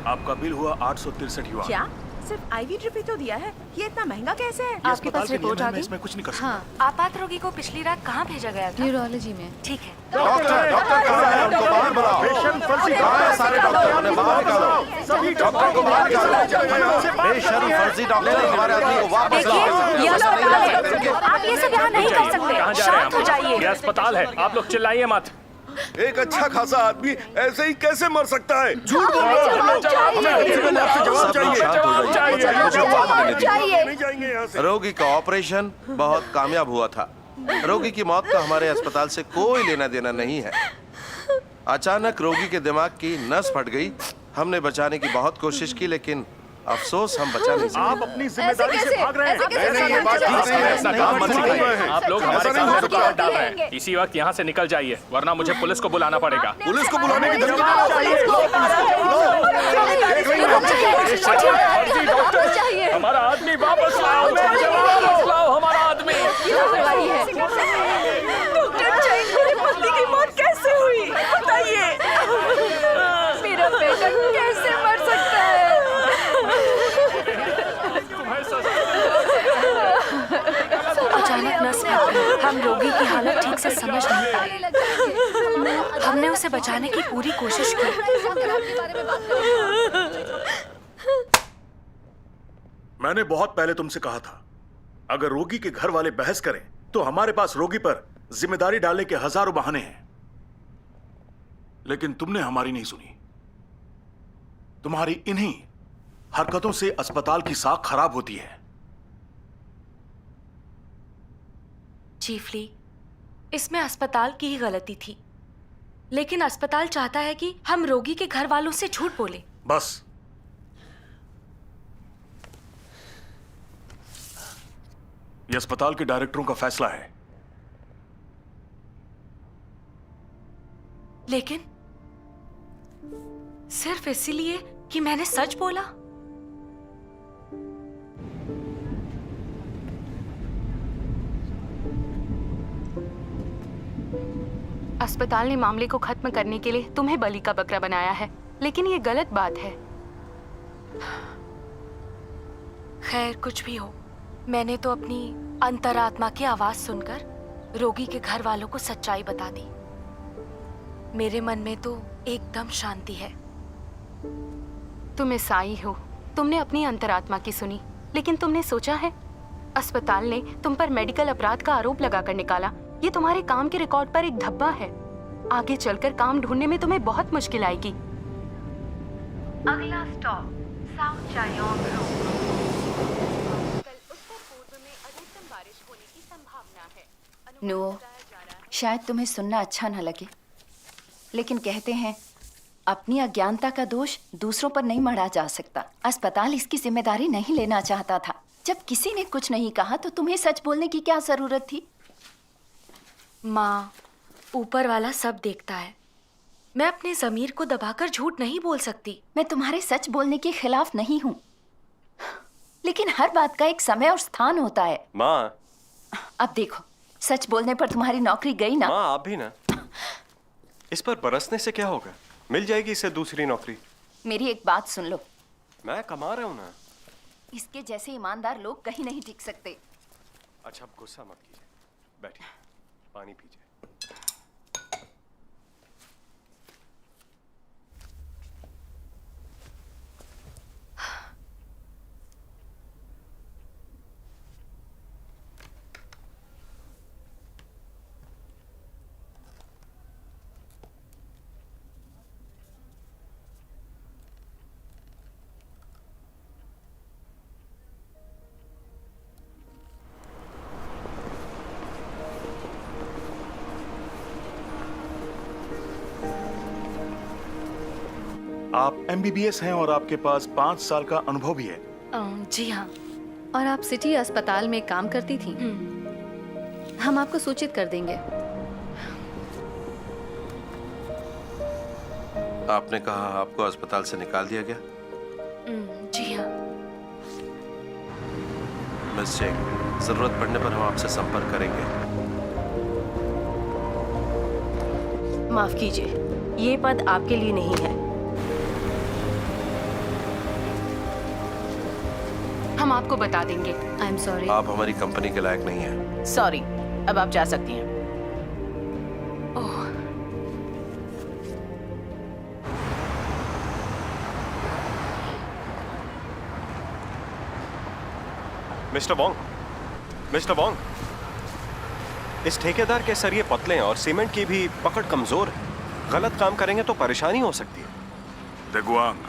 आपका बिल हुआ 863 युआन। क्या? सिर्फ आईवी ड्रिप ही तो दिया है, ये इतना महंगा कैसे है? आपके पास रिपोर्ट आ गई? इसमें कुछ नहीं कर सकता। हाँ, आपात रोगी को पिछली रात कहाँ भेजा गया था? न्यूरोलॉजी में। ठीक है। डॉक्टर कहाँ है? उनको बाहर बुलाओ। पेशेंट फर्जी कहाँ है? सारे डॉक्टर उन्हें बाहर निकालो। सभी डॉक्टर को बाहर निकालो। बेशर्म फर्जी डॉक्टर हमारे आदमी को वापस लाओ। देखिए, ये अस्पताल है, आप ये सब यहाँ नहीं कर सकते। शांत हो जाइए। ये अस्पताल है, आप लोग चिल्लाइए मत। एक अच्छा खासा आदमी ऐसे ही कैसे मर सकता है? झूठ बोल रहे हो। जवाब चाहिए। हमें आपसे जवाब चाहिए। नहीं जाएंगे यहाँ से। रोगी का ऑपरेशन बहुत कामयाब हुआ था। रोगी की मौत का हमारे अस्पताल से कोई लेना देना नहीं है। अचानक रोगी के दिमाग की नस फट गई। हमने बचाने की बहुत कोशिश की, लेकिन अफसोस हम बचा नहीं सके। आप अपनी जिम्मेदारी से भाग रहे हैं। ऐसा काम मत कीजिए। आप लोग हमारे सामने रुकावट डाल रहे हैं। करेंगे। इसी वक्त यहाँ से निकल जाइए, वरना मुझे पुलिस को बुलाना पड़ेगा। पुलिस को बुलाने की धमकी चाहिए। हमारा आदमी वापस लाओ, वापस लाओ हमारा आदमी। डॉक्टर जैन, मेरे पति की मौत कैसे हुई? बताइए। मेरा बेटा कैसे मर सकता है? अचानक नस फट गई। हम रोगी की हालत ठीक से समझ नहीं पाए। हमने उसे बचाने की पूरी कोशिश की। मैंने बहुत पहले तुमसे कहा था, अगर रोगी के घर वाले बहस करें तो हमारे पास रोगी पर जिम्मेदारी डालने के हजारों बहाने हैं, लेकिन तुमने हमारी नहीं सुनी। तुम्हारी इन्हीं हरकतों से अस्पताल की साख खराब होती है। चीफली, इसमें अस्पताल की ही गलती थी, लेकिन अस्पताल चाहता है कि हम रोगी के घर वालों से झूठ बोले। बस ये अस्पताल के डायरेक्टरों का फैसला है। लेकिन सिर्फ इसीलिए कि मैंने सच बोला? अस्पताल ने मामले को खत्म करने के लिए तुम्हें बलि का बकरा बनाया है, लेकिन ये गलत बात है। खैर, कुछ भी हो, मैंने तो अपनी अंतरात्मा की आवाज सुनकर रोगी के घर वालों को सच्चाई बता दी। मेरे मन में तो एकदम शांति है। तुम ईसाई हो, तुमने अपनी अंतरात्मा की सुनी, लेकिन तुमने सोचा है अस्पताल ने तुम पर मेडिकल अपराध का आरोप लगाकर निकाला। ये तुम्हारे काम के रिकॉर्ड पर एक धब्बा है। आगे चलकर काम ढूंढने में तुम्हें बहुत मुश्किल आएगी। अगला स्टॉप साउथ चायोंग रोड। कल उत्तर पूर्व में अधिकतम बारिश होने की संभावना है। नो, शायद तुम्हें सुनना अच्छा न लगे, लेकिन कहते हैं अपनी अज्ञानता का दोष दूसरों पर नहीं मढ़ा जा सकता। अस्पताल इसकी जिम्मेदारी नहीं लेना चाहता था। जब किसी ने कुछ नहीं कहा तो तुम्हें सच बोलने की क्या जरूरत थी? माँ, ऊपर वाला सब देखता है। मैं अपने ज़मीर को दबाकर झूठ नहीं बोल सकती। मैं तुम्हारे सच बोलने के खिलाफ नहीं हूँ, लेकिन हर बात का एक समय और स्थान होता है। माँ, अब देखो, सच बोलने पर तुम्हारी नौकरी गई ना। माँ, आप भी ना। इस पर बरसने से क्या होगा? मिल जाएगी इसे दूसरी नौकरी। मेरी एक बात सुन लो, मैं कमा रहा हूँ ना। इसके जैसे ईमानदार लोग कहीं नहीं टिक सकते। अच्छा, अब गुस्सा मत कीजिए, बैठिए, पानी पीजिए। आप MBBS हैं और आपके पास 5 साल का अनुभव भी है। जी हाँ। और आप सिटी अस्पताल में काम करती थी? हम आपको सूचित कर देंगे। आपने कहा आपको अस्पताल से निकाल दिया गया? जी हाँ। मिस चेंग, जरूरत पड़ने पर हम आपसे संपर्क करेंगे। माफ कीजिए, ये पद आपके लिए नहीं है। हम आपको बता देंगे। आई एम सॉरी। आप हमारी कंपनी के लायक नहीं हैं। सॉरी, अब आप जा सकती हैं। ओह, मिस्टर वोंग, मिस्टर वोंग, इस ठेकेदार के सरिये पतले हैं और सीमेंट की भी पकड़ कमजोर है। गलत काम करेंगे तो परेशानी हो सकती है। देगुआंग,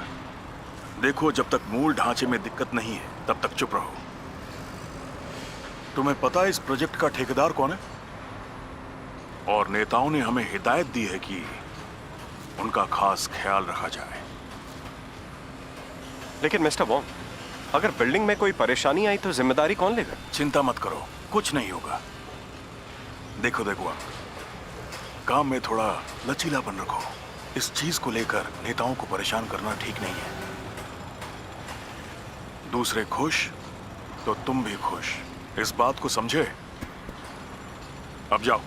देखो, जब तक मूल ढांचे में दिक्कत नहीं है तब तक चुप रहो। तुम्हें पता है इस प्रोजेक्ट का ठेकेदार कौन है? और नेताओं ने हमें हिदायत दी है कि उनका खास ख्याल रखा जाए। लेकिन मिस्टर वोंग, अगर बिल्डिंग में कोई परेशानी आई तो जिम्मेदारी कौन लेगा? चिंता मत करो, कुछ नहीं होगा। देखो देगुआंग, काम में थोड़ा लचीलापन रखो। इस चीज को लेकर नेताओं को परेशान करना ठीक नहीं है। दूसरे खुश तो तुम भी खुश, इस बात को समझे? अब जाओ।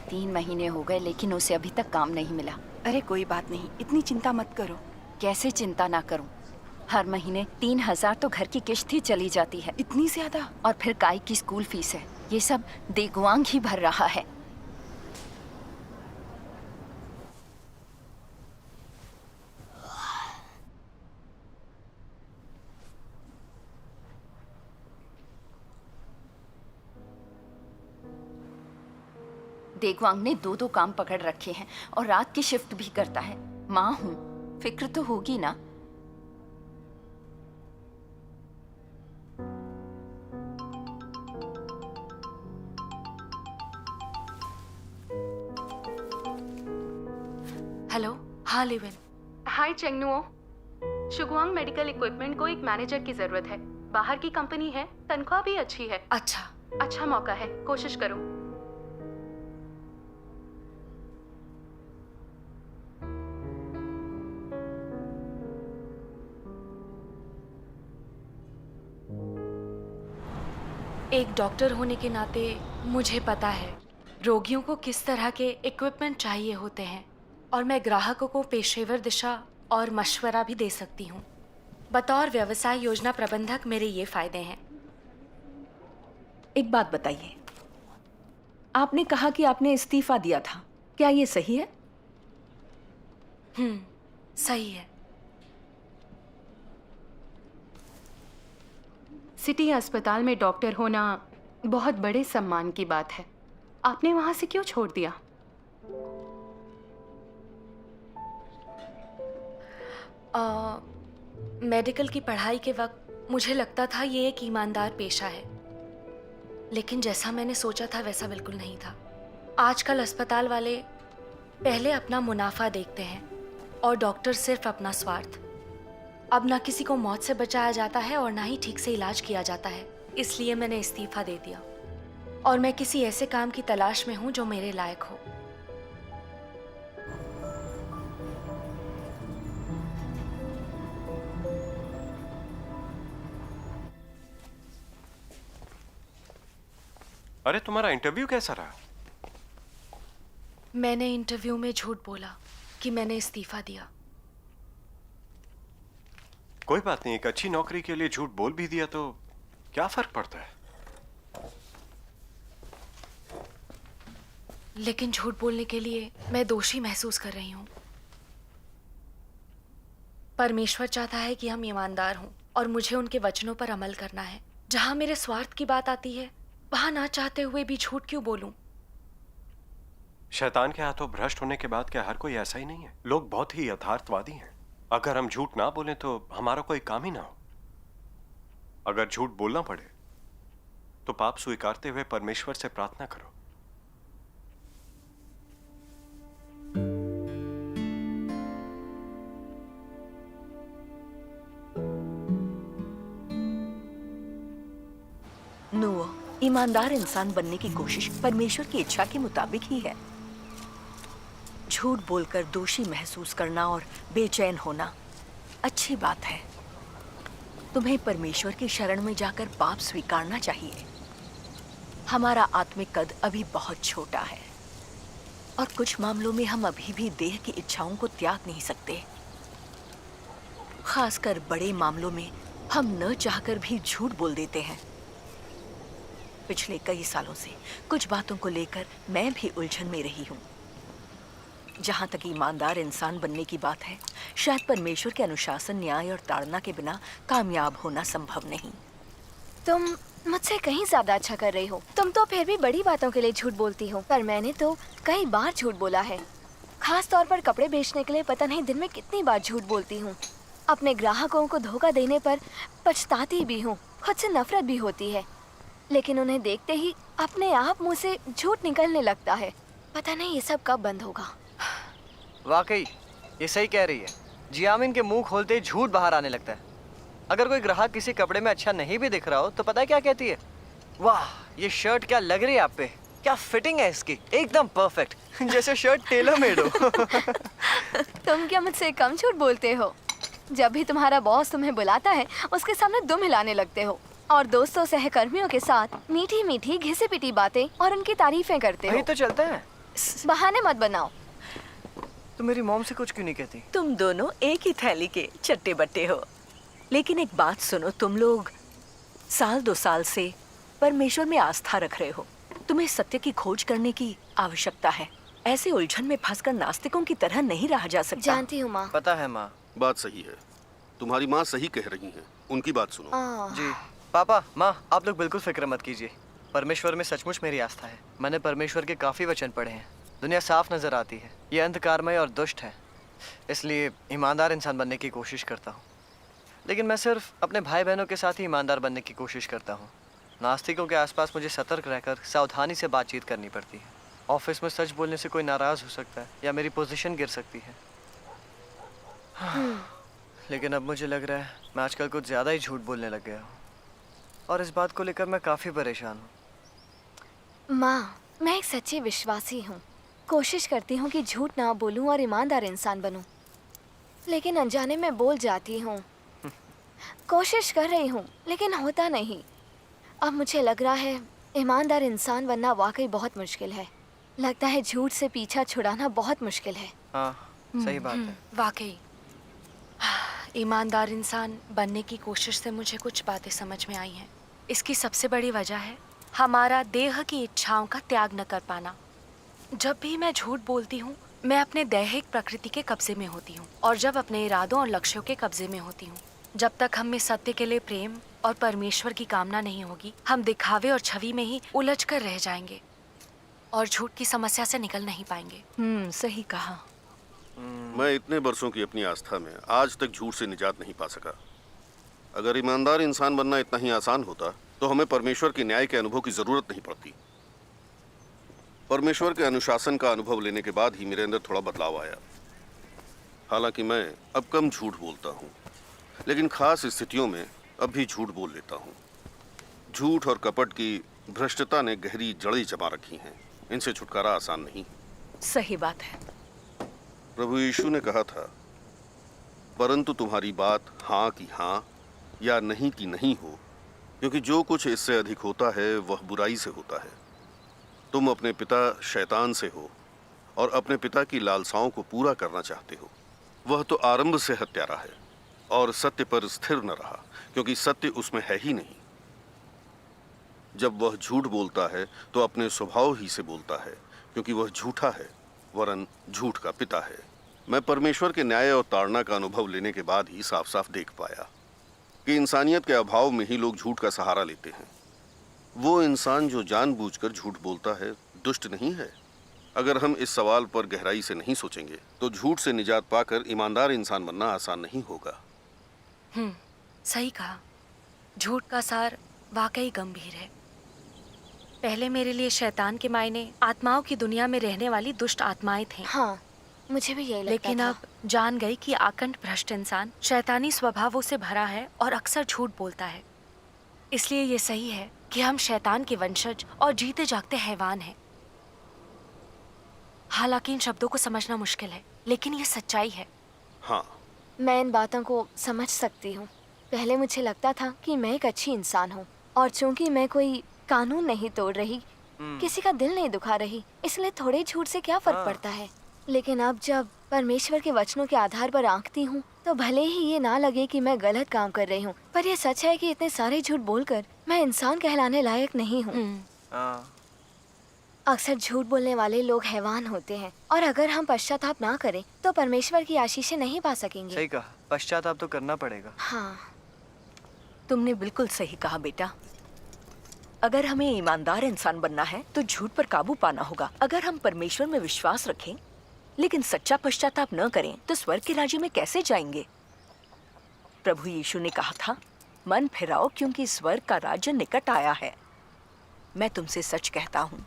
तीन महीने हो गए लेकिन उसे अभी तक काम नहीं मिला। अरे कोई बात नहीं, इतनी चिंता मत करो। कैसे चिंता ना करूं? हर महीने 3,000 तो घर की किश्त ही चली जाती है। इतनी ज्यादा? और फिर काई की स्कूल फीस है। ये सब देगुआंग ही भर रहा है। देगुआंग ने 2-2 काम पकड़ रखे हैं और रात की शिफ्ट भी करता है। माँ हूं, फिक्र तो होगी ना। हेलो। हाँ लिविन। हाय चेंगनुओ, शुगुआंग मेडिकल इक्विपमेंट को एक मैनेजर की जरूरत है। बाहर की कंपनी है, तनख्वाह भी अच्छी है। अच्छा मौका है, कोशिश करो। एक डॉक्टर होने के नाते मुझे पता है रोगियों को किस तरह के इक्विपमेंट चाहिए होते हैं और मैं ग्राहकों को पेशेवर दिशा और मशवरा भी दे सकती हूँ। बतौर व्यवसाय योजना प्रबंधक मेरे ये फायदे हैं। एक बात बताइए, आपने कहा कि आपने इस्तीफा दिया था, क्या ये सही है? सही है। सिटी अस्पताल में डॉक्टर होना बहुत बड़े सम्मान की बात है। आपने वहां से क्यों छोड़ दिया? मेडिकल की पढ़ाई के वक्त मुझे लगता था ये एक ईमानदार पेशा है, लेकिन जैसा मैंने सोचा था वैसा बिल्कुल नहीं था। आजकल अस्पताल वाले पहले अपना मुनाफा देखते हैं और डॉक्टर सिर्फ अपना स्वार्थ। अब ना किसी को मौत से बचाया जाता है और ना ही ठीक से इलाज किया जाता है। इसलिए मैंने इस्तीफा दे दिया और मैं किसी ऐसे काम की तलाश में हूं जो मेरे लायक हो। अरे तुम्हारा इंटरव्यू कैसा रहा? मैंने इंटरव्यू में झूठ बोला कि मैंने इस्तीफा दिया। कोई बात नहीं, एक अच्छी नौकरी के लिए झूठ बोल भी दिया तो क्या फर्क पड़ता है? लेकिन झूठ बोलने के लिए मैं दोषी महसूस कर रही हूँ। परमेश्वर चाहता है कि हम ईमानदार हों और मुझे उनके वचनों पर अमल करना है। जहां मेरे स्वार्थ की बात आती है वहां ना चाहते हुए भी झूठ क्यों बोलूं? शैतान के हाथों भ्रष्ट होने के बाद क्या हर कोई ऐसा ही नहीं है? लोग बहुत ही यथार्थवादी हैं। अगर हम झूठ ना बोलें तो हमारा कोई काम ही ना हो। अगर झूठ बोलना पड़े तो पाप स्वीकारते हुए परमेश्वर से प्रार्थना करो। नुओ, ईमानदार इंसान बनने की कोशिश परमेश्वर की इच्छा के मुताबिक ही है। झूठ बोलकर दोषी महसूस करना और बेचैन होना अच्छी बात है। तुम्हें परमेश्वर की शरण में जाकर पाप स्वीकारना चाहिए। हमारा आत्मिक कद अभी बहुत छोटा है। और कुछ मामलों में हम अभी भी देह की इच्छाओं को त्याग नहीं सकते। खासकर बड़े मामलों में हम न चाहकर भी झूठ बोल देते हैं। पिछले कई सालों से कुछ बातों को लेकर मैं भी उलझन में रही हूँ। जहां तक ईमानदार इंसान बनने की बात है, शायद परमेश्वर के अनुशासन, न्याय और ताड़ना के बिना कामयाब होना संभव नहीं। तुम मुझसे कहीं ज्यादा अच्छा कर रही हो। तुम तो फिर भी बड़ी बातों के लिए झूठ बोलती हो, पर मैंने तो कई बार झूठ बोला है। खास तौर पर कपड़े बेचने के लिए पता नहीं दिन में कितनी बार झूठ बोलती हूँ। अपने ग्राहकों को धोखा देने पर पछताती भी हूँ, खुद से नफरत भी होती है, लेकिन उन्हें देखते ही अपने आप मुंह से झूठ निकलने लगता है। पता नहीं ये सब कब बंद होगा। वाकई ये सही कह रही है। जियामिन के मुंह खोलते ही झूठ बाहर आने लगता है। अगर कोई ग्राहक किसी कपड़े में अच्छा नहीं भी दिख रहा हो तो पता है क्या कहती है? वाह, ये शर्ट क्या लग रही है आप पे, क्या फिटिंग है इसकी, एकदम परफेक्ट, जैसे शर्ट टेलर मेड हो। तुम क्या मुझसे कम झूठ बोलते हो? जब भी तुम्हारा बॉस तुम्हें बुलाता है उसके सामने दुम हिलाने लगते हो और दोस्तों सहकर्मियों के साथ मीठी मीठी घिसी पिटी बातें और उनकी तारीफें करते हो। वही तो चलता है। बहाने मत बनाओ। तुम मेरी मॉम से कुछ क्यों नहीं कहती? तुम दोनों एक ही थैली के चट्टे बट्टे हो। लेकिन एक बात सुनो, तुम लोग साल 2 साल से परमेश्वर में आस्था रख रहे हो। तुम्हें सत्य की खोज करने की आवश्यकता है। ऐसे उलझन में फंसकर नास्तिकों की तरह नहीं रहा जा सकता। जानती हूँ माँ। पता है माँ। बात सही है, तुम्हारी माँ सही कह रही हैं, उनकी बात सुनो। जी पापा, माँ, आप लोग बिल्कुल फिक्र मत कीजिए। परमेश्वर में सचमुच मेरी आस्था है। मैंने परमेश्वर के काफ़ी वचन पढ़े हैं। दुनिया साफ नजर आती है, ये अंधकारमय और दुष्ट है, इसलिए ईमानदार इंसान बनने की कोशिश करता हूँ। लेकिन मैं सिर्फ अपने भाई बहनों के साथ ही ईमानदार बनने की कोशिश करता हूँ। नास्तिकों के आसपास मुझे सतर्क रहकर सावधानी से बातचीत करनी पड़ती है। ऑफिस में सच बोलने से कोई नाराज़ हो सकता है या मेरी पोजीशन गिर सकती है। लेकिन अब मुझे लग रहा है मैं आजकल कुछ ज़्यादा ही झूठ बोलने लग गया हूँ और इस बात को लेकर मैं काफ़ी परेशान हूँ। माँ, मैं एक सच्ची विश्वासी हूँ। कोशिश करती हूँ कि झूठ ना बोलूँ और ईमानदार इंसान बनूँ, लेकिन अनजाने में बोल जाती हूँ। कोशिश कर रही हूँ लेकिन होता नहीं। अब मुझे लग रहा है ईमानदार इंसान बनना वाकई बहुत मुश्किल है। लगता है झूठ से पीछा छुड़ाना बहुत मुश्किल है। हाँ, सही बात है। वाकई ईमानदार इंसान बनने की कोशिश से मुझे कुछ बातें समझ में आई हैं। इसकी सबसे बड़ी वजह है हमारा देह की इच्छाओं का त्याग न कर पाना। जब भी मैं झूठ बोलती हूँ, मैं अपने दैहिक प्रकृति के कब्जे में होती हूँ और जब अपने इरादों और लक्ष्यों के कब्जे में होती हूँ। जब तक हम में सत्य के लिए प्रेम और परमेश्वर की कामना नहीं होगी, हम दिखावे और छवि में ही उलझ कर रह जाएंगे और झूठ की समस्या से निकल नहीं पाएंगे। सही कहा। मैं इतने वर्षों की अपनी आस्था में आज तक झूठ से निजात नहीं पा सका। अगर ईमानदार इंसान बनना इतना ही आसान होता तो हमें परमेश्वर के न्याय के अनुभव की जरूरत नहीं पड़ती। परमेश्वर के अनुशासन का अनुभव लेने के बाद ही मेरे अंदर थोड़ा बदलाव आया। हालांकि मैं अब कम झूठ बोलता हूँ, लेकिन खास स्थितियों में अब भी झूठ बोल लेता हूँ। झूठ और कपट की भ्रष्टता ने गहरी जड़ें जमा रखी हैं। इनसे छुटकारा आसान नहीं। सही बात है। प्रभु यीशु ने कहा था, परंतु तुम्हारी बात हाँ की हाँ या नहीं की नहीं हो, क्योंकि जो कुछ इससे अधिक होता है वह बुराई से होता है। तुम अपने पिता शैतान से हो और अपने पिता की लालसाओं को पूरा करना चाहते हो। वह तो आरंभ से हत्यारा है और सत्य पर स्थिर न रहा, क्योंकि सत्य उसमें है ही नहीं। जब वह झूठ बोलता है तो अपने स्वभाव ही से बोलता है, क्योंकि वह झूठा है, वरन झूठ का पिता है। मैं परमेश्वर के न्याय और ताड़ना का अनुभव लेने के बाद ही साफ साफ देख पाया कि इंसानियत के अभाव में ही लोग झूठ का सहारा लेते हैं। वो इंसान जो जानबूझकर झूठ बोलता है दुष्ट नहीं है। अगर हम इस सवाल पर गहराई से नहीं सोचेंगे तो झूठ से निजात पाकर ईमानदार इंसान बनना आसान नहीं होगा। सही कहा। झूठ का सार वाकई गंभीर है। पहले मेरे लिए शैतान के मायने आत्माओं की दुनिया में रहने वाली दुष्ट आत्माएं थे। हाँ, मुझे भी यही लगता लेकिन था। अब जान गई कि आकंठ भ्रष्ट इंसान शैतानी स्वभावों से भरा है और अक्सर झूठ बोलता है। इसलिए ये सही है कि हम शैतान के वंशज और जीते जागते हैवान हैं। हालांकि इन शब्दों को समझना मुश्किल है, लेकिन ये सच्चाई है। हाँ, मैं इन बातों को समझ सकती हूँ। पहले मुझे लगता था कि मैं एक अच्छी इंसान हूँ और चूंकि मैं कोई कानून नहीं तोड़ रही, किसी का दिल नहीं दुखा रही, इसलिए थोड़े झूठ से क्या फर्क पड़ता है। लेकिन अब जब परमेश्वर के वचनों के आधार पर आंकती हूँ तो भले ही ये ना लगे कि मैं गलत काम कर रही हूँ, पर ये सच है कि इतने सारे झूठ बोलकर मैं इंसान कहलाने लायक नहीं हूँ। अक्सर झूठ बोलने वाले लोग हैवान होते हैं, और अगर हम पश्चाताप ना करें तो परमेश्वर की आशीषें नहीं पा सकेंगे। सही कहा, पश्चाताप तो करना पड़ेगा। हाँ, तुमने बिल्कुल सही कहा बेटा। अगर हमें ईमानदार इंसान बनना है तो झूठ पर काबू पाना होगा। अगर हम परमेश्वर में विश्वास रखें लेकिन सच्चा पश्चाताप न करें तो स्वर्ग के राज्य में कैसे जाएंगे? प्रभु यीशु ने कहा था, मन फिराओ क्योंकि स्वर्ग का राज्य निकट आया है। मैं तुमसे सच कहता हूँ,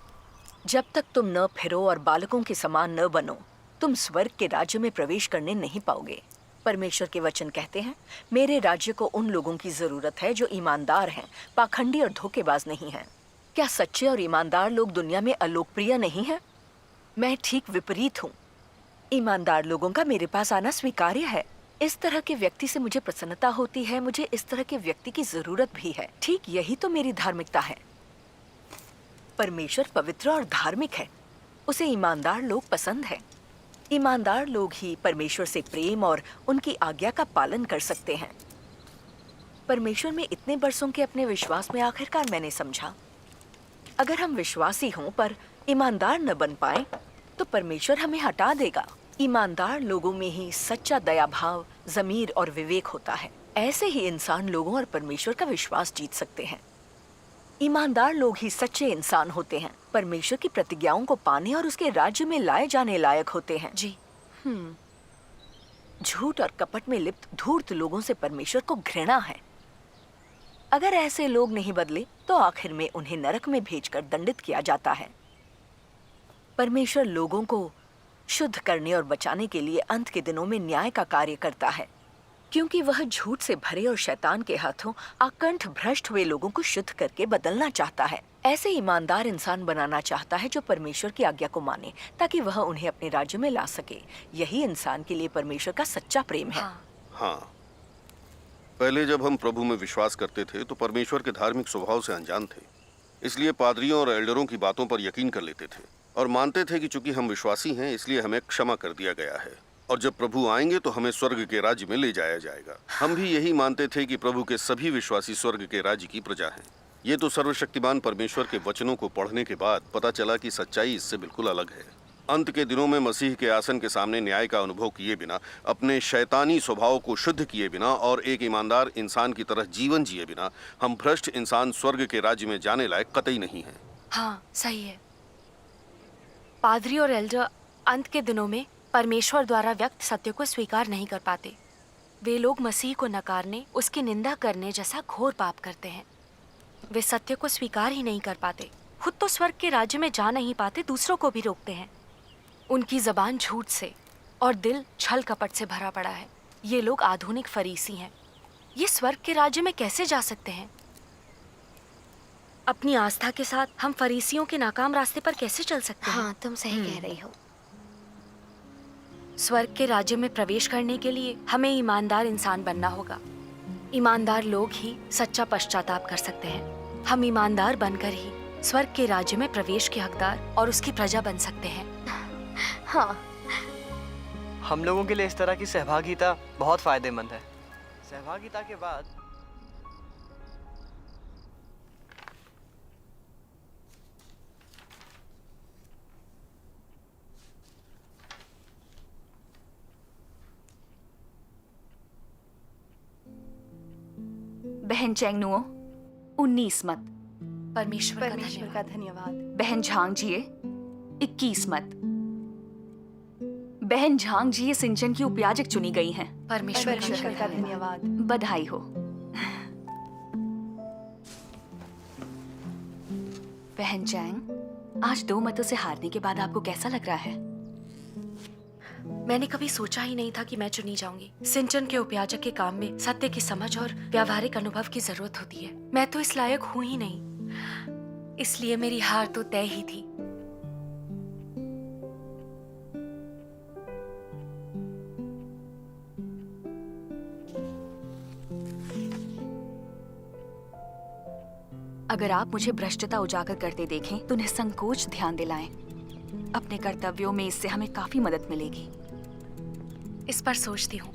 जब तक तुम न फिरो और बालकों के समान न बनो, तुम स्वर्ग के राज्य में प्रवेश करने नहीं पाओगे। परमेश्वर के वचन कहते हैं, मेरे राज्य को उन लोगों की जरूरत है जो ईमानदार हैं, पाखंडी और धोखेबाज नहीं हैं। क्या सच्चे और ईमानदार लोग दुनिया में अलोकप्रिय नहीं हैं? मैं ठीक विपरीत हूँ। ईमानदार लोगों का मेरे पास आना स्वीकार्य है। इस तरह के व्यक्ति से मुझे प्रसन्नता होती है, मुझे इस तरह के व्यक्ति की जरूरत भी है। ठीक यही तो मेरी धार्मिकता है। परमेश्वर पवित्र और धार्मिक है, उसे ईमानदार लोग पसंद है। ईमानदार लोग ही परमेश्वर से प्रेम और उनकी आज्ञा का पालन कर सकते हैं। परमेश्वर में इतने बरसों के अपने विश्वास में आखिरकार मैंने समझा, अगर हम विश्वासी हों पर ईमानदार न बन पाए तो परमेश्वर हमें हटा देगा। ईमानदार लोगों में ही सच्चा दया भाव, ज़मीर और विवेक होता है। ऐसे ही इंसान लोगों और परमेश्वर का विश्वास जीत सकते हैं। ईमानदार लोग ही सच्चे इंसान होते हैं, परमेश्वर की प्रतिज्ञाओं को पाने और उसके राज्य में लाए जाने लायक होते हैं। जी। झूठ और कपट में लिप्त धूर्त लोगों से परमेश्वर को घृणा है। अगर ऐसे लोग नहीं बदले तो आखिर में उन्हें नरक में भेजकर दंडित किया जाता है। परमेश्वर लोगों को शुद्ध करने और बचाने के लिए अंत के दिनों में न्याय का कार्य करता है, क्योंकि वह झूठ से भरे और शैतान के हाथों आकंठ भ्रष्ट हुए लोगों को शुद्ध करके बदलना चाहता है। ऐसे ईमानदार इंसान बनाना चाहता है जो परमेश्वर की आज्ञा को माने, ताकि वह उन्हें अपने राज्य में ला सके। यही इंसान के लिए परमेश्वर का सच्चा प्रेम है। हाँ, पहले जब हम प्रभु में विश्वास करते थे तो परमेश्वर के धार्मिक स्वभाव से अनजान थे, इसलिए पादरियों और एल्डरों की बातों पर यकीन कर लेते थे और मानते थे कि चूंकि हम विश्वासी हैं इसलिए हमें क्षमा कर दिया गया है और जब प्रभु आएंगे तो हमें स्वर्ग के राज्य में ले जाया जाएगा। हम भी यही मानते थे कि प्रभु के सभी विश्वासी स्वर्ग के राज्य की प्रजा हैं। ये तो सर्वशक्तिमान परमेश्वर के वचनों को पढ़ने के बाद पता चला कि सच्चाई इससे बिल्कुल अलग है। अंत के दिनों में मसीह के आसन के सामने न्याय का अनुभव किए बिना, अपने शैतानी स्वभाव को शुद्ध किए बिना और एक ईमानदार इंसान की तरह जीवन जिए बिना हम भ्रष्ट इंसान स्वर्ग के राज्य में जाने लायक कतई नहीं हैं। हाँ, सही है। पादरी और एल्डर अंत के दिनों में परमेश्वर द्वारा व्यक्त सत्य को स्वीकार नहीं कर पाते। वे लोग मसीह को नकारने, उसकी निंदा करने जैसा घोर पाप करते हैं। वे सत्य को स्वीकार ही नहीं कर पाते, खुद तो स्वर्ग के राज्य में जा नहीं पाते, दूसरों को भी रोकते हैं। उनकी जबान झूठ से और दिल छल कपट से भरा पड़ा है। ये लोग आधुनिक फरीसी हैं। ये स्वर्ग के राज्य में कैसे जा सकते हैं? अपनी आस्था के साथ हम फरीसियों के नाकाम रास्ते पर कैसे चल सकते हैं? हाँ, तुम सही कह रही हो। स्वर्ग के राज्य में प्रवेश करने के लिए हमें ईमानदार इंसान बनना होगा। ईमानदार लोग ही सच्चा पश्चाताप कर सकते हैं। हम ईमानदार बनकर ही स्वर्ग के राज्य में प्रवेश के हकदार और उसकी प्रजा बन सकते हैं। हाँ, हम लोगों के लिए इस तरह की सहभागिता बहुत फायदेमंद है। सहभागिता के बाद बहन चेंगनुओ 19 मत। परमेश्वर का धन्यवाद। बहन झांग जिए 21 मत। बहन झांग जी सिंचन की उपयाजक चुनी गई हैं। परमेश्वर का धन्यवाद। बधाई हो। बहन चैंग, आज 2 मतों से हारने के बाद आपको कैसा लग रहा है? मैंने कभी सोचा ही नहीं था कि मैं चुनी जाऊंगी। सिंचन के उपयाजक के काम में सत्य की समझ और व्यावहारिक अनुभव की जरूरत होती है। मैं तो इस लायक हूं ही नहीं, इसलिए मेरी हार तो तय ही थी। अगर आप मुझे भ्रष्टता उजागर करते देखें तो निसंकोच ध्यान दिलाएं। अपने कर्तव्यों में इससे हमें काफी मदद मिलेगी। इस पर सोचती हूँ।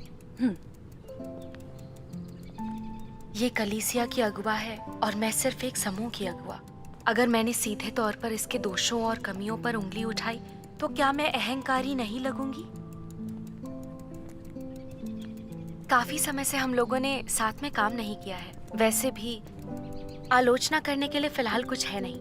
ये कलीसिया की अगुवा है और मैं सिर्फ एक समूह की अगुवा। अगर मैंने सीधे तौर पर इसके दोषों और कमियों पर उंगली उठाई तो क्या मैं अहंकारी नहीं लगूंगी? काफी समय से हम लोगों ने साथ में काम नहीं किया है। वैसे भी आलोचना करने के लिए फिलहाल कुछ है नहीं।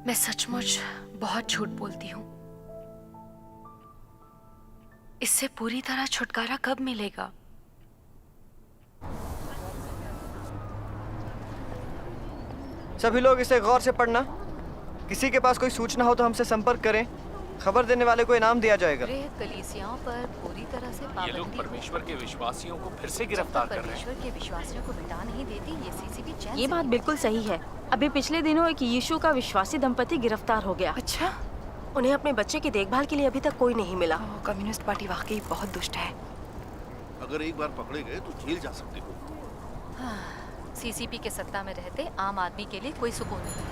मैं सचमुच बहुत झूठ बोलती हूँ। इससे पूरी तरह छुटकारा कब मिलेगा? सभी लोग इसे गौर से पढ़ना। किसी के पास कोई सूचना हो तो हमसे संपर्क करें। खबर देने वाले को इनाम दिया जाएगा। कलीसियाओं पर पूरी तरह से ये लोग परमेश्वर के विश्वासियों को फिर से गिरफ्तार कर रहे हैं। परमेश्वर के विश्वासियों को मिटा नहीं देती ये सीसीपी चैन। ये बात बिल्कुल सही है। अभी पिछले दिनों एक यीशु का विश्वासी दंपति गिरफ्तार हो गया। अच्छा, उन्हें अपने बच्चे की देखभाल के लिए अभी तक कोई नहीं मिला। कम्युनिस्ट पार्टी वाकई बहुत दुष्ट है। अगर एक बार पकड़े गए तो जेल जा सकते हो। सीसीपी के सत्ता में रहते आम आदमी के लिए कोई सुकून नहीं।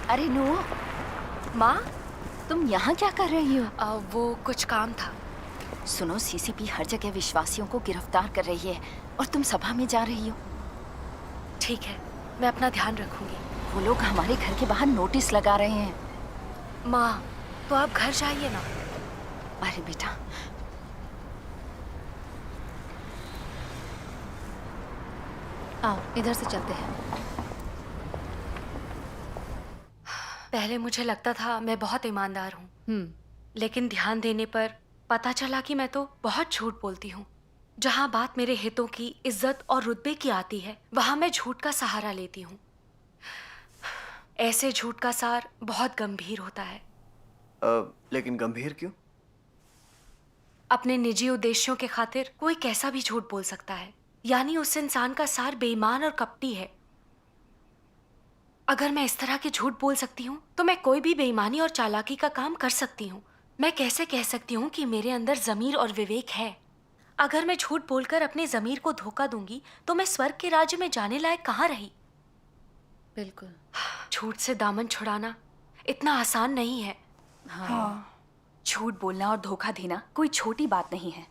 अरे नो, माँ, तुम यहाँ क्या कर रही हो? वो कुछ काम था। सुनो, सीसीपी हर जगह विश्वासियों को गिरफ्तार कर रही है और तुम सभा में जा रही हो। ठीक है, मैं अपना ध्यान रखूंगी। वो लोग हमारे घर के बाहर नोटिस लगा रहे हैं। माँ, तो आप घर जाइए ना। अरे बेटा, आओ इधर से चलते हैं। पहले मुझे लगता था मैं बहुत ईमानदार हूँ, लेकिन ध्यान देने पर पता चला कि मैं तो बहुत झूठ बोलती हूँ। जहाँ बात मेरे हितों की, इज्जत और रुतबे की आती है, वहाँ मैं झूठ का सहारा लेती हूँ। ऐसे झूठ का सार बहुत गंभीर होता है। लेकिन गंभीर क्यों? अपने निजी उद्देश्यों के खातिर कोई कैसा भी झूठ बोल सकता है, यानी उस इंसान का सार बेईमान और कपटी है। अगर मैं इस तरह के झूठ बोल सकती हूँ तो मैं कोई भी बेईमानी और चालाकी का काम कर सकती हूँ। मैं कैसे कह सकती हूँ कि मेरे अंदर ज़मीर और विवेक है? अगर मैं झूठ बोलकर अपने ज़मीर को धोखा दूंगी तो मैं स्वर्ग के राज्य में जाने लायक कहाँ रही? बिल्कुल। झूठ से दामन छुड़ाना इतना आसान नहीं है। हाँ। झूठ बोलना और धोखा देना कोई छोटी बात नहीं है।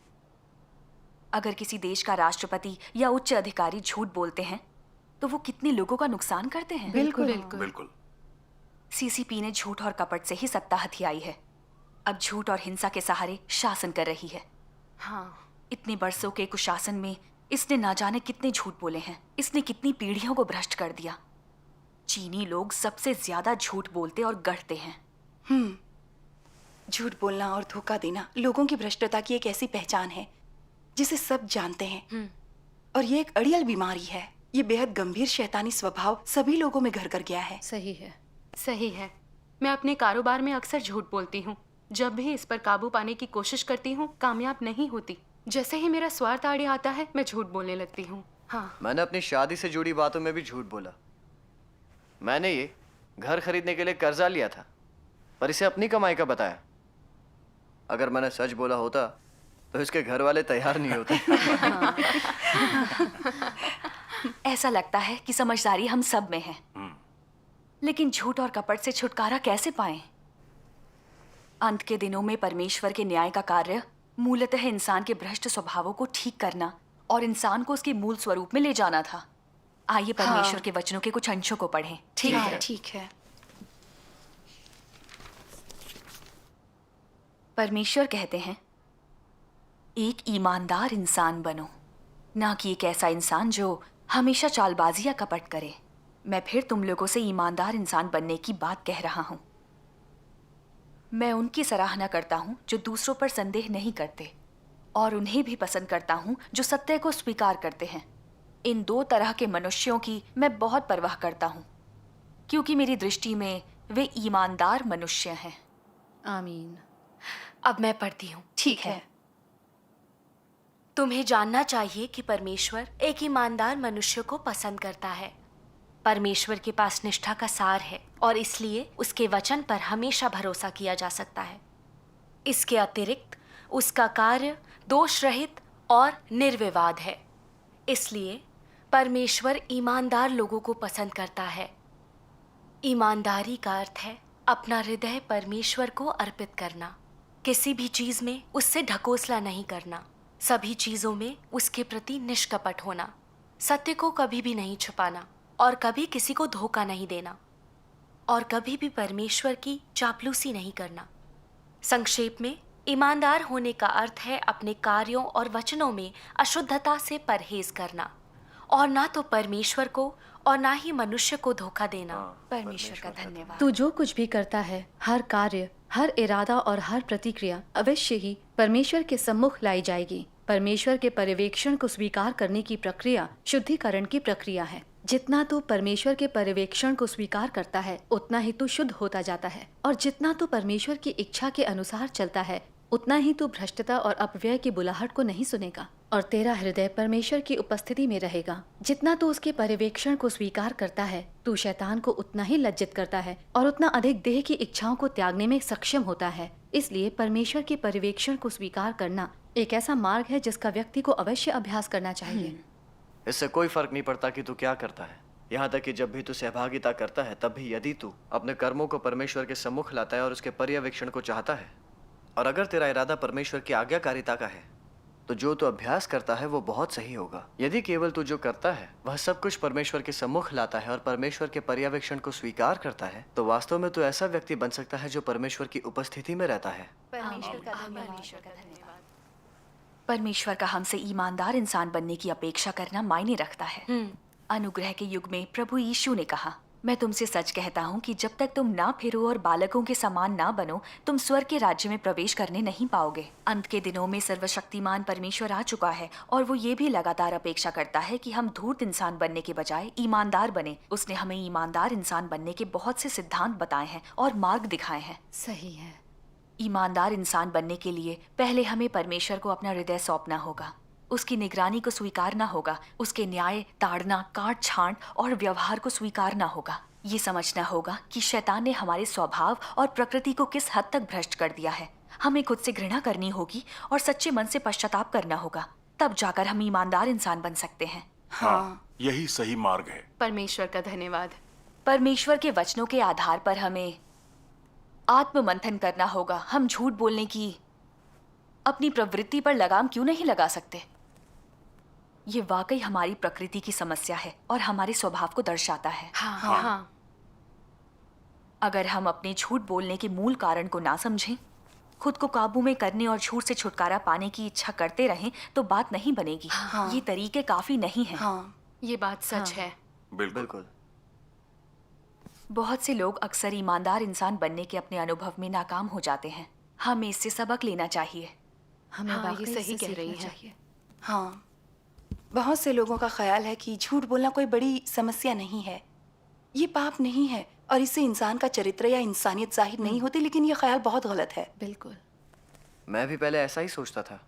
अगर किसी देश का राष्ट्रपति या उच्च अधिकारी झूठ बोलते हैं तो वो कितने लोगों का नुकसान करते हैं। बिल्कुल। सीसीपी ने झूठ और कपट से ही सत्ता हथियाई है। अब झूठ और हिंसा के सहारे शासन कर रही है। हाँ, इतने बरसों के कुशासन में इसने ना जाने कितने झूठ बोले हैं। इसने कितनी पीढ़ियों को भ्रष्ट कर दिया। चीनी लोग सबसे ज्यादा झूठ बोलते और गढ़ते हैं। झूठ बोलना और धोखा देना लोगों की भ्रष्टता की एक ऐसी पहचान है जिसे सब जानते हैं, और ये एक अड़ियल बीमारी है। ये बेहद गंभीर शैतानी स्वभाव सभी लोगों में घर कर गया है। सही है। सही है। मैं अपने कारोबार में अक्सर झूठ बोलती हूँ। जब भी इस पर काबू पाने की कोशिश करती हूँ, कामयाब नहीं होती। जैसे ही मेरा स्वार्थ आड़े आता है, मैं झूठ बोलने लगती हूँ। हाँ, मैंने अपनी शादी से जुड़ी बातों में भी झूठ बोला। मैंने ये घर खरीदने के लिए कर्जा लिया था, पर इसे अपनी कमाई का बताया। अगर मैंने सच बोला होता तो इसके घर वाले तैयार नहीं होते। ऐसा लगता है कि समझदारी हम सब में है, लेकिन झूठ और कपट से छुटकारा कैसे पाएं? अंत के दिनों में परमेश्वर के न्याय का कार्य मूलतः इंसान के भ्रष्ट स्वभावों को ठीक करना और इंसान को उसके मूल स्वरूप में ले जाना था। आइए परमेश्वर के वचनों के कुछ अंशों को पढ़ें। ठीक है। परमेश्वर कहते हैं, एक ईमानदार इंसान बनो, ना कि एक ऐसा इंसान जो हमेशा चालबाजी या कपट करे। मैं फिर तुम लोगों से ईमानदार इंसान बनने की बात कह रहा हूं। मैं उनकी सराहना करता हूं जो दूसरों पर संदेह नहीं करते, और उन्हें भी पसंद करता हूं जो सत्य को स्वीकार करते हैं। इन दो तरह के मनुष्यों की मैं बहुत परवाह करता हूं, क्योंकि मेरी दृष्टि में वे ईमानदार मनुष्य हैं। आमीन। अब मैं पढ़ती हूँ। ठीक है। तुम्हें जानना चाहिए कि परमेश्वर एक ईमानदार मनुष्य को पसंद करता है। परमेश्वर के पास निष्ठा का सार है और इसलिए उसके वचन पर हमेशा भरोसा किया जा सकता है। इसके अतिरिक्त उसका कार्य दोष रहित और निर्विवाद है। इसलिए परमेश्वर ईमानदार लोगों को पसंद करता है। ईमानदारी का अर्थ है अपना हृदय परमेश्वर को अर्पित करना, किसी भी चीज में उससे ढकोसला नहीं करना, सभी चीजों में उसके प्रति निष्कपट होना, सत्य को कभी भी नहीं छुपाना और कभी किसी को धोखा नहीं देना और कभी भी परमेश्वर की चापलूसी नहीं करना। संक्षेप में, ईमानदार होने का अर्थ है अपने कार्यों और वचनों में अशुद्धता से परहेज करना और ना तो परमेश्वर को और ना ही मनुष्य को धोखा देना। परमेश्वर का धन्यवाद। तू जो कुछ भी करता है, हर कार्य, हर इरादा और हर प्रतिक्रिया अवश्य ही परमेश्वर के सम्मुख लाई जाएगी। परमेश्वर के पर्यवेक्षण को स्वीकार करने की प्रक्रिया शुद्धिकरण की प्रक्रिया है। जितना तू परमेश्वर के पर्यवेक्षण को स्वीकार करता है, उतना ही तू शुद्ध होता जाता है, और जितना तू परमेश्वर की इच्छा के अनुसार चलता है, उतना ही तू भ्रष्टता और अपव्यय की बुलाहट को नहीं सुनेगा और तेरा हृदय परमेश्वर की उपस्थिति में रहेगा। जितना तू उसके पर्यवेक्षण को स्वीकार करता है, तू शैतान को उतना ही लज्जित करता है और उतना अधिक देह की इच्छाओं को त्यागने में सक्षम होता है। इसलिए परमेश्वर के पर्यवेक्षण को स्वीकार करना एक ऐसा मार्ग है जिसका व्यक्ति को अवश्य अभ्यास करना चाहिए। इससे कोई फर्क नहीं पड़ता कि तू क्या करता है, यहाँ तक कि जब भी तू सहभागिता करता है तब भी यदि तू अपने कर्मों को परमेश्वर के सम्मुख लाता है और उसके पर्यवेक्षण को चाहता है, और अगर तेरा इरादा परमेश्वर की आज्ञाकारिता का है, तो जो तू अभ्यास करता है वो बहुत सही होगा। यदि केवल तू जो करता है वह सब कुछ परमेश्वर के सम्मुख लाता है और परमेश्वर के पर्यवेक्षण को स्वीकार करता है, तो वास्तव में तू ऐसा व्यक्ति बन सकता है जो परमेश्वर की उपस्थिति में रहता है। परमेश्वर का हमसे ईमानदार इंसान बनने की अपेक्षा करना मायने रखता है। अनुग्रह के युग में प्रभु यीशु ने कहा, मैं तुमसे सच कहता हूँ कि जब तक तुम ना फिरो और बालकों के समान ना बनो, तुम स्वर्ग के राज्य में प्रवेश करने नहीं पाओगे। अंत के दिनों में सर्वशक्तिमान परमेश्वर आ चुका है और वो ये भी लगातार अपेक्षा करता है कि हम धूर्त इंसान बनने के बजाय ईमानदार बने। उसने हमें ईमानदार इंसान बनने के बहुत से सिद्धांत बताए हैं और मार्ग दिखाए हैं। सही है। ईमानदार इंसान बनने के लिए पहले हमें परमेश्वर को अपना हृदय सौंपना होगा, उसकी निगरानी को स्वीकारना होगा, उसके न्याय, ताड़ना, काट छांट और व्यवहार को स्वीकारना होगा। ये समझना होगा कि शैतान ने हमारे स्वभाव और प्रकृति को किस हद तक भ्रष्ट कर दिया है। हमें खुद से घृणा करनी होगी और सच्चे मन से पश्चाताप करना होगा, तब जाकर हम ईमानदार इंसान बन सकते हैं। हाँ, यही सही मार्ग है। परमेश्वर का धन्यवाद। परमेश्वर के वचनों के आधार पर हमें आत्ममंथन करना होगा। हम झूठ बोलने की अपनी प्रवृत्ति पर लगाम क्यों नहीं लगा सकते? ये वाकई हमारी प्रकृति की समस्या है और हमारे स्वभाव को दर्शाता है। हाँ। अगर हम अपने झूठ बोलने के मूल कारण को ना समझें, खुद को काबू में करने और झूठ से छुटकारा पाने की इच्छा करते रहें, तो बात नहीं बनेगी। ये तरीके काफी नहीं हैं। ये बात सच है। बिल्कुल। बहुत से लोग अक्सर ईमानदार इंसान बनने के अपने अनुभव में नाकाम हो जाते हैं। हमें इससे सबक लेना चाहिए। हमें ये सही कह रही है। हाँ, बहुत से लोगों का ख्याल है कि झूठ बोलना कोई बड़ी समस्या नहीं है, ये पाप नहीं है और इससे इंसान का चरित्र या इंसानियत जाहिर नहीं होती, लेकिन ये ख्याल बहुत गलत है। बिल्कुल। मैं भी पहले ऐसा ही सोचता था।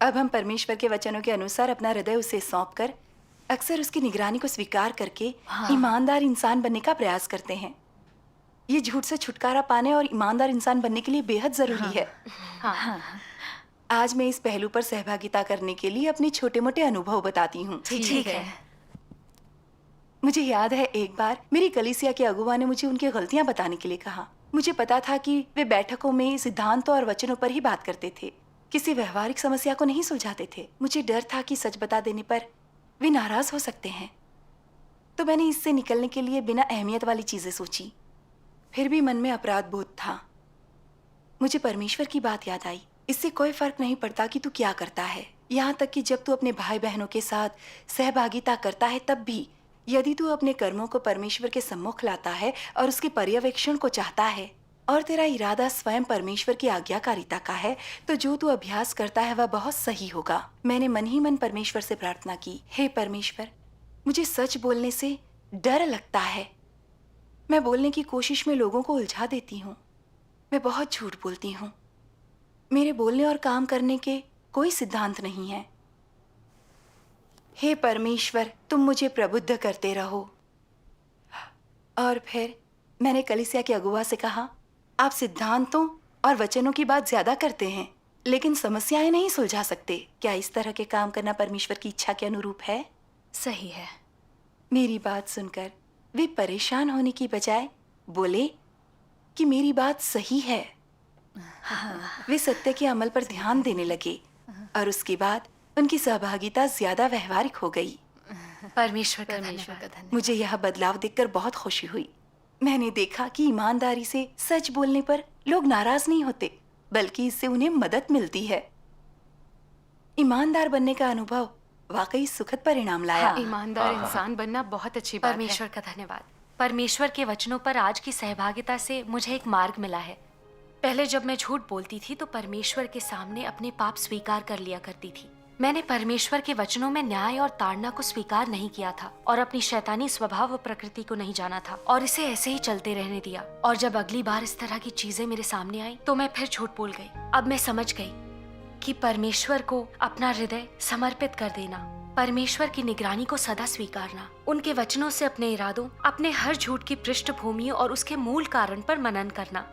अब हम परमेश्वर के वचनों के अनुसार अपना हृदय उसे सौंपकर अक्सर उसकी निगरानी को स्वीकार करके ईमानदार इंसान बनने का प्रयास करते हैं। ये झूठ से छुटकारा पाने और ईमानदार इंसान बनने के लिए बेहद जरूरी है। आज मैं इस पहलू पर सहभागिता करने के लिए अपने छोटे मोटे अनुभव बताती हूँ। ठीक है। मुझे याद है एक बार मेरी कलीसिया के अगुवा ने मुझे उनकी गलतियां बताने के लिए कहा। मुझे पता था कि वे बैठकों में सिद्धांतों और वचनों पर ही बात करते थे, किसी व्यवहारिक समस्या को नहीं सुलझाते थे। मुझे डर था कि सच बता देने पर वे नाराज हो सकते हैं, तो मैंने इससे निकलने के लिए बिना अहमियत वाली चीजें सोची। फिर भी मन में अपराध बोध था। मुझे परमेश्वर की बात याद आई, इससे कोई फर्क नहीं पड़ता कि तू क्या करता है, यहाँ तक कि जब तू अपने भाई बहनों के साथ सहभागिता करता है तब भी यदि तू अपने कर्मों को परमेश्वर के सम्मुख लाता है और उसके पर्यवेक्षण को चाहता है और तेरा इरादा स्वयं परमेश्वर की आज्ञाकारिता का है, तो जो तू अभ्यास करता है वह बहुत सही होगा। मैंने मन ही मन परमेश्वर से प्रार्थना की, हे परमेश्वर, मुझे सच बोलने से डर लगता है। मैं बोलने की कोशिश में लोगों को उलझा देती हूँ। मैं बहुत झूठ बोलती हूँ। मेरे बोलने और काम करने के कोई सिद्धांत नहीं है। हे परमेश्वर, तुम मुझे प्रबुद्ध करते रहो। और फिर मैंने कलीसिया के अगुवा से कहा, आप सिद्धांतों और वचनों की बात ज्यादा करते हैं लेकिन समस्याएं नहीं सुलझा सकते। क्या इस तरह के काम करना परमेश्वर की इच्छा के अनुरूप है? सही है। मेरी बात सुनकर वे परेशान होने की बजाय बोले कि मेरी बात सही है। वे सत्य के अमल पर ध्यान देने लगे और उसके बाद उनकी सहभागिता ज्यादा व्यवहारिक हो गई। परमेश्वर का धन्यवाद। मुझे यह बदलाव देखकर बहुत खुशी हुई। मैंने देखा कि ईमानदारी से सच बोलने पर लोग नाराज नहीं होते, बल्कि इससे उन्हें मदद मिलती है। ईमानदार बनने का अनुभव वाकई सुखद परिणाम लाया। ईमानदार इंसान बनना बहुत अच्छी बात है। परमेश्वर का धन्यवाद। परमेश्वर के वचनों पर आज की सहभागिता से मुझे एक मार्ग मिला है। पहले जब मैं झूठ बोलती थी तो परमेश्वर के सामने अपने पाप स्वीकार कर लिया करती थी। मैंने परमेश्वर के वचनों में न्याय और ताड़ना को स्वीकार नहीं किया था और अपनी शैतानी स्वभाव व प्रकृति को नहीं जाना था और इसे ऐसे ही चलते रहने दिया। और जब अगली बार इस तरह की चीजें मेरे सामने आई तो मैं फिर झूठ बोल गई। अब मैं समझ गई कि परमेश्वर को अपना हृदय समर्पित कर देना, परमेश्वर की निगरानी को सदा स्वीकारना, उनके वचनों से अपने इरादों, अपने हर झूठ की पृष्ठभूमि और उसके मूल कारण पर मनन करना।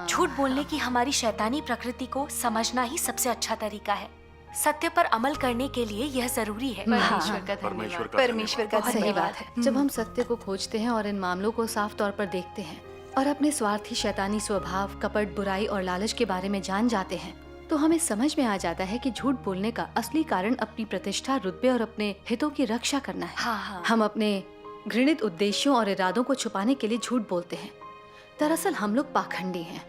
झूठ बोलने की हमारी शैतानी प्रकृति को समझना ही सबसे अच्छा तरीका है। सत्य पर अमल करने के लिए यह जरूरी है। परमेश्वर का धन्यवाद। परमेश्वर का सही बात है। जब हम सत्य को खोजते हैं और इन मामलों को साफ तौर पर देखते हैं और अपने स्वार्थी शैतानी स्वभाव, कपट, बुराई और लालच के बारे में जान जाते हैं तो हमें समझ में आ जाता है कि झूठ बोलने का असली कारण अपनी प्रतिष्ठा, रुतबे और अपने हितों की रक्षा करना है। हम अपने घृणित उद्देश्यों और इरादों को छुपाने के लिए झूठ बोलते हैं। दरअसल हम लोग पाखंडी हैं।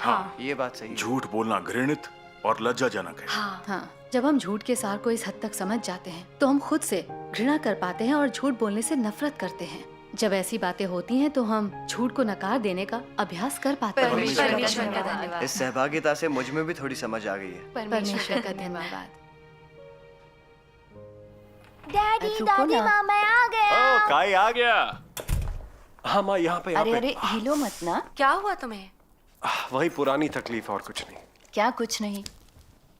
हाँ, ये बात सही है। झूठ बोलना घृणित और लज्जाजनक है। हाँ, जब हम झूठ के सार को इस हद तक समझ जाते हैं तो हम खुद से घृणा कर पाते हैं और झूठ बोलने से नफरत करते हैं। जब ऐसी बातें होती हैं तो हम झूठ को नकार देने का अभ्यास कर पाते हैं। परमेश्वर का धन्यवाद। इस सहभागिता से मुझ में भी थोड़ी समझ आ गई है। परमेश्वर का धन्यवाद। डैडी, दादी, मामा आ गया। ओ, काई आ गया। हाँ माँ, यहाँ पे। अरे हिलो मत ना। क्या हुआ तुम्हें? वही पुरानी तकलीफ और कुछ नहीं। क्या कुछ नहीं?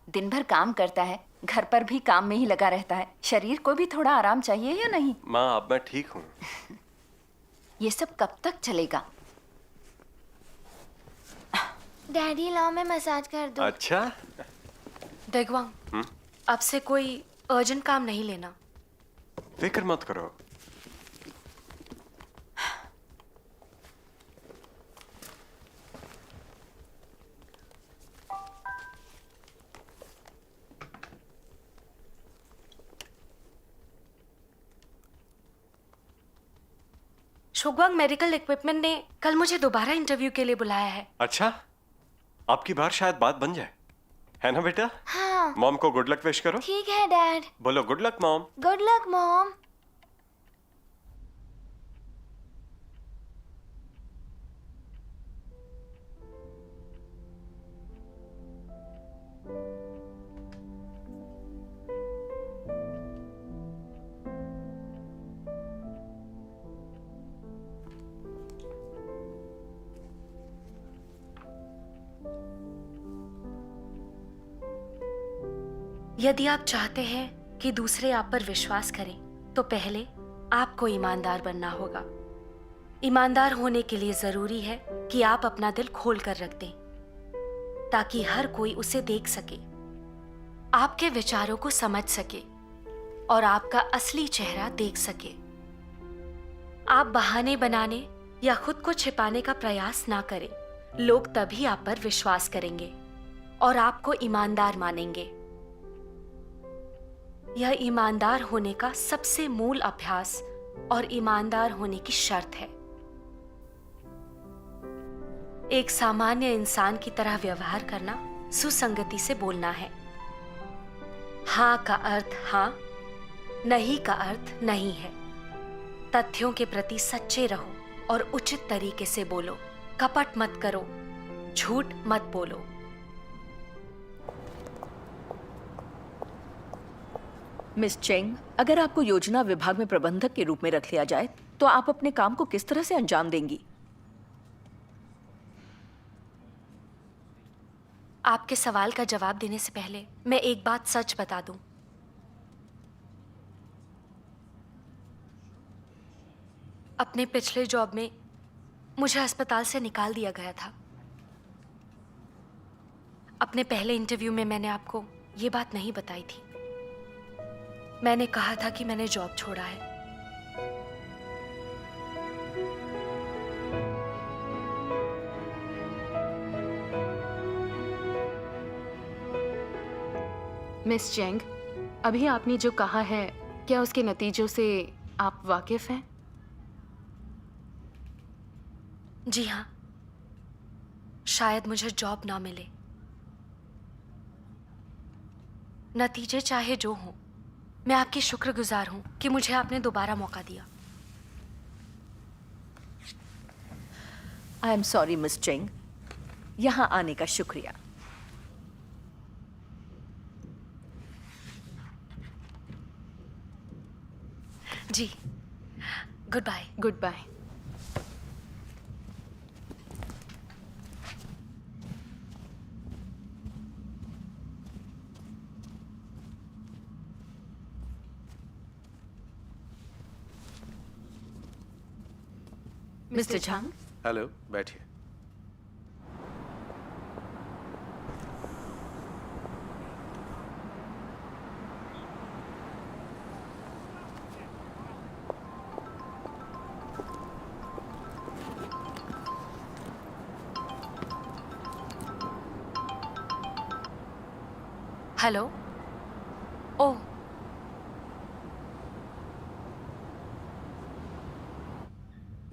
दिन भर काम करता है, घर पर भी काम में ही लगा रहता है। शरीर को भी थोड़ा आराम चाहिए या नहीं? माँ, अब मैं ठीक हूँ। ये सब कब तक चलेगा? डैडी, लाओ मैं मसाज कर दूं। अच्छा। देगवांग, अब से कोई अर्जेंट काम नहीं लेना। फिक्र मत करो। शुगवांग मेडिकल इक्विपमेंट ने कल मुझे दोबारा इंटरव्यू के लिए बुलाया है। अच्छा, आपकी बार शायद बात बन जाए, है ना बेटा? हाँ। मॉम को गुड लक विश करो। ठीक है डैड। बोलो good luck mom. Good luck mom. यदि आप चाहते हैं कि दूसरे आप पर विश्वास करें तो पहले आपको ईमानदार बनना होगा। ईमानदार होने के लिए जरूरी है कि आप अपना दिल खोल कर रख दें ताकि हर कोई उसे देख सके, आपके विचारों को समझ सके और आपका असली चेहरा देख सके। आप बहाने बनाने या खुद को छिपाने का प्रयास ना करें। लोग तभी आप पर विश्वास करेंगे और आपको ईमानदार मानेंगे। यह ईमानदार होने का सबसे मूल अभ्यास और ईमानदार होने की शर्त है। एक सामान्य इंसान की तरह व्यवहार करना सुसंगति से बोलना है। हाँ का अर्थ हाँ, नहीं का अर्थ नहीं है। तथ्यों के प्रति सच्चे रहो और उचित तरीके से बोलो। कपट मत करो, झूठ मत बोलो। मिस चेंग, अगर आपको योजना विभाग में प्रबंधक के रूप में रख लिया जाए तो आप अपने काम को किस तरह से अंजाम देंगी? आपके सवाल का जवाब देने से पहले मैं एक बात सच बता दूं। अपने पिछले जॉब में मुझे अस्पताल से निकाल दिया गया था। अपने पहले इंटरव्यू में मैंने आपको ये बात नहीं बताई थी। मैंने कहा था कि मैंने जॉब छोड़ा है। मिस चेंग, अभी आपने जो कहा है, क्या उसके नतीजों से आप वाकिफ हैं? जी हाँ, शायद मुझे जॉब ना मिले। नतीजे चाहे जो हों, मैं आपकी शुक्रगुजार हूं कि मुझे आपने दोबारा मौका दिया। I am sorry miss Cheng, यहाँ आने का शुक्रिया। जी, good bye. Good bye. Mister Zhang, hello, बैठिए। हेलो। ओह,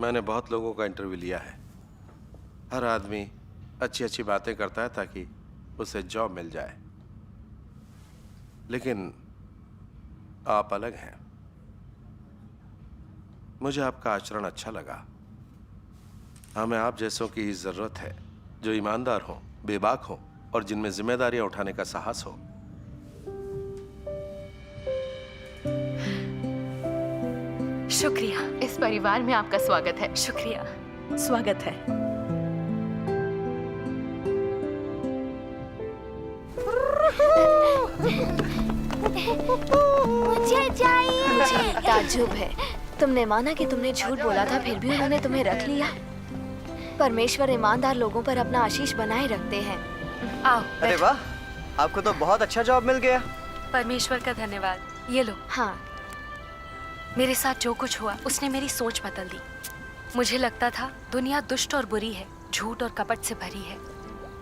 मैंने बहुत लोगों का इंटरव्यू लिया है। हर आदमी अच्छी अच्छी बातें करता है ताकि उसे जॉब मिल जाए, लेकिन आप अलग हैं। मुझे आपका आचरण अच्छा लगा। हमें आप जैसों की जरूरत है, जो ईमानदार हों, बेबाक हों और जिनमें जिम्मेदारियां उठाने का साहस हो। शुक्रिया। इस परिवार में आपका स्वागत है। शुक्रिया। स्वागत है। मुझे चाहिए। मुझे ताज्जुब है, तुमने माना कि तुमने झूठ बोला था, फिर भी उन्होंने तुम्हें रख लिया। परमेश्वर ईमानदार लोगों पर अपना आशीष बनाए रखते हैं। आओ। अरे वाह, आपको तो बहुत अच्छा जॉब मिल गया। परमेश्वर का धन्यवाद। ये लो। हाँ, मेरे साथ जो कुछ हुआ उसने मेरी सोच बदल दी। मुझे लगता था दुनिया दुष्ट और बुरी है, झूठ और कपट से भरी है।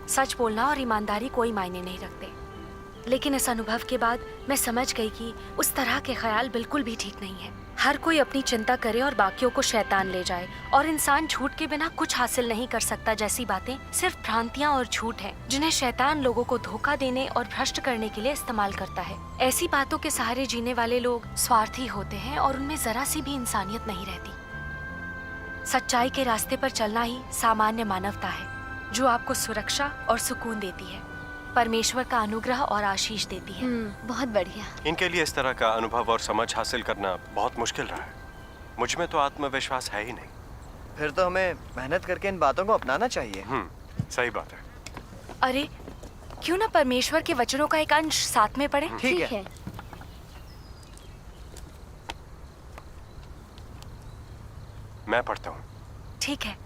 सच बोलना और ईमानदारी कोई मायने नहीं रखते। लेकिन इस अनुभव के बाद मैं समझ गई कि उस तरह के ख्याल बिल्कुल भी ठीक नहीं है। हर कोई अपनी चिंता करे और बाकियों को शैतान ले जाए, और इंसान झूठ के बिना कुछ हासिल नहीं कर सकता जैसी बातें सिर्फ भ्रांतियां और झूठ हैं, जिन्हें शैतान लोगों को धोखा देने और भ्रष्ट करने के लिए इस्तेमाल करता है। ऐसी बातों के सहारे जीने वाले लोग स्वार्थी होते हैं और उनमें जरा सी भी इंसानियत नहीं रहती। सच्चाई के रास्ते पर चलना ही सामान्य मानवता है, जो आपको सुरक्षा और सुकून देती है, परमेश्वर का अनुग्रह और आशीष देती है। बहुत बढ़िया। इनके लिए इस तरह का अनुभव और समझ हासिल करना बहुत मुश्किल रहा है। मुझ में तो आत्मविश्वास है ही नहीं। फिर तो हमें मेहनत करके इन बातों को अपनाना चाहिए। सही बात है। अरे क्यों ना परमेश्वर के वचनों का एक अंश साथ में पढ़े? ठीक है। मैं पढ़ता हूँ। ठीक है,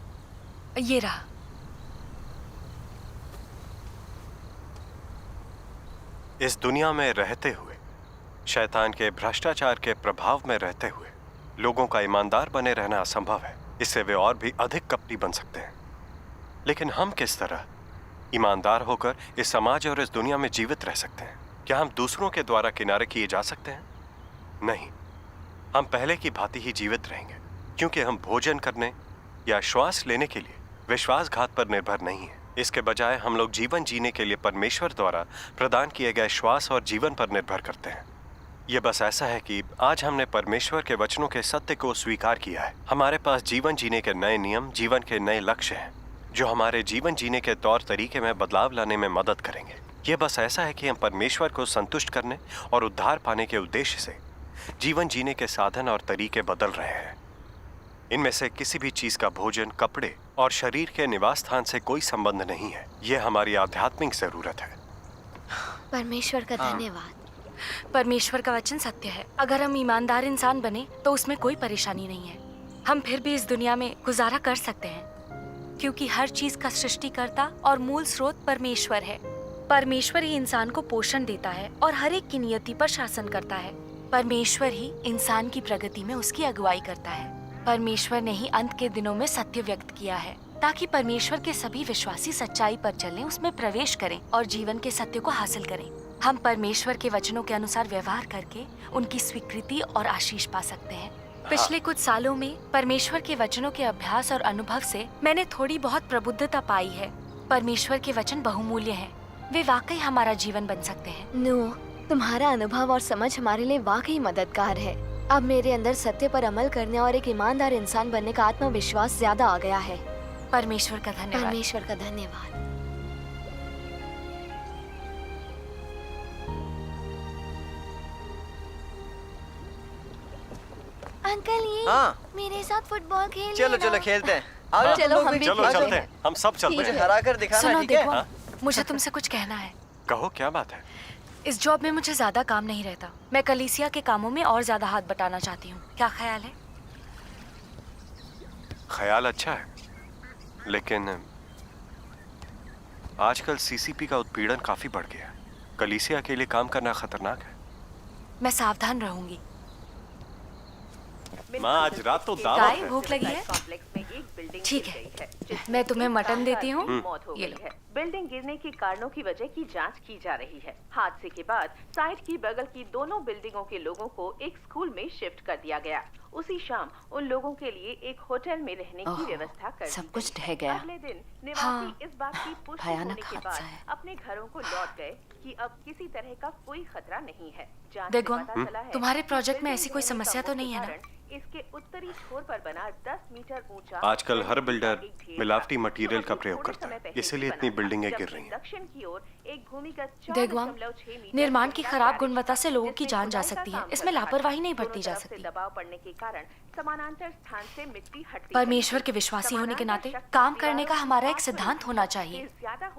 ये रहा। इस दुनिया में रहते हुए, शैतान के भ्रष्टाचार के प्रभाव में रहते हुए, लोगों का ईमानदार बने रहना असंभव है। इससे वे और भी अधिक कपटी बन सकते हैं। लेकिन हम किस तरह ईमानदार होकर इस समाज और इस दुनिया में जीवित रह सकते हैं? क्या हम दूसरों के द्वारा किनारे किए जा सकते हैं? नहीं, हम पहले की भांति ही जीवित रहेंगे, क्योंकि हम भोजन करने या श्वास लेने के लिए विश्वासघात पर निर्भर नहीं है। इसके बजाय हम लोग जीवन जीने के लिए परमेश्वर द्वारा प्रदान किए गए श्वास और जीवन पर निर्भर करते हैं। ये बस ऐसा है कि आज हमने परमेश्वर के वचनों के सत्य को स्वीकार किया है। हमारे पास जीवन जीने के नए नियम, जीवन के नए लक्ष्य हैं, जो हमारे जीवन जीने के तौर तरीके में बदलाव लाने में मदद करेंगे। ये बस ऐसा है कि हम परमेश्वर को संतुष्ट करने और उद्धार पाने के उद्देश्य से जीवन जीने के साधन और तरीके बदल रहे हैं। इनमें से किसी भी चीज का भोजन, कपड़े और शरीर के निवास स्थान से कोई संबंध नहीं है। यह हमारी आध्यात्मिक जरूरत है। परमेश्वर का धन्यवाद। परमेश्वर का वचन सत्य है। अगर हम ईमानदार इंसान बने तो उसमें कोई परेशानी नहीं है। हम फिर भी इस दुनिया में गुजारा कर सकते हैं, क्योंकि हर चीज का सृष्टिकर्ता और मूल स्रोत परमेश्वर है। परमेश्वर ही इंसान को पोषण देता है और हर एक की नियति पर शासन करता है। परमेश्वर ही इंसान की प्रगति में उसकी अगुवाई करता है। परमेश्वर ने ही अंत के दिनों में सत्य व्यक्त किया है, ताकि परमेश्वर के सभी विश्वासी सच्चाई पर चलें, उसमें प्रवेश करें और जीवन के सत्य को हासिल करें। हम परमेश्वर के वचनों के अनुसार व्यवहार करके उनकी स्वीकृति और आशीष पा सकते हैं। पिछले कुछ सालों में परमेश्वर के वचनों के अभ्यास और अनुभव से मैंने थोड़ी बहुत प्रबुद्धता पाई है। परमेश्वर के वचन बहुमूल्य हैं। वे वाकई हमारा जीवन बन सकते हैं। नो, तुम्हारा अनुभव और समझ हमारे लिए वाकई मददगार है। अब मेरे अंदर सत्य पर अमल करने और एक ईमानदार इंसान बनने का आत्मविश्वास ज्यादा आ गया है। परमेश्वर का धन्यवाद। परमेश्वर का धन्यवाद। अंकल ये मेरे साथ फुटबॉल खेल चलो चलो खेलते हैं। आओ चलो हम भी चलो चलते हैं, हम सब चलते मुझे हैं। हरा कर दिखाना, सुनो ठीक है? देखो, मुझे तुमसे कुछ कहना है। कहो, क्या बात है? इस जॉब में मुझे ज्यादा काम नहीं रहता। मैं कलीसिया के कामों में और ज्यादा हाथ बटाना चाहती हूँ। क्या ख्याल है? ख्याल अच्छा है, लेकिन आजकल सीसीपी का उत्पीड़न काफी बढ़ गया है। कलीसिया के लिए काम करना खतरनाक है। मैं सावधान रहूंगी। माँ, आज रात तो दावत गाय है। भूख लगी है? ठीक है, मैं तुम्हें मटन देती हूँ। ये लो। बिल्डिंग गिरने के कारणों की वजह की जांच की जा रही है। हादसे के बाद साइट की बगल की दोनों बिल्डिंगों के लोगों को एक स्कूल में शिफ्ट कर दिया गया। उसी शाम उन लोगों के लिए एक होटल में रहने की व्यवस्था कर दी सब कुछ गई। ढह गया। अगले दिन निवासी इस बात की पुष्टि होने भयानक के हादसा बाद है। अपने घरों को लौट गए कि अब किसी तरह का कोई खतरा नहीं है। जांच देखो, से पता चला है तुम्हारे प्रोजेक्ट में बिल्डिंग ऐसी कोई गिरने का समस्या तो मुख्य नहीं है ना? कारण इसके उत्तरी छोर पर बना 10 मीटर ऊंचा आजकल हर बिल्डर मिलावटी मटेरियल का प्रयोग करता है, इसीलिए इतनी बिल्डिंगें गिर रही हैं। दक्षिण की ओर एक भूमिगत देगवांग, 4.6 मीटर निर्माण की लंबा खराब गैरेज गुणवत्ता से लोगों की जिसमें जान जा खुदाई का सकती है। काम इसमें चल रहा लापरवाही था। नहीं बरती जा दोनों तरफ से सकती। दबाव पड़ने के कारण समानांतर स्थान से मिट्टी हटती परमेश्वर के विश्वासी होने के नाते काम करने का हमारा एक सिद्धांत होना चाहिए।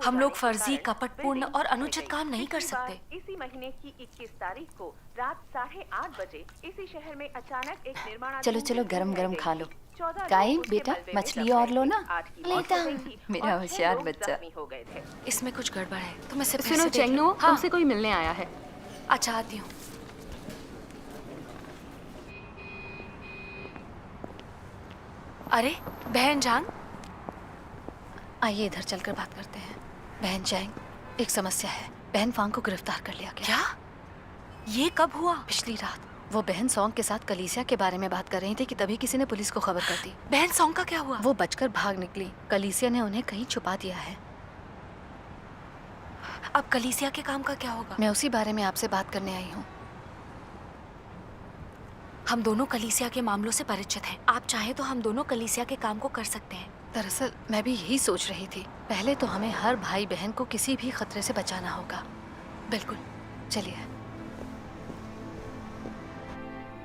हम लोग फर्जी, कपटपूर्ण और अनुचित काम नहीं कर सकते। इसी महीने की 21 तारीख को रात 8:30 बजे इसी शहर में अचानक एक निर्माण चलो चलो गरम गरम खा लो। गाय बेटा, मछली और लो ना। लेता हूँ। मेरा होशियार बच्चा। हो गए थे। इसमें कुछ गड़बड़ है। तुम इससे फिर सुनो से देख चेंगनो, लो। हाँ, तुमसे कोई मिलने आया है। अच्छा आती हूँ। अरे बहन जान, आइए इधर चलकर बात करते हैं। बहन चैंग, एक समस्या है। बहन फांग को गिरफ्तार कर लिया गया। क्या? ये कब हुआ? पिछली रात वो बहन सॉन्ग के साथ कलीसिया के बारे में बात कर रही थी कि तभी किसी ने पुलिस को खबर कर दी। बहन सॉन्ग का क्या हुआ? वो बचकर भाग निकली। कलीसिया ने उन्हें कहीं छुपा दिया है। अब कलीसिया के काम का क्या होगा? मैं उसी बारे में आपसे बात करने आई हूँ। हम दोनों कलीसिया के मामलों से परिचित हैं। आप चाहें तो हम दोनों कलीसिया के काम को कर सकते हैं। दरअसल मैं भी यही सोच रही थी। पहले तो हमें हर भाई बहन को किसी भी खतरे से बचाना होगा। बिल्कुल, चलिए।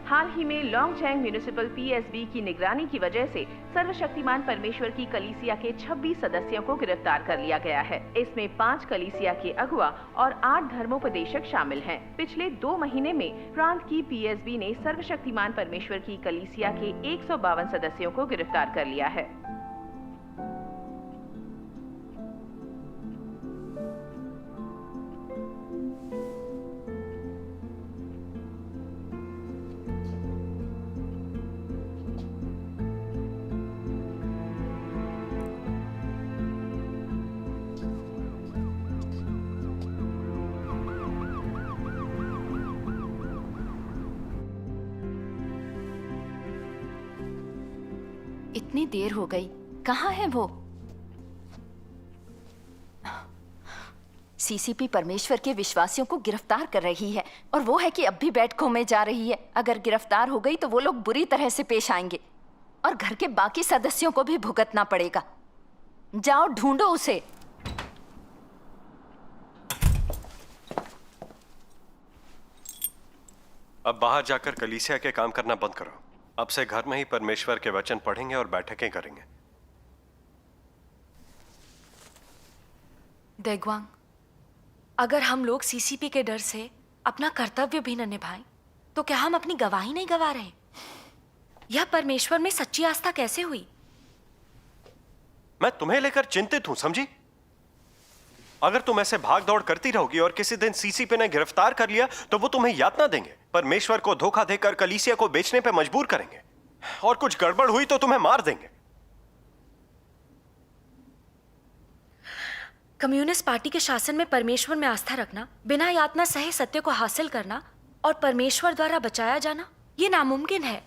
हाल ही में लॉन्गचैंग म्युनिसिपल पीएसबी की निगरानी की वजह से सर्वशक्तिमान परमेश्वर की कलीसिया के 26 सदस्यों को गिरफ्तार कर लिया गया है। इसमें 5 कलीसिया के अगुवा और 8 धर्मोपदेशक शामिल हैं। पिछले 2 महीने में प्रांत की पीएसबी ने सर्वशक्तिमान परमेश्वर की कलीसिया के 152 सदस्यों को गिरफ्तार कर लिया है। इतनी देर हो गई, कहाँ है वो? सीसीपी परमेश्वर के विश्वासियों को गिरफ्तार कर रही है और वो है कि अब भी बैठकों में जा रही है। अगर गिरफ्तार हो गई तो वो लोग बुरी तरह से पेश आएंगे और घर के बाकी सदस्यों को भी भुगतना पड़ेगा। जाओ ढूंढो उसे। अब बाहर जाकर कलीसिया के काम करना बंद करो। अब से घर में ही परमेश्वर के वचन पढ़ेंगे और बैठकें करेंगे। देगवांग, अगर हम लोग सीसीपी के डर से अपना कर्तव्य भी न निभाएं, तो क्या हम अपनी गवाही नहीं गवा रहे? यह परमेश्वर में सच्ची आस्था कैसे हुई? मैं तुम्हें लेकर चिंतित हूं, समझी? अगर तुम ऐसे भाग दौड़ करती रहोगी और किसी दिन सीसीपी ने गिरफ्तार कर लिया तो वो तुम्हें यातना देंगे, परमेश्वर को धोखा देकर कलीसिया को बेचने पे मजबूर करेंगे, और कुछ गड़बड़ हुई तो तुम्हें मार देंगे। कम्युनिस्ट पार्टी के शासन में परमेश्वर में आस्था रखना, बिना यातना सहे सत्य को हासिल करना और परमेश्वर द्वारा बचाया जाना, ये नामुमकिन है।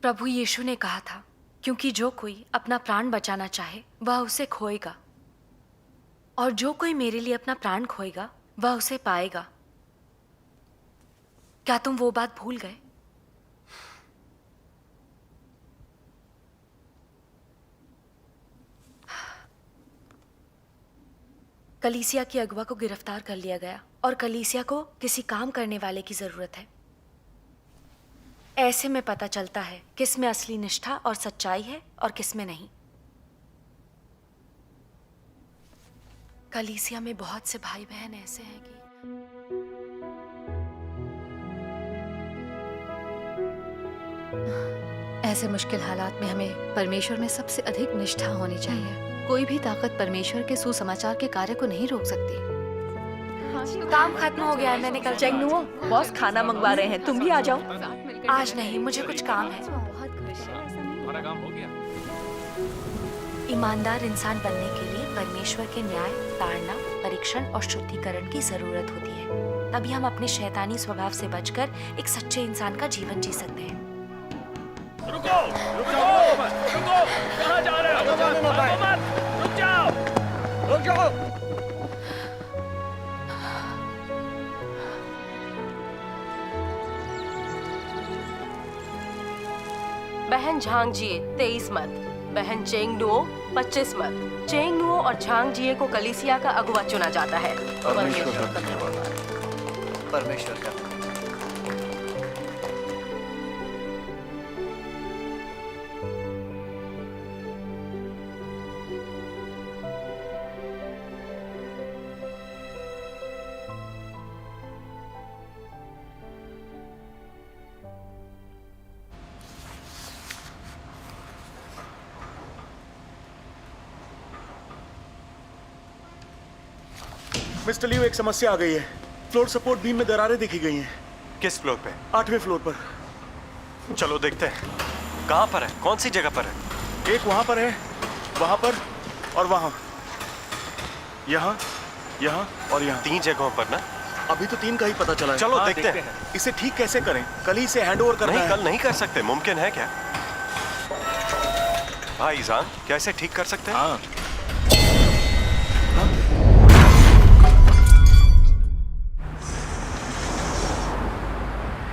प्रभु यीशु ने कहा था, क्योंकि जो कोई अपना प्राण बचाना चाहे वह उसे खोएगा, और जो कोई मेरे लिए अपना प्राण खोएगा वह उसे पाएगा। क्या तुम वो बात भूल गए? कलीसिया की अगुवा को गिरफ्तार कर लिया गया और कलीसिया को किसी काम करने वाले की जरूरत है। ऐसे में पता चलता है किस में असली निष्ठा और सच्चाई है और किस में नहीं। कलीसिया में बहुत से भाई बहन ऐसे हैं कि ऐसे मुश्किल हालात में हमें परमेश्वर में सबसे अधिक निष्ठा होनी चाहिए। कोई भी ताकत परमेश्वर के सुसमाचार के कार्य को नहीं रोक सकती। काम खत्म हो गया है, मैंने कल चेंगनुओ, बॉस खाना मंगवा रहे हैं, तुम भी आ जाओ। आज नहीं, मुझे कुछ काम है। हमारा काम हो गया। ईमानदार इंसान बनने के लिए परमेश्वर के न्याय, ताड़ना, परीक्षण और शुद्धिकरण की जरूरत होती है। तभी हम अपने शैतानी स्वभाव से बचकर एक सच्चे इंसान का जीवन जी सकते हैं। रुको, कहाँ जा रहे हो? रुक जाओ, रुक जाओ। बहन झांग जिए 23 मत, बहन चेंगनुओ 25 मत। चेंगनुओ और झांग जिए को कलीसिया का अगुवा चुना जाता है। परमेश्वर का धन्यवाद। परमेश्वर का। मिस्टर लियो, एक समस्या आ गई है। फ्लोर सपोर्ट बीम में दरारें देखी गई हैं। किस फ्लोर पे? 8वें फ्लोर पर। चलो देखते हैं। कहाँ पर है? कौन सी जगह पर है? एक वहां पर है, वहां पर और वहां। यहाँ, यहाँ और यहाँ। 3 जगहों पर ना? अभी तो 3 का ही पता चला है। चलो देखते हैं। इसे ठीक कैसे करें? कल ही इसे हैंड ओवर करना है। कल नहीं कर सकते, मुमकिन है क्या? भाई जान, क्या इसे ठीक कर सकते हैं? हाँ।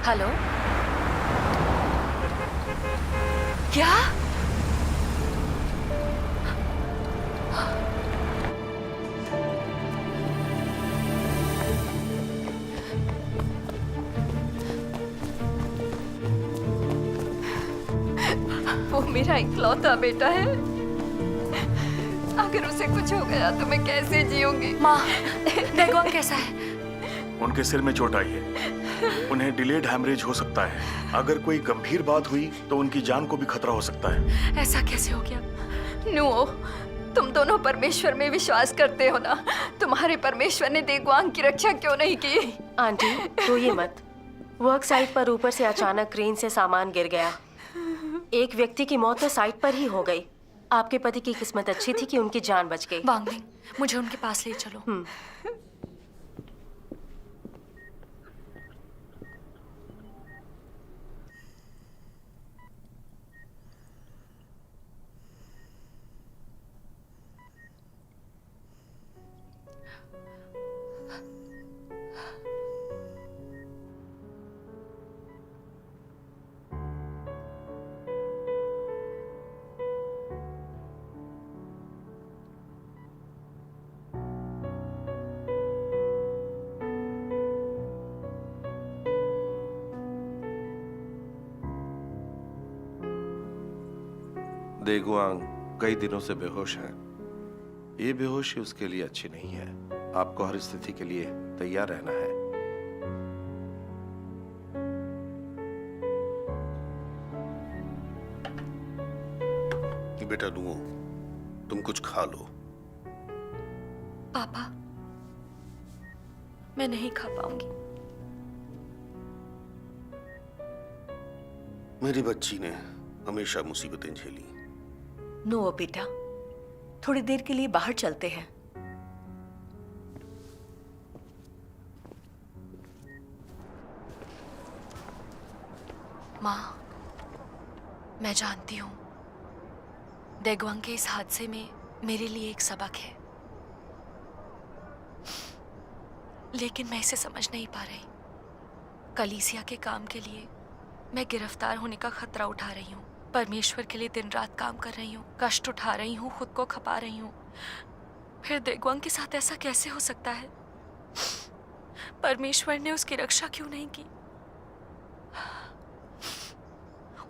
हेलो, क्या? वो मेरा इकलौता बेटा है। अगर उसे कुछ हो गया तो मैं कैसे जीऊंगी? माँ, देखो कैसा है। उनके सिर में चोट आई है, उन्हें डिलेड हैमरेज हो सकता है। अगर कोई गंभीर बात हुई तो उनकी जान को भी खतरा हो सकता है। ऐसा कैसे हो गया? नुओ, तुम दोनों परमेश्वर में विश्वास करते हो ना? तुम्हारे परमेश्वर ने देगवांग की रक्षा क्यों नहीं की? आंटी, रोइए मत। वर्क साइट पर ऊपर से अचानक क्रेन से सामान गिर गया। एक व्यक्ति की मौत तो साइट पर ही हो गई। आपके पति की किस्मत अच्छी थी कि उनकी जान बच गई। वांगलिंग, मुझे उनके पास ले चलो। देगुआंग कई दिनों से बेहोश है। ये बेहोशी उसके लिए अच्छी नहीं है। आपको हर स्थिति के लिए तैयार रहना है। बेटा नुओ, तुम कुछ खा लो। पापा, मैं नहीं खा पाऊंगी। मेरी बच्ची ने हमेशा मुसीबतें झेली। नो बेटा, थोड़ी देर के लिए बाहर चलते हैं। माँ, मैं जानती हूँ देगवांग के इस हादसे में मेरे लिए एक सबक है, लेकिन मैं इसे समझ नहीं पा रही। कलीसिया के काम के लिए मैं गिरफ्तार होने का खतरा उठा रही हूँ। परमेश्वर के लिए दिन रात काम कर रही हूँ, कष्ट उठा रही हूँ, खुद को खपा रही हूँ। फिर देगवांग के साथ ऐसा कैसे हो सकता है? परमेश्वर ने उसकी रक्षा क्यों नहीं की?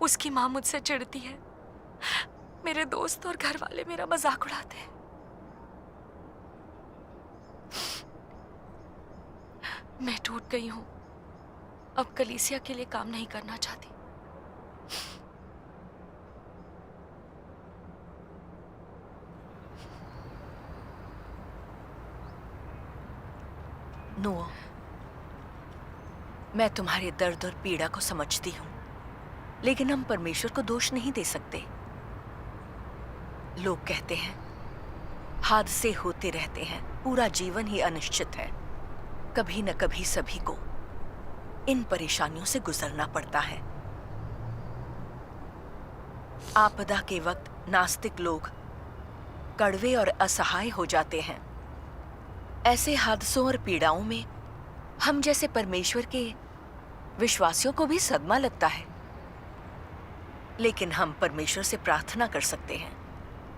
उसकी माँ मुझसे चिढ़ती है, मेरे दोस्त और घर वाले मेरा मजाक उड़ाते हैं। मैं टूट गई हूँ, अब कलीसिया के लिए काम नहीं करना चाहती। नुओ, मैं तुम्हारे दर्द और पीड़ा को समझती हूँ, लेकिन हम परमेश्वर को दोष नहीं दे सकते। लोग कहते हैं हादसे होते रहते हैं, पूरा जीवन ही अनिश्चित है। कभी न कभी सभी को इन परेशानियों से गुजरना पड़ता है। आपदा के वक्त नास्तिक लोग कड़वे और असहाय हो जाते हैं। ऐसे हादसों और पीड़ाओं में हम जैसे परमेश्वर के विश्वासियों को भी सदमा लगता है, लेकिन हम परमेश्वर से प्रार्थना कर सकते हैं,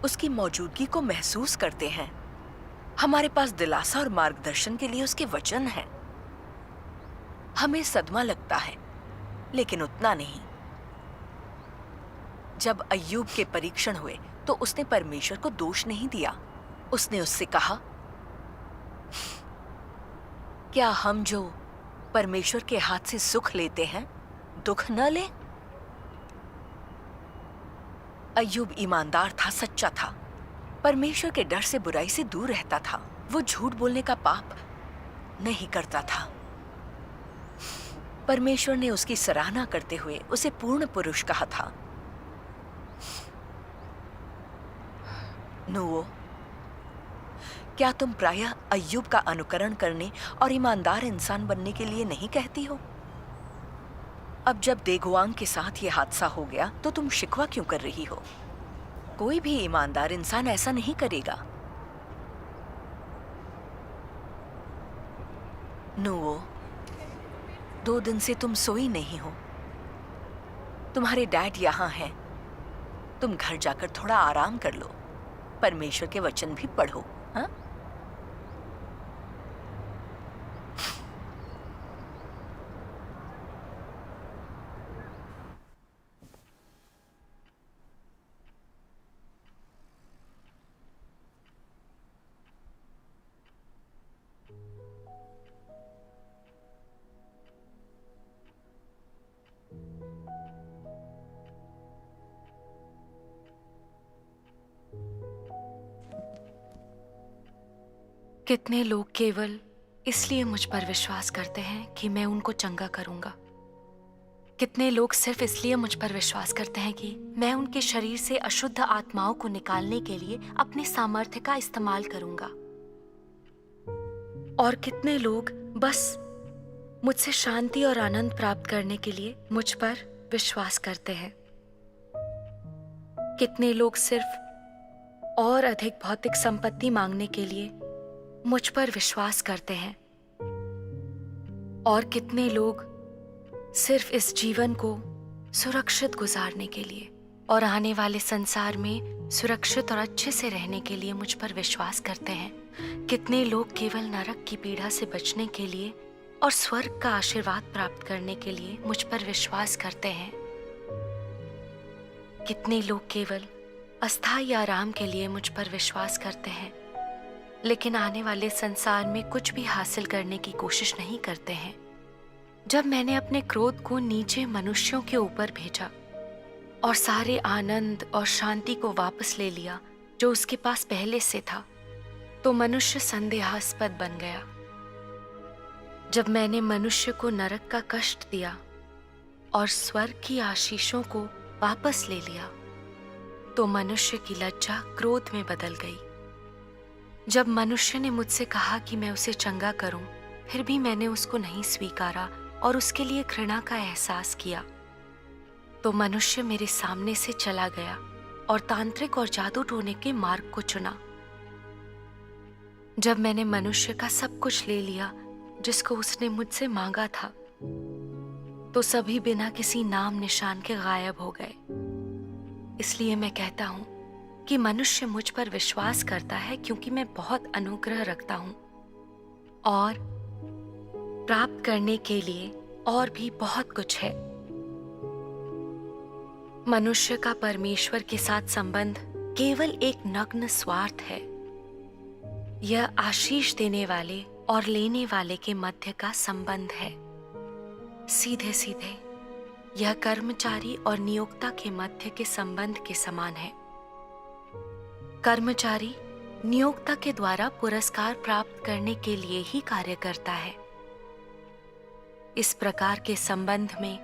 उसकी मौजूदगी को महसूस करते हैं। हमारे पास दिलासा और मार्गदर्शन के लिए उसके वचन हैं। हमें सदमा लगता है, लेकिन उतना नहीं। जब अय्यूब के परीक्षण हुए तो उसने परमेश्वर को दोष नहीं दिया। उसने उससे कहा, क्या हम जो परमेश्वर के हाथ से सुख लेते हैं दुख न लें? अय्यूब ईमानदार था, सच्चा था, परमेश्वर के डर से बुराई से दूर रहता था। वो झूठ बोलने का पाप नहीं करता था। परमेश्वर ने उसकी सराहना करते हुए उसे पूर्ण पुरुष कहा था। नुओ, क्या तुम प्रायः अय्यूब का अनुकरण करने और ईमानदार इंसान बनने के लिए नहीं कहती हो? अब जब देगुआंग के साथ ये हादसा हो गया तो तुम शिकवा क्यों कर रही हो? कोई भी ईमानदार इंसान ऐसा नहीं करेगा। नुओ, 2 दिन से तुम सोई नहीं हो। तुम्हारे डैड यहाँ हैं। तुम घर जाकर थोड़ा आराम कर लो, परमेश्वर के वचन भी पढ़ो। हाँ? कितने लोग केवल इसलिए मुझ पर विश्वास करते हैं कि मैं उनको चंगा करूंगा। कितने लोग सिर्फ इसलिए मुझ पर विश्वास करते हैं कि मैं उनके शरीर से अशुद्ध आत्माओं को निकालने के लिए अपने सामर्थ्य का इस्तेमाल करूंगा। और कितने लोग बस मुझसे शांति और आनंद प्राप्त करने के लिए मुझ पर विश्वास करते हैं। कितने लोग सिर्फ और अधिक भौतिक संपत्ति मांगने के लिए मुझ पर विश्वास करते हैं। और कितने लोग सिर्फ इस जीवन को सुरक्षित गुजारने के लिए और आने वाले संसार में सुरक्षित और अच्छे से रहने के लिए मुझ पर विश्वास करते हैं। कितने लोग केवल नरक की पीड़ा से बचने के लिए और स्वर्ग का आशीर्वाद प्राप्त करने के लिए मुझ पर विश्वास करते हैं। कितने लोग केवल अस्थायी आराम के लिए मुझ पर विश्वास करते हैं, लेकिन आने वाले संसार में कुछ भी हासिल करने की कोशिश नहीं करते हैं। जब मैंने अपने क्रोध को नीचे मनुष्यों के ऊपर भेजा और सारे आनंद और शांति को वापस ले लिया जो उसके पास पहले से था, तो मनुष्य संदेहास्पद बन गया। जब मैंने मनुष्य को नरक का कष्ट दिया और स्वर्ग की आशीषों को वापस ले लिया, तो मनुष्य की लज्जा क्रोध में बदल गई। जब मनुष्य ने मुझसे कहा कि मैं उसे चंगा करूं, फिर भी मैंने उसको नहीं स्वीकारा और उसके लिए घृणा का एहसास किया, तो मनुष्य मेरे सामने से चला गया और तांत्रिक और जादू टोने के मार्ग को चुना। जब मैंने मनुष्य का सब कुछ ले लिया जिसको उसने मुझसे मांगा था, तो सभी बिना किसी नाम निशान के गायब हो गए। इसलिए मैं कहता हूं कि मनुष्य मुझ पर विश्वास करता है क्योंकि मैं बहुत अनुग्रह रखता हूं और प्राप्त करने के लिए और भी बहुत कुछ है। मनुष्य का परमेश्वर के साथ संबंध केवल एक नग्न स्वार्थ है। यह आशीष देने वाले और लेने वाले के मध्य का संबंध है। सीधे सीधे यह कर्मचारी और नियोक्ता के मध्य के संबंध के समान है। कर्मचारी नियोक्ता के द्वारा पुरस्कार प्राप्त करने के लिए ही कार्य करता है। इस प्रकार के संबंध में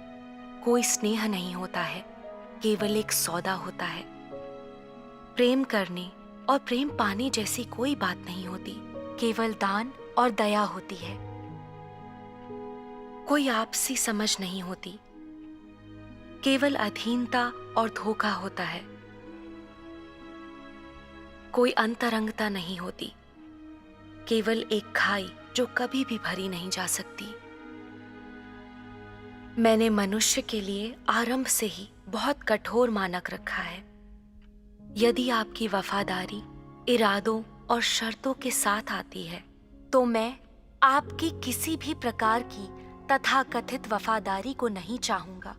कोई स्नेह नहीं होता है, केवल एक सौदा होता है। प्रेम करने और प्रेम पाने जैसी कोई बात नहीं होती, केवल दान और दया होती है। कोई आपसी समझ नहीं होती, केवल अधीनता और धोखा होता है। कोई अंतरंगता नहीं होती, केवल एक खाई जो कभी भी भरी नहीं जा सकती। मैंने मनुष्य के लिए आरंभ से ही बहुत कठोर मानक रखा है। यदि आपकी वफादारी इरादों और शर्तों के साथ आती है, तो मैं आपकी किसी भी प्रकार की तथाकथित वफादारी को नहीं चाहूंगा,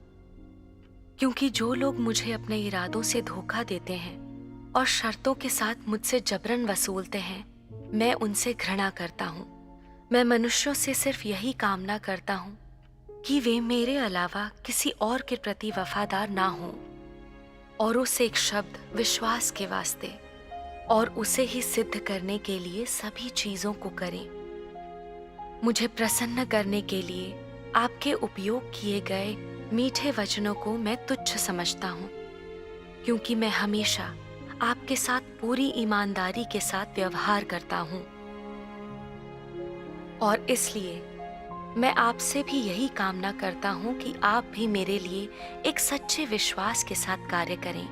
क्योंकि जो लोग मुझे अपने इरादों से धोखा देते हैं और शर्तों के साथ मुझसे जबरन वसूलते हैं, मैं उनसे घृणा करता हूँ। मैं मनुष्यों से सिर्फ यही कामना करता हूँ कि वे मेरे अलावा किसी और के प्रति वफादार ना हों और उस एक शब्द विश्वास के वास्ते और उसे ही सिद्ध करने के लिए सभी चीजों को करें। मुझे प्रसन्न करने के लिए आपके उपयोग किए गए मीठे वचनों को मैं तुच्छ समझता हूँ, क्योंकि मैं हमेशा आपके साथ पूरी ईमानदारी के साथ व्यवहार करता हूँ। और इसलिए मैं आपसे भी यही कामना करता हूँ कि आप भी मेरे लिए एक सच्चे विश्वास के साथ कार्य करें।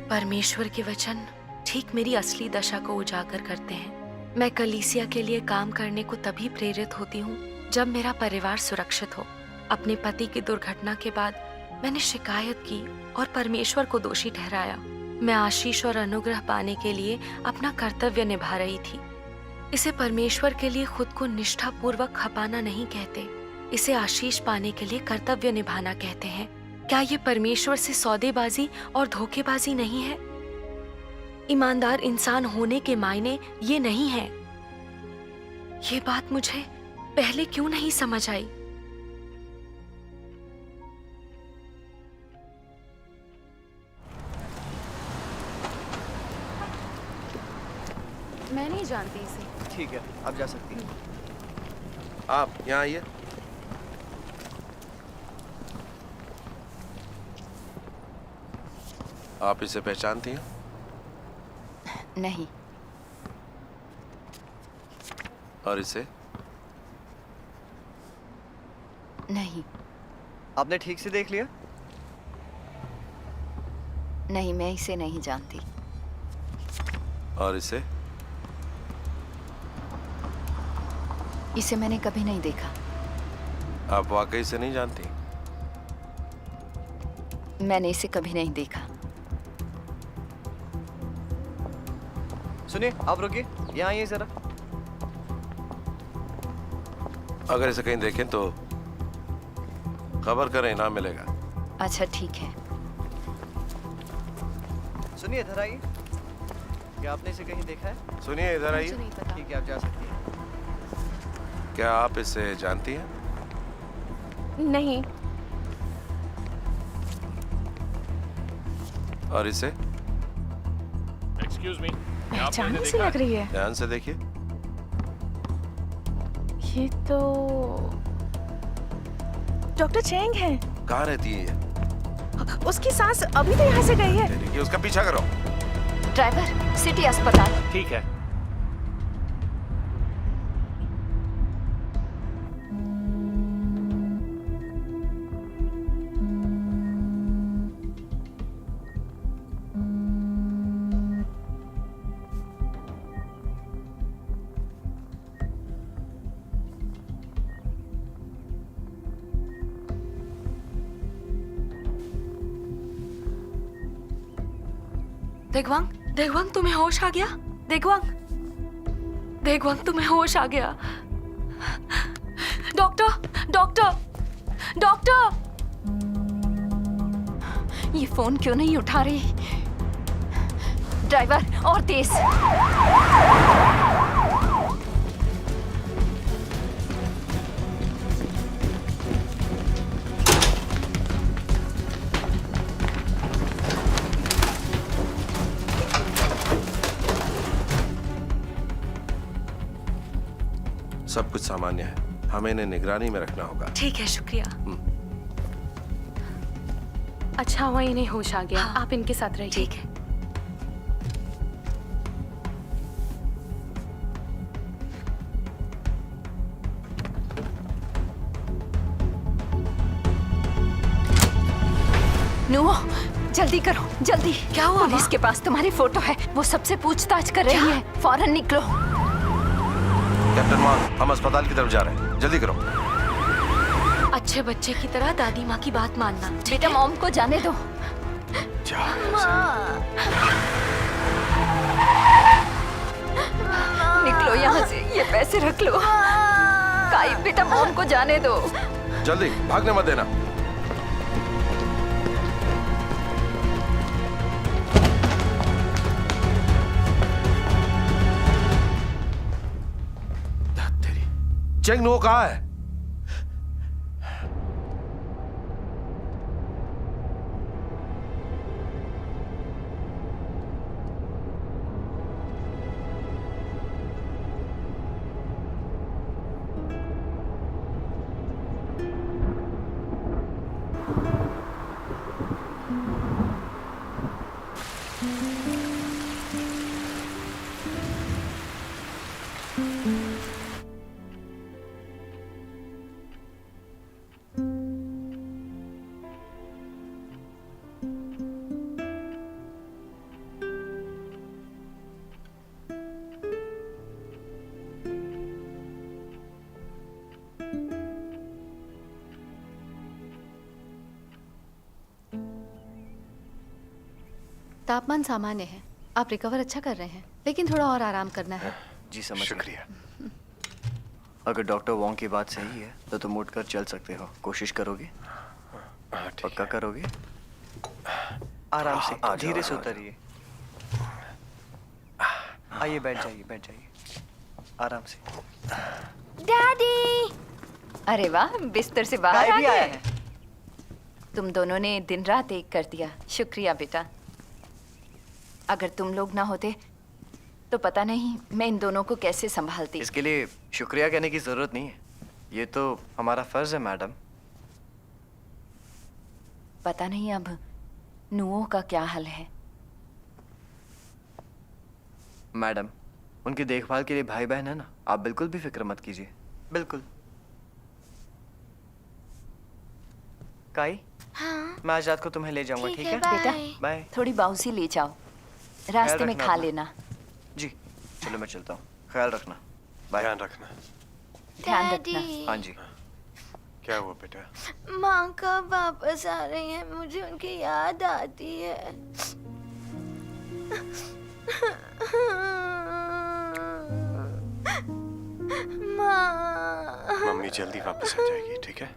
परमेश्वर के वचन ठीक मेरी असली दशा को उजागर करते हैं। मैं कलीसिया के लिए काम करने को तभी प्रेरित होती हूँ जब मेरा परिवार सुरक्षित हो। अपने पति की दुर्घटना के बाद मैंने शिकायत की और परमेश्वर को दोषी ठहराया। मैं आशीष और अनुग्रह पाने के लिए अपना कर्तव्य निभा रही थी। इसे परमेश्वर के लिए खुद को निष्ठापूर्वक खपाना नहीं कहते, इसे आशीष पाने के लिए कर्तव्य निभाना कहते हैं। क्या ये परमेश्वर से सौदेबाजी और धोखेबाजी नहीं है? ईमानदार इंसान होने के मायने ये नहीं है। ये बात मुझे पहले क्यों नहीं समझ आई? मैं नहीं जानती इसे। ठीक है, आप जा सकती हैं। आप यहाँ आइए। आप इसे पहचानती हैं? नहीं। और इसे? नहीं। आपने ठीक से देख लिया? नहीं, मैं इसे नहीं जानती। और इसे? इसे मैंने कभी नहीं देखा। आप वाकई से नहीं जानती? मैंने इसे कभी नहीं देखा। सुनिए, आप रुकिए, यहाँ आइए जरा। अगर इसे कहीं देखें तो खबर करें, इनाम मिलेगा। अच्छा ठीक है। सुनिए, इधर आइए। क्या आपने इसे कहीं देखा है? सुनिए, इधर आइए। ठीक है, आप जा सकती हैं। क्या आप इसे जानती हैं? नहीं। और इसे? एक्सक्यूज मी, पहचान सी लग रही है। ध्यान से देखिए। ये तो डॉक्टर चेंग है। कहाँ रहती है ये? उसकी सांस अभी तो यहाँ से गई है। देखिए, उसका पीछा करो। ड्राइवर, सिटी अस्पताल। ठीक है। देगवांग, देगवांग तुम्हें होश आ गया? देगवांग, देगवांग तुम्हें होश आ गया? Doctor, doctor, doctor! ये फोन क्यों नहीं उठा रही? ड्राइवर, और तेज। सब कुछ सामान्य है, हमें इन्हें निगरानी में रखना होगा। ठीक है, शुक्रिया। अच्छा हुआ इन्हें होश आ गया। आप इनके साथ रहिए। ठीक है। नुओ, जल्दी करो, जल्दी। क्या हुआ? पुलिस के पास तुम्हारी फोटो है, वो सबसे पूछताछ कर रही है। फौरन निकलो। कैप्टन मॉन, हम अस्पताल की तरफ जा रहे हैं, जल्दी करो। अच्छे बच्चे की तरह दादी माँ की बात मानना। बेटा, मॉम को जाने दो। निकलो यहाँ से, ये पैसे रख लो। काई, बेटा मॉम को जाने दो। जल्दी, भागने मत देना। चेंग नुओ कहाँ है? तापमान सामान्य है, आप रिकवर अच्छा कर रहे हैं, लेकिन थोड़ा और आराम करना है। जी, समझ शुक्रिया। अगर डॉक्टर वोंग की बात सही है तो तुम उठकर चल सकते हो। कोशिश करोगे? पक्का करोगे? आराम से, धीरे से उतरिए। आइए, बैठ जाइए, बैठ जाइए, आराम से। डैडी! अरे वाह, बिस्तर से बाहर आ भी आया गए। है। तुम दोनों ने दिन रात एक कर दिया। शुक्रिया बेटा। अगर तुम लोग ना होते तो पता नहीं मैं इन दोनों को कैसे संभालती। इसके लिए शुक्रिया कहने की जरूरत नहीं है, ये तो हमारा फर्ज है मैडम। पता नहीं अब नुओं का क्या हाल है। मैडम, उनकी देखभाल के लिए भाई बहन है ना, आप बिल्कुल भी फिक्र मत कीजिए। बिल्कुल। काई, हाँ? मैं आज रात को तुम्हें ले जाऊंगा, ठीक है? बेटा, बाय। थोड़ी बाउसी ले जाओ, रास्ते में रखना खा अपना। लेना। जी, चलो मैं चलता हूँ, ख्याल रखना। बाय। ध्यान रखना। ध्यान रखना। हाँ जी। क्या हुआ बेटा? माँ कब वापस आ रही है? मुझे उनकी याद आती है। माँ। मम्मी जल्दी वापस आ जाएगी, ठीक है?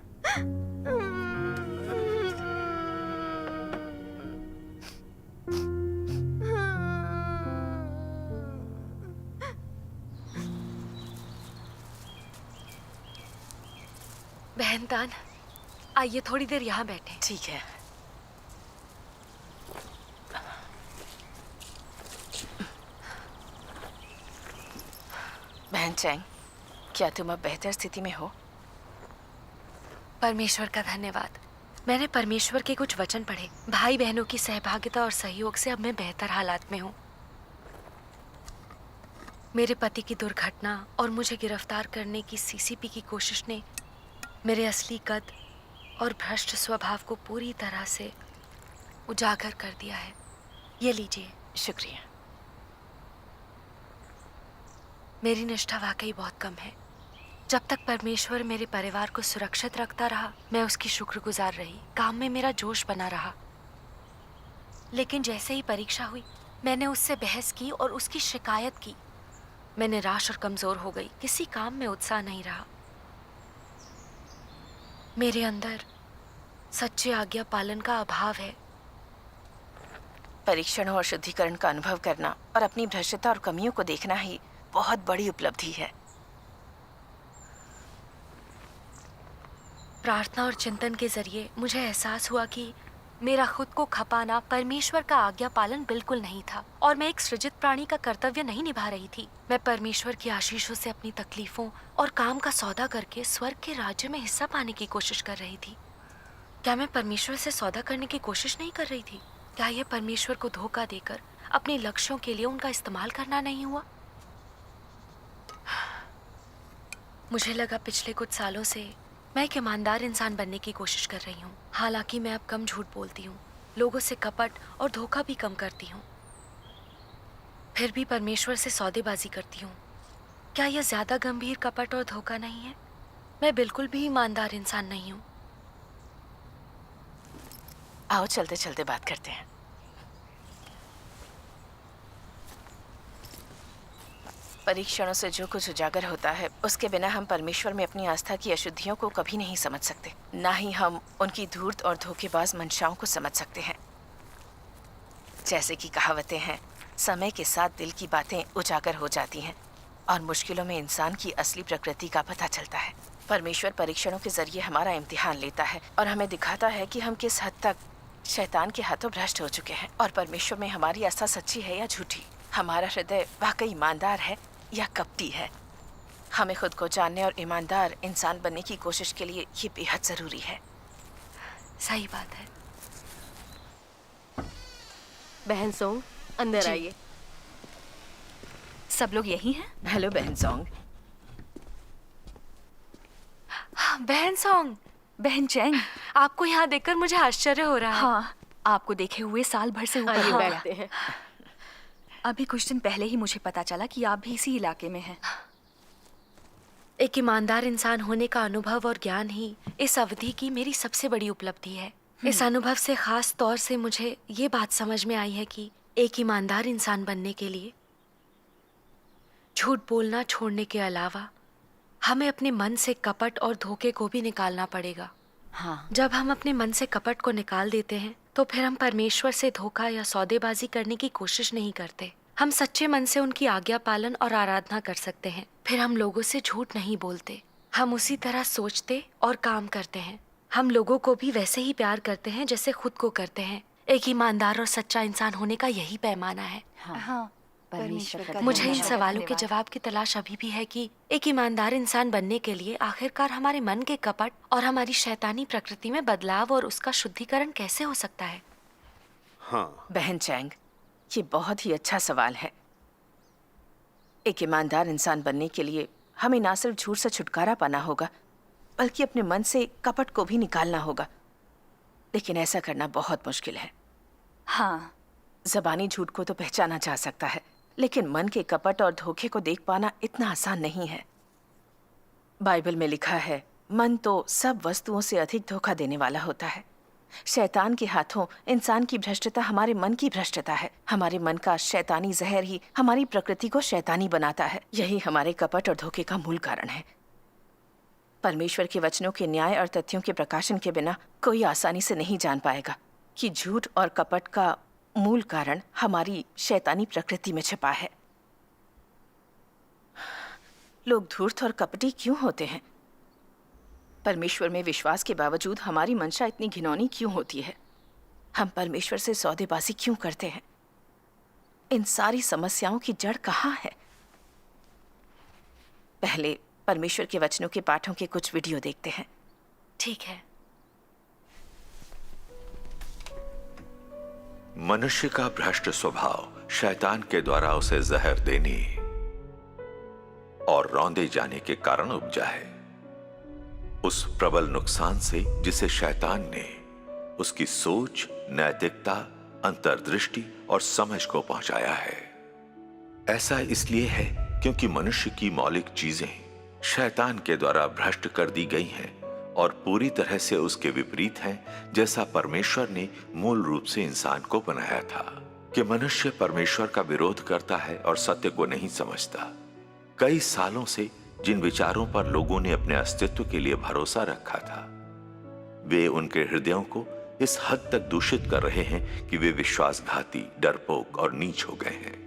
बहन तान, आइए थोड़ी देर यहाँ बैठे। ठीक है। बहन चैंग, क्या तुम अब बेहतर स्थिति में हो? परमेश्वर का धन्यवाद। मैंने परमेश्वर के कुछ वचन पढ़े। भाई बहनों की सहभागिता और सहयोग से अब मैं बेहतर हालात में हूँ। मेरे पति की दुर्घटना और मुझे गिरफ्तार करने की सीसीपी की कोशिश ने मेरे असली कद और भ्रष्ट स्वभाव को पूरी तरह से उजागर कर दिया है। ये लीजिए। शुक्रिया। मेरी निष्ठा वाकई बहुत कम है। जब तक परमेश्वर मेरे परिवार को सुरक्षित रखता रहा, मैं उसकी शुक्रगुजार रही। काम में मेरा जोश बना रहा। लेकिन जैसे ही परीक्षा हुई, मैंने उससे बहस की और उसकी शिकायत की। मैं निराश और कमजोर हो गई। किसी काम में उत्साह नहीं रहा। मेरे अंदर सच्चे आज्ञा पालन का अभाव है। परीक्षण और शुद्धिकरण का अनुभव करना और अपनी भ्रष्टता और कमियों को देखना ही बहुत बड़ी उपलब्धि है। प्रार्थना और चिंतन के जरिए मुझे एहसास हुआ कि मेरा खुद को खपाना परमेश्वर का आज्ञा पालन बिल्कुल नहीं था और मैं एक सृजित प्राणी का कर्तव्य नहीं निभा रही थी। मैं परमेश्वर की आशीषों से अपनी तकलीफों और काम का सौदा करके स्वर्ग के राज्य में हिस्सा पाने की कोशिश कर रही थी। क्या मैं परमेश्वर से सौदा करने की कोशिश नहीं कर रही थी? क्या यह परमेश्वर को धोखा देकर अपने लक्ष्यों के लिए उनका इस्तेमाल करना नहीं हुआ? मुझे लगा पिछले कुछ सालों से मैं एक ईमानदार इंसान बनने की कोशिश कर रही हूँ। हालांकि मैं अब कम झूठ बोलती हूँ, लोगों से कपट और धोखा भी कम करती हूँ, फिर भी परमेश्वर से सौदेबाजी करती हूँ। क्या यह ज्यादा गंभीर कपट और धोखा नहीं है? मैं बिल्कुल भी ईमानदार इंसान नहीं हूँ। आओ चलते चलते बात करते हैं। परीक्षणों से जो कुछ उजागर होता है, उसके बिना हम परमेश्वर में अपनी आस्था की अशुद्धियों को कभी नहीं समझ सकते। ना ही हम उनकी धूर्त और धोखेबाज मंशाओं को समझ सकते हैं। जैसे कि कहावतें हैं, समय के साथ दिल की बातें उजागर हो जाती हैं और मुश्किलों में इंसान की असली प्रकृति का पता चलता है। परमेश्वर परीक्षणों के जरिए हमारा इम्तिहान लेता है और हमें दिखाता है कि हम किस हद तक शैतान के हाथों भ्रष्ट हो चुके हैं और परमेश्वर में हमारी आस्था सच्ची है या झूठी। हमारा हृदय वाकई ईमानदार है या कपटी है। हमें खुद को जानने और ईमानदार इंसान बनने की कोशिश के लिए ये बेहद जरूरी है। सही बात है। बहन सोंग, अंदर आइए। सब लोग यही हैं? हेलो बहन सोंग। बहन सोंग। बहन चैंग, आपको यहाँ देखकर मुझे आश्चर्य हो रहा है। हाँ, आपको देखे हुए साल भर से ऊपर आइए हो गया। बैठते हैं। अभी कुछ दिन पहले ही मुझे पता चला कि आप भी इसी इलाके में हैं। एक ईमानदार इंसान होने का अनुभव और ज्ञान ही इस अवधि की मेरी सबसे बड़ी उपलब्धि है। इस अनुभव से खास तौर से मुझे ये बात समझ में आई है कि एक ईमानदार इंसान बनने के लिए झूठ बोलना छोड़ने के अलावा हमें अपने मन से कपट और धोखे को भी निकालना पड़ेगा। हाँ। जब हम अपने मन से कपट को निकाल देते हैं तो फिर हम परमेश्वर से धोखा या सौदेबाजी करने की कोशिश नहीं करते। हम सच्चे मन से उनकी आज्ञा पालन और आराधना कर सकते हैं। फिर हम लोगों से झूठ नहीं बोलते। हम उसी तरह सोचते और काम करते हैं। हम लोगों को भी वैसे ही प्यार करते हैं जैसे खुद को करते हैं। एक ईमानदार और सच्चा इंसान होने का यही पैमाना है। हाँ। परमेश्वर का मुझे इन धन्यवाद। सवालों के जवाब की तलाश अभी भी है कि एक ईमानदार इंसान बनने के लिए आखिरकार हमारे मन के कपट और हमारी शैतानी प्रकृति में बदलाव और उसका शुद्धिकरण कैसे हो सकता है। हाँ बहन चैंग, ये बहुत ही अच्छा सवाल है। एक ईमानदार इंसान बनने के लिए हमें ना सिर्फ झूठ से छुटकारा पाना होगा, बल्कि अपने मन से कपट को भी निकालना होगा। लेकिन ऐसा करना बहुत मुश्किल है। हाँ, ज़बानी झूठ को तो पहचाना जा सकता है, लेकिन मन के कपट और धोखे को देख पाना इतना आसान नहीं है। बाइबल में लिखा है, मन तो सब वस्तुओं से अधिक धोखा देने वाला होता है। शैतान के हाथों इंसान की भ्रष्टता हमारे मन की भ्रष्टता है। हमारे मन का शैतानी जहर ही हमारी प्रकृति को शैतानी बनाता है। यही हमारे कपट और धोखे का मूल कारण है। परमेश्वर के वचनों के न्याय और तथ्यों के प्रकाशन के बिना कोई आसानी से नहीं जान पाएगा कि झूठ और कपट का मूल कारण हमारी शैतानी प्रकृति में छिपा है। लोग धूर्त और कपटी क्यों होते हैं? परमेश्वर में विश्वास के बावजूद हमारी मंशा इतनी घिनौनी क्यों होती है? हम परमेश्वर से सौदेबाजी क्यों करते हैं? इन सारी समस्याओं की जड़ कहाँ है? पहले परमेश्वर के वचनों के पाठों के कुछ वीडियो देखते हैं। ठीक है। मनुष्य का भ्रष्ट स्वभाव शैतान के द्वारा उसे जहर देने और रौंदे जाने के कारण उपजा है। उस प्रबल नुकसान से जिसे शैतान ने उसकी सोच, नैतिकता, अंतर्दृष्टि और समझ को पहुंचाया है। ऐसा इसलिए है क्योंकि मनुष्य की मौलिक चीजें शैतान के द्वारा भ्रष्ट कर दी गई हैं और पूरी तरह से उसके विपरीत हैं, जैसा परमेश्वर ने मूल रूप से इंसान को बनाया था कि मनुष्य परमेश्वर का विरोध करता है और सत्य को नहीं समझता। कई सालों से जिन विचारों पर लोगों ने अपने अस्तित्व के लिए भरोसा रखा था, वे उनके हृदयों को इस हद तक दूषित कर रहे हैं कि वे विश्वासघाती, डरपोक और नीच हो गए हैं।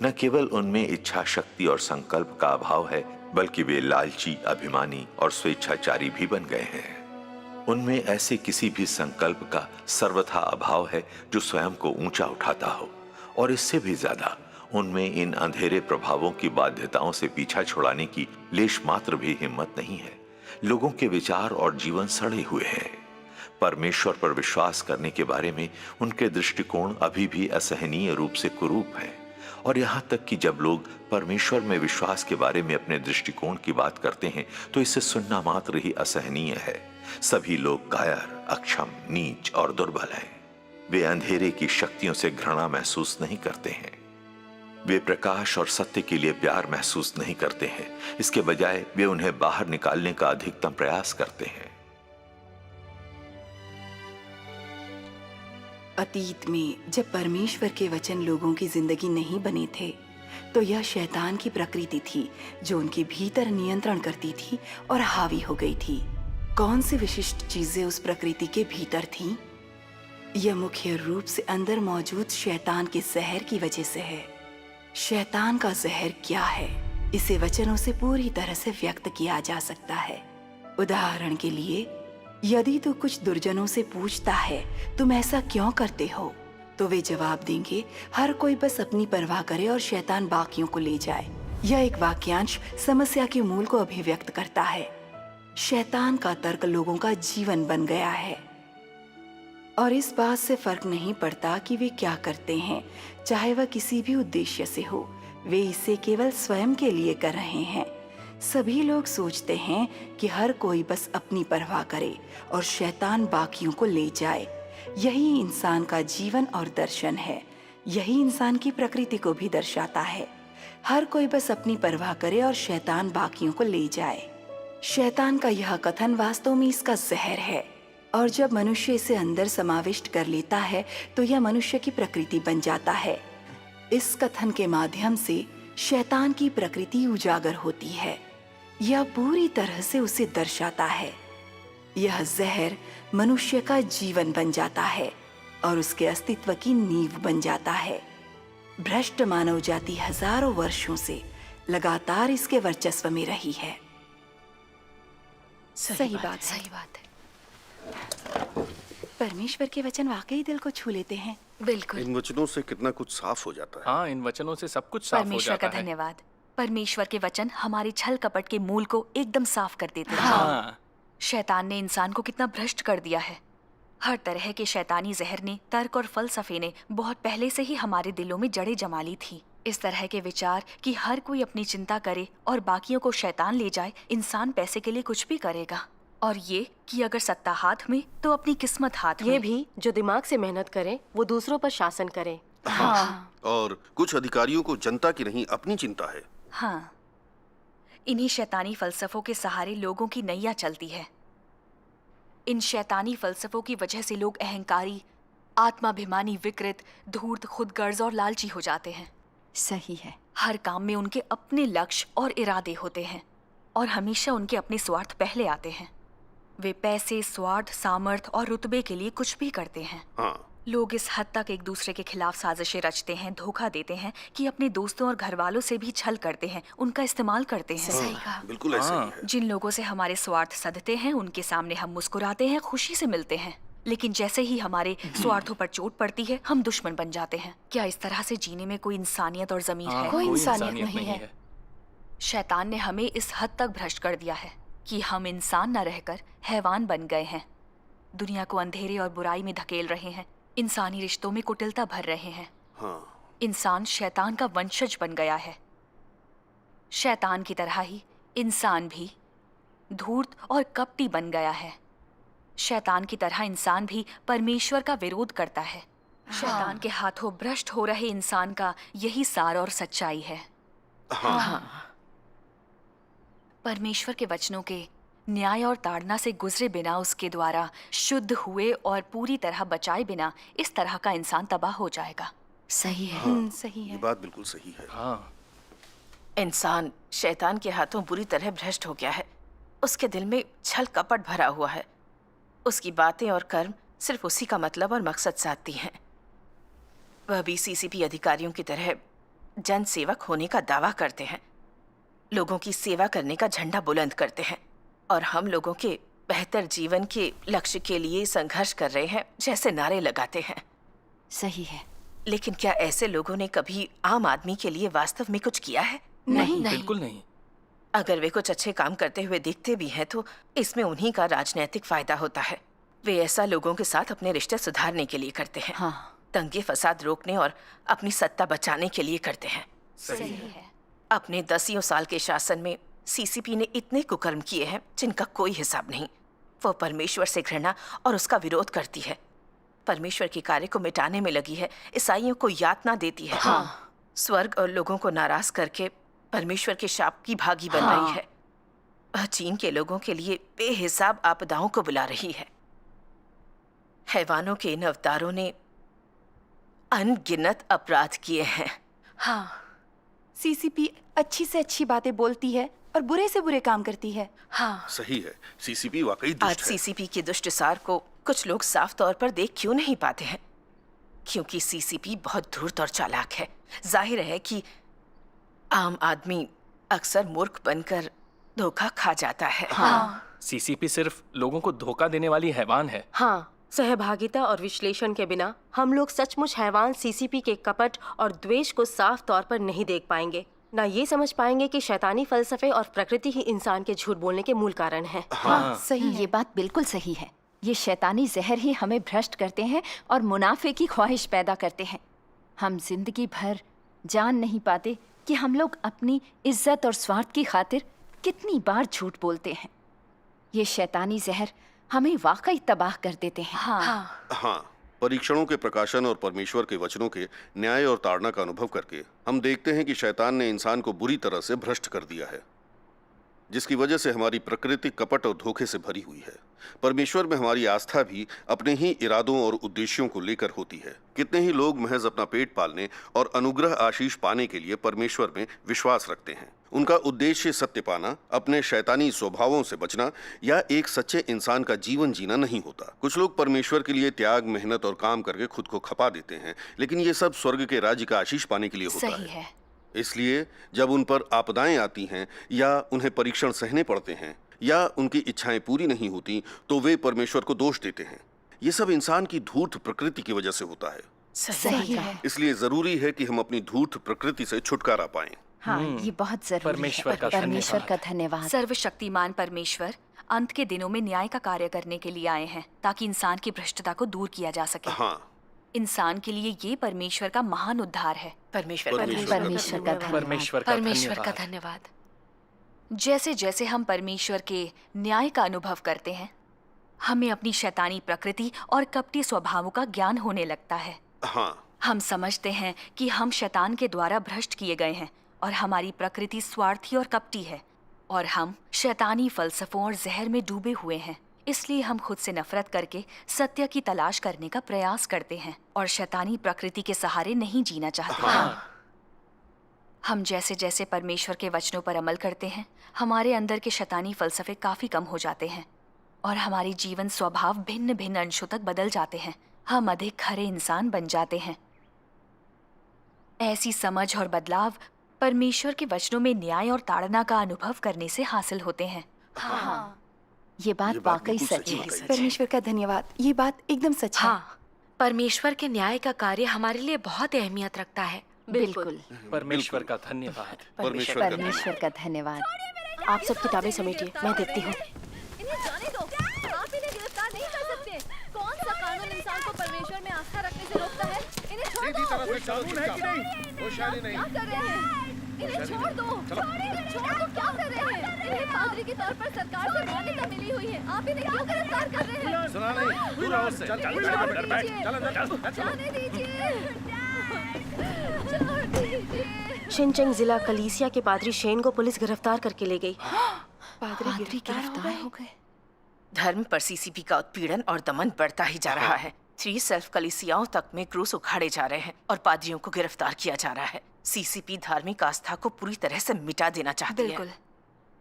न केवल उनमें इच्छा शक्ति और संकल्प का अभाव है, बल्कि वे लालची, अभिमानी और स्वेच्छाचारी भी बन गए हैं। उनमें ऐसे किसी भी संकल्प का सर्वथा अभाव है जो स्वयं को ऊंचा उठाता हो, और इससे भी ज्यादा उनमें इन अंधेरे प्रभावों की बाध्यताओं से पीछा छुड़ाने की लेश मात्र भी हिम्मत नहीं है। लोगों के विचार और जीवन सड़े हुए हैं। परमेश्वर पर विश्वास करने के बारे में उनके दृष्टिकोण अभी भी असहनीय रूप से कुरूप है, और यहाँ तक कि जब लोग परमेश्वर में विश्वास के बारे में अपने दृष्टिकोण की बात करते हैं तो इसे सुनना मात्र ही असहनीय है। सभी लोग कायर, अक्षम, नीच और दुर्बल हैं। वे अंधेरे की शक्तियों से घृणा महसूस नहीं करते हैं। वे प्रकाश और सत्य के लिए प्यार महसूस नहीं करते हैं। इसके बजाय वे उन्हें बाहर निकालने का अधिकतम प्रयास करते हैं। अतीत में जब परमेश्वर के वचन लोगों की जिंदगी नहीं बने थे, तो यह शैतान की प्रकृति थी जो उनके भीतर नियंत्रण करती थी और हावी हो गई थी। कौन सी विशिष्ट चीजें उस प्रकृति के भीतर थीं? यह मुख्य रूप से अंदर मौजूद शैतान के जहर की वजह से है। शैतान का जहर क्या है, इसे वचनों से पूरी तरह से व्यक्त किया जा सकता है। उदाहरण के लिए, यदि तू कुछ दुर्जनों से पूछता है तुम ऐसा क्यों करते हो, तो वे जवाब देंगे, हर कोई बस अपनी परवाह करे और शैतान बाकियों को ले जाए। यह एक वाक्यांश समस्या के मूल को अभिव्यक्त करता है। शैतान का तर्क लोगों का जीवन बन गया है, और इस बात से फर्क नहीं पड़ता कि वे क्या करते हैं, चाहे वह किसी भी उद्देश्य से हो, वे इसे केवल स्वयं के लिए कर रहे हैं। सभी लोग सोचते हैं कि हर कोई बस अपनी परवाह करे और शैतान बाकियों को ले जाए। यही इंसान का जीवन और दर्शन है। यही इंसान की प्रकृति को भी दर्शाता है। हर कोई बस अपनी परवाह करे और शैतान बाकियों को ले जाए। शैतान का यह कथन वास्तव में इसका जहर है, और जब मनुष्य इसे अंदर समाविष्ट कर लेता है तो यह मनुष्य की प्रकृति बन जाता है। इस कथन के माध्यम से शैतान की प्रकृति उजागर होती है। यह पूरी तरह से उसे दर्शाता है। यह जहर मनुष्य का जीवन बन जाता है और उसके अस्तित्व की नींव बन जाता है। भ्रष्ट मानव जाति हजारों वर्षों से लगातार इसके वर्चस्व में रही है। सही बात है। परमेश्वर के वचन वाकई दिल को छू लेते हैं। बिल्कुल। इन वचनों से कितना कुछ साफ हो जाता है। हाँ, इन वचनों से सब कुछ साफ हो परमेश्वर जाता का है। धन्यवाद। परमेश्वर के वचन हमारे छल कपट के मूल को एकदम साफ कर देते हैं। हाँ। शैतान ने इंसान को कितना भ्रष्ट कर दिया है। हर तरह के शैतानी जहर ने, तर्क और फलसफे ने बहुत पहले से ही हमारे दिलों में जड़ें जमा ली थी। इस तरह के विचार कि हर कोई अपनी चिंता करे और बाकियों को शैतान ले जाए, इंसान पैसे के लिए कुछ भी करेगा। और ये कि अगर सत्ता हाथ में तो अपनी किस्मत हाथ में। ये भी जो दिमाग से मेहनत करें वो दूसरों पर शासन करें। हाँ। और कुछ अधिकारियों को जनता की नहीं अपनी चिंता है। हाँ, इन्हीं शैतानी फलसफों के सहारे लोगों की नैया चलती है। इन शैतानी फलसफों की वजह से लोग अहंकारी, आत्माभिमानी, विकृत, धूर्त, खुदगर्ज और लालची हो जाते हैं। सही है। हर काम में उनके अपने लक्ष्य और इरादे होते हैं और हमेशा उनके अपने स्वार्थ पहले आते हैं। वे पैसे, स्वार्थ, सामर्थ और रुतबे के लिए कुछ भी करते हैं। हाँ, लोग इस हद तक एक दूसरे के खिलाफ साजिशें रचते हैं, धोखा देते हैं कि अपने दोस्तों और घर वालों से भी छल करते हैं, उनका इस्तेमाल करते हैं। सही कहा। बिल्कुल ऐसा ही है। जिन लोगों से हमारे स्वार्थ सधते हैं उनके सामने हम मुस्कुराते हैं, खुशी से मिलते हैं, लेकिन जैसे ही हमारे स्वार्थों पर चोट पड़ती है हम दुश्मन बन जाते हैं। क्या इस तरह से जीने में कोई इंसानियत और ज़मीर है? कोई इंसानियत नहीं है। शैतान ने हमें इस हद तक भ्रष्ट कर दिया है कि हम इंसान न रहकर हैवान बन गए हैं। दुनिया को अंधेरे और बुराई में धकेल रहे हैं, इंसानी रिश्तों में कुटिलता भर रहे हैं। इंसान शैतान का वंशज बन गया है। शैतान की तरह ही इंसान भी धूर्त और कपटी बन गया है। शैतान की तरह इंसान भी परमेश्वर का विरोध करता है। शैतान के हाथों भ्रष्ट हो रहे इंसान का यही सार और सच्चाई है। परमेश्वर के वचनों के न्याय और ताड़ना से गुजरे बिना, उसके द्वारा शुद्ध हुए और पूरी तरह बचाए बिना इस तरह का इंसान तबाह हो जाएगा। सही है। सही ये है। बात बिल्कुल सही है। इंसान शैतान के हाथों बुरी तरह भ्रष्ट हो गया है। उसके दिल में छल कपट भरा हुआ है। उसकी बातें और कर्म सिर्फ उसी का मतलब और मकसद साधती हैं। वह भी सीसीपी अधिकारियों की तरह जन सेवक होने का दावा करते हैं, लोगों की सेवा करने का झंडा बुलंद करते हैं और हम लोगों के बेहतर जीवन के लक्ष्य के लिए संघर्ष कर रहे हैं जैसे नारे लगाते हैं। सही है। लेकिन क्या ऐसे लोगों ने कभी आम आदमी के लिए वास्तव में कुछ किया है? नहीं, बिल्कुल नहीं। अगर वे कुछ अच्छे काम करते हुए दिखते भी हैं तो इसमें उन्हीं का राजनीतिक फायदा होता है। वे ऐसा लोगों के साथ अपने रिश्ते सुधारने के लिए करते हैं। दंगे फसाद रोकने और अपनी सत्ता बचाने के लिए करते हैं। सही है। अपने 10 साल के शासन में सीसीपी ने इतने कुकर्म किए हैं जिनका कोई हिसाब नहीं। वो परमेश्वर से घृणा और उसका विरोध करती है, परमेश्वर के कार्य को मिटाने में लगी है, ईसाइयों को यातना देती है, स्वर्ग और लोगों को नाराज करके परमेश्वर के शाप की भागी बन रही है। वह चीन के लोगों के लिए बेहिसाब आपदाओं को बुला रही है। हैवानों के इन अवतारों ने अनगिनत अपराध किए हैं। सीसीपी अच्छी से अच्छी बातें बोलती है और बुरे से बुरे काम करती है। सही है। सीसीपी वाकई दुष्ट आज है। सीसीपी के दुष्ट सार को कुछ लोग साफ तौर पर देख क्यों नहीं पाते हैं? क्योंकि सीसीपी बहुत धूर्त और चालाक है। जाहिर है कि आम आदमी अक्सर मूर्ख बनकर धोखा खा जाता है। सीसीपी सिर्फ लोगों को धोखा देने वाली हैवान है। सहभागिता और विश्लेषण के बिना हम लोग सचमुच हैवान सीसीपी के कपट और द्वेष को साफ तौर पर नहीं देख पाएंगे, ना ये समझ पाएंगे कि शैतानी फलसफे और प्रकृति ही इंसान के झूठ बोलने के मूल कारण है। सही, ये बात बिल्कुल सही है। ये शैतानी जहर ही हमें भ्रष्ट करते हैं और मुनाफे की ख्वाहिश पैदा करते हैं। हम जिंदगी भर जान नहीं पाते कि हम लोग अपनी इज्जत और स्वार्थ की खातिर कितनी बार झूठ बोलते हैं। ये शैतानी जहर हमें वाकई तबाह कर देते हैं। परीक्षणों के प्रकाशन और परमेश्वर के वचनों के न्याय और ताड़ना का अनुभव करके हम देखते हैं कि शैतान ने इंसान को बुरी तरह से भ्रष्ट कर दिया है, जिसकी वजह से हमारी प्रकृति कपट और धोखे से भरी हुई है। परमेश्वर में हमारी आस्था भी अपने ही इरादों और उद्देश्यों को लेकर होती है। कितने ही लोग महज अपना पेट पालने और अनुग्रह आशीष पाने के लिए परमेश्वर में विश्वास रखते हैं। उनका उद्देश्य सत्य पाना, अपने शैतानी स्वभावों से बचना या एक सच्चे इंसान का जीवन जीना नहीं होता। कुछ लोग परमेश्वर के लिए त्याग, मेहनत और काम करके खुद को खपा देते हैं, लेकिन ये सब स्वर्ग के राज्य का आशीष पाने के लिए होता है। इसलिए जब उन पर आपदाएं आती हैं या उन्हें परीक्षण सहने पड़ते हैं या उनकी इच्छाएं पूरी नहीं होती तो वे परमेश्वर को दोष देते हैं। ये सब इंसान की धूर्त प्रकृति की वजह से होता है। सही है। इसलिए जरूरी है कि हम अपनी धूर्त प्रकृति से छुटकारा पाएं। ये बहुत जरूरी है। परमेश्वर का धन्यवाद। सर्वशक्तिमान परमेश्वर अंत के दिनों में न्याय का कार्य करने के लिए आए हैं ताकि इंसान की भ्रष्टता को दूर किया जा सके। इंसान के लिए ये परमेश्वर का महान उद्धार है। परमेश्वर का धन्यवाद। जैसे जैसे हम परमेश्वर के न्याय का अनुभव करते हैं, हमें अपनी शैतानी प्रकृति और कपटी स्वभावों का ज्ञान होने लगता है। हम समझते हैं कि हम शैतान के द्वारा भ्रष्ट किए गए हैं और हमारी प्रकृति स्वार्थी और कपटी है और हम शैतानी फलसफों और जहर में डूबे हुए हैं। इसलिए हम खुद से नफरत करके सत्य की तलाश करने का प्रयास करते हैं और शैतानी प्रकृति के सहारे नहीं जीना चाहते। हम जैसे जैसे परमेश्वर के वचनों पर अमल करते हैं, हमारे अंदर के शैतानी फलसफे काफी कम हो जाते हैं और हमारी जीवन स्वभाव भिन्न भिन्न अंशों तक बदल जाते हैं। हम अधिक खरे इंसान बन जाते हैं। ऐसी समझ और बदलाव परमेश्वर के वचनों में न्याय और ताड़ना का अनुभव करने से हासिल होते हैं। हाँ, ये बात वाकई सच है। परमेश्वर का धन्यवाद, ये बात एकदम सच है। हाँ, परमेश्वर के न्याय का कार्य हमारे लिए बहुत अहमियत रखता है। बिल्कुल। परमेश्वर का धन्यवाद। परमेश्वर का धन्यवाद। आप सब किताबें समेटिए, मैं देखती हूँ। इन्हें जाने दो। आप इन्हें गिरफ्तार नहीं कर सकते। कौन सा कानून इंसान को परमेश्वर में आस्था रखने से रोकता है? इन्हें छोड़ दो। कानून है कि नहीं? होशियारी नहीं। क्या कर रहे हैं? इन्हें छोड़ दो। छोड़ दो, क्या कर रहे हैं? इन्हें पादरी के तौर पर सरकार से मान्यता मिली हुई है। आप इन्हें क्यों गिरफ्तार कर रहे हैं? सुना नहीं, दूर रहो उससे। चल अंदर बैठ, चल अंदर, चल। जाने दीजिए। छोड़ दीजिए। शिनचेंग जिला कलीसिया के पादरी शेन को पुलिस गिरफ्तार करके ले गई। पादरी गिरफ्तार हो गए। धर्म पर सीसीपी का उत्पीड़न और दमन बढ़ता ही जा रहा है। 3 सेल्फ कलीसियाओं तक में क्रूस उखाड़े जा रहे हैं और पादरियों को गिरफ्तार किया जा रहा है। सीसीपी धार्मिक आस्था को पूरी तरह से मिटा देना चाहती है। बिल्कुल।